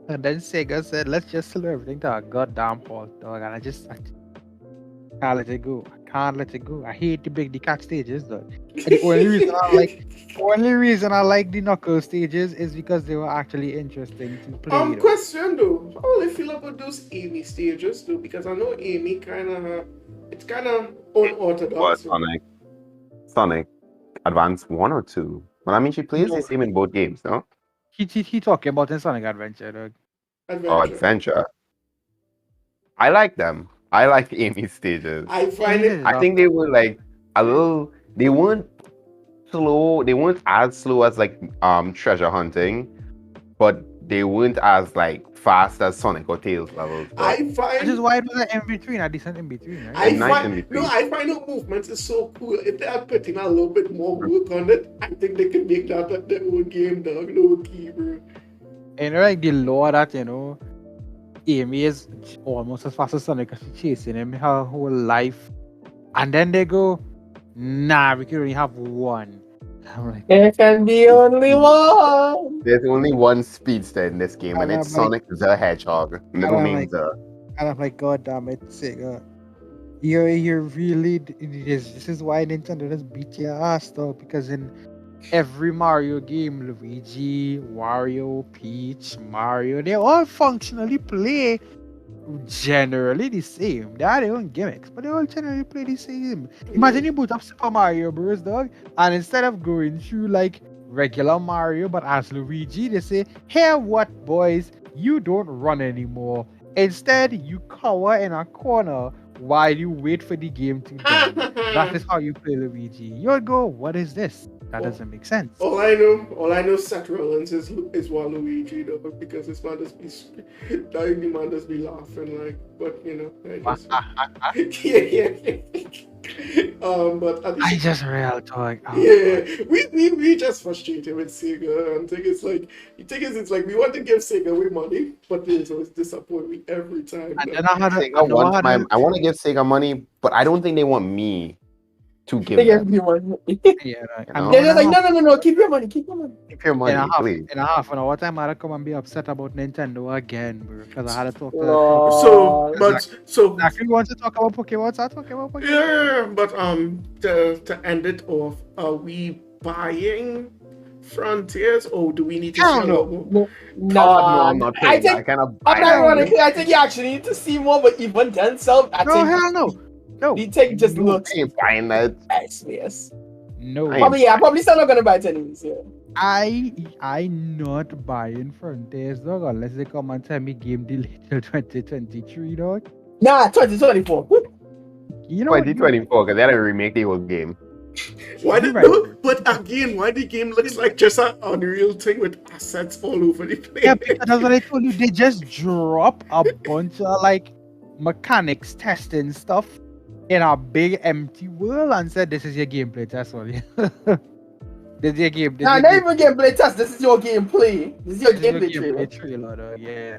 C: And then Sega said, let's just slow everything to a goddamn halt, dog. And I can't let it go. I hate the cat stages, though. And the only reason I like the Knuckles stages is because they were actually interesting to play.
A: Question though, how do you feel about those Amy stages though? Because I know Amy it's kind of unorthodox.
D: What, Sonic Advance 1 or 2? Well, I mean, she plays the same in both games, no?
C: He talking about in Sonic Adventure, dog.
A: Adventure.
D: I like them. I like Amy's stages.
A: I find it.
D: I think they were like a little. They weren't slow. They weren't as slow as like treasure hunting, but they weren't as like fast as Sonic or Tails levels.
C: Which is why it was an in between, a decent in between, right?
A: I find the movement is so cool. If they are putting a little bit more work on it, I think they could make that their own game, dog. No key, bro.
C: And like the lore that Amy is almost as fast as Sonic because she's chasing him her whole life. And then they go, nah, we can only have one. I'm like,
B: there can be only one.
D: There's only one speedster in this game, and it's Sonic the Hedgehog. Middle name the.
C: And I'm like, God damn it, Sega. You're really. This is why Nintendo just beat your ass, though, because in every Mario game, Luigi, Wario, Peach, Mario, they all functionally play generally the same. They have their own gimmicks, but they all generally play the same. Imagine you boot up Super Mario Bros, dog, and instead of going through like regular Mario, but as Luigi, they say, hey, what, boys? You don't run anymore. Instead, you cower in a corner while you wait for the game to end. That is how you play Luigi. You'll go, what is this? That doesn't make sense.
A: All I know, Seth Rollins is Waluigi though, because his man just be laughing like, but but
C: I just real talk.
A: We just frustrated with Sega, and it's like we want to give Sega away money, but they always disappoint me every time.
D: I want to give Sega money, but I don't think they want me to give them.
B: They're like, no, keep your money. Keep your money,
D: please.
C: In a half an hour time, I'd come and be upset about Nintendo again, bro, because I had to talk to
A: Zachary
C: wants to talk about Pokemon, so I talk about Pokemon.
A: Yeah, but to end it off, are we buying Frontiers, or do we need to
C: I don't
A: know?
D: No, I'm not playing that. I cannot buy
B: ironically, I think you actually need to see more, but even then, hell no.
C: No.
B: The take just looks.
D: I ain't buying that.
B: Yes.
C: No.
B: Probably still not gonna buy it anyways. Yeah.
C: I not buying Frontiers, dog, unless they come and tell me game delayed till 2023, dog.
B: Nah, 2024.
D: 2024, because they had to remake the whole game.
A: But again, why the game looks like just an Unreal thing with assets all over the place?
C: Yeah, because that's what I told you. They just drop a bunch of like mechanics testing stuff in a big empty world and said, "This is your gameplay test, Ollie. This is your game.
B: Nah, not even gameplay test. This is your gameplay. This is your gameplay trailer.
C: Trailer, yeah.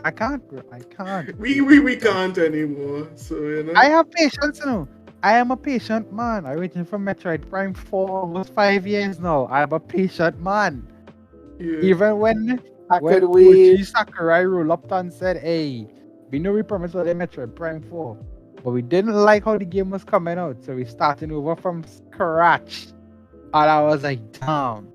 C: I can't, bro. I can't.
A: We can't anymore. So you know.
C: I have patience, you know. I am a patient man. I'm waiting for Metroid Prime 4 almost 5 years now. I'm a patient man.
A: Yeah.
C: Even when
B: could wait.
C: Koji Sakurai rolled up and said, "Hey, we know we promised for the Metroid Prime 4, but we didn't like how the game was coming out, so we starting over from scratch." And I was like, "Damn,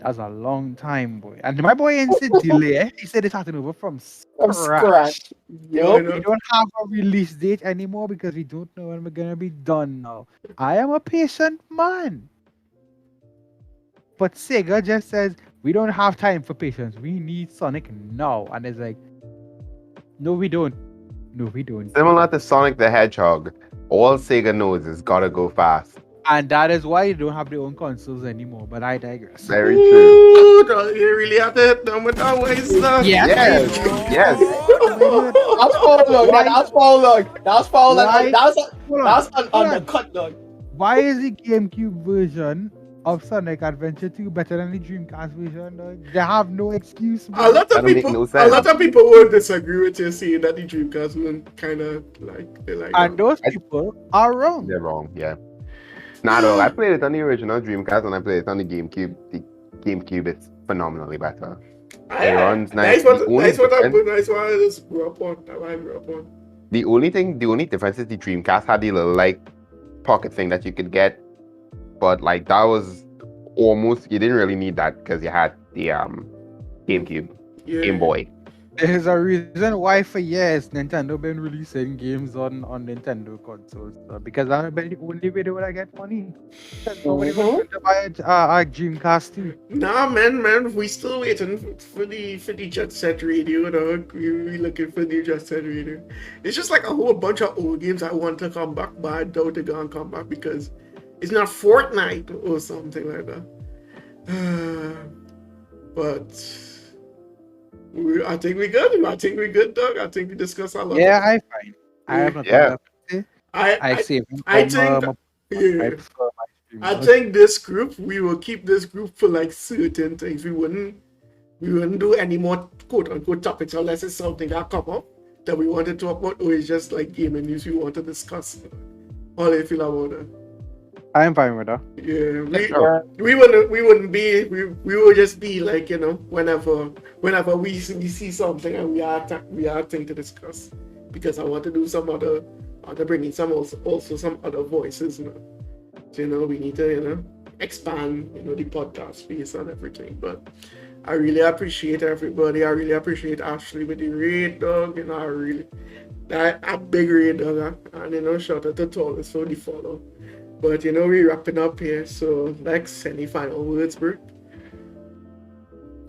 C: that's a long time, boy." And my boy ain't said delay. He said it's starting over from scratch.
B: Yup.
C: We don't have a release date anymore because we don't know when we're gonna be done now. I am a patient man. But Sega just says we don't have time for patience. We need Sonic now. And it's like, no, we don't. No, we don't.
D: Similar to Sonic the Hedgehog, all Sega knows is gotta go fast.
C: And that is why they don't have their own consoles anymore. But I digress.
D: Very true.
A: Ooh, you really have to hit them with that way stuff.
D: Yes.
B: That's foul log. That's foul log. That's foul log. That's an undercut log.
C: Why is the GameCube version of Sonic Adventure 2 better than the Dreamcast version? Dog? They have no excuse.
A: A lot of people would disagree with you saying that the Dreamcast one kind of like they like.
C: And those people are wrong.
D: They're wrong. Yeah. Nah, though. I played it on the original Dreamcast and I played it on the GameCube. The GameCube is phenomenally better. It runs nice.
A: Nice one I just grew up on. That I grew up on.
D: The only difference is the Dreamcast had the little like pocket thing that you could get, but like that was almost, you didn't really need that because you had the GameCube, Game Boy.
C: There's a reason why for years Nintendo been releasing games on Nintendo consoles because that been the only way they would get money. Nobody was going to buy a Dreamcast too.
A: Nah, man, we still waiting for the Jet Set Radio. Dog. We looking for the Jet Set Radio. It's just like a whole bunch of old games I want to come back, but I doubt they're gonna come back because it's not Fortnite or something like that. But. I think we're good. Dog. I think we discussed a lot.
C: Yeah, I'm fine. I have nothing left to say. I
A: think this group, we will keep this group for like certain things. We wouldn't do any more quote unquote topics unless it's something that come up that we want to talk about, or it's just like gaming news we want to discuss. How do you feel about it?
C: I'm fine with that.
A: Yeah, we would just be like, you know, whenever we see something and we are thing to discuss, because I want to do some other bring in some also some other voices, you know. So, you know, we need to, you know, expand, you know, the podcast space and everything. But I really appreciate everybody. I really appreciate Ashley with the raid, dog. You know, a big raid, dog, and you know, shout out to Taurus for the follow. But you know, we're wrapping up here. So Lex, any final words, bro?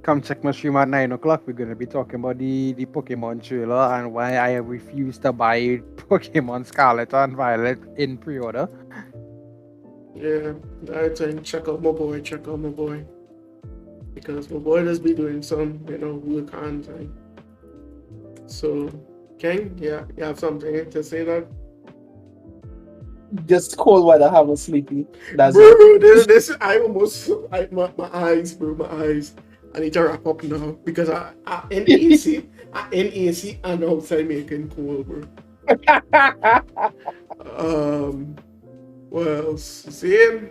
C: Come check my stream at 9 o'clock. We're gonna be talking about the Pokemon trailer and why I refuse to buy Pokemon Scarlet and Violet in pre-order.
A: Yeah, I think check out my boy. Because my boy does be doing some, you know, work and thing. So, King, yeah, you have something to say that?
B: Just cold weather, have a sleepy. That's
A: bro, this my eyes, bro, my eyes. I need to wrap up now because I in AC and outside making cool, bro. What else? Zane?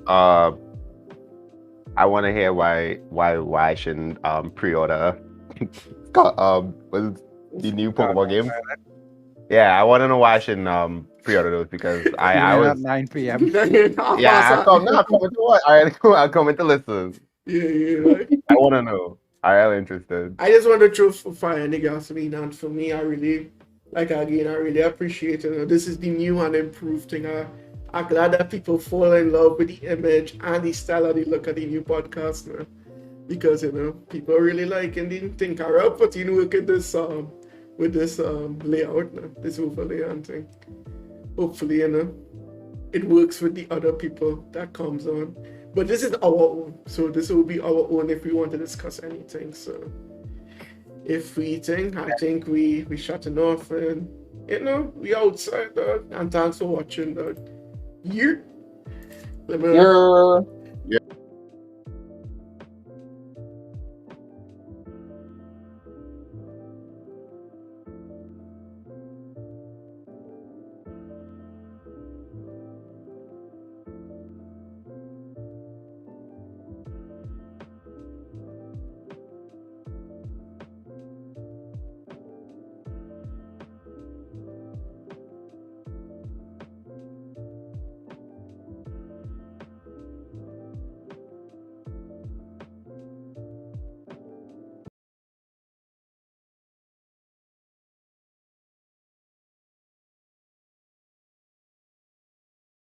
D: I want to hear why I shouldn't pre-order was the new Pokemon game. Yeah, I want to know why I shouldn't pre-order those because I was
C: at 9 p.m.
D: Yeah, I'm coming to what? I'm coming to listen.
A: Yeah.
D: I want to know. I am interested.
A: I just want to throw fire in the gasoline, and for me, I really appreciate it. This is the new and improved thing. I'm glad that people fall in love with the image and the style of the look at the new podcast, man. Because, you know, people really like and didn't think I up, but you know, look at this with this layout, this overlay and thing. Hopefully, you know, it works with the other people that comes on. But this is our own, so this will be our own if we want to discuss anything. So if we think, I think we shut it off, and You know, we outside, dog. And thanks for watching, dog. You.
B: Yeah.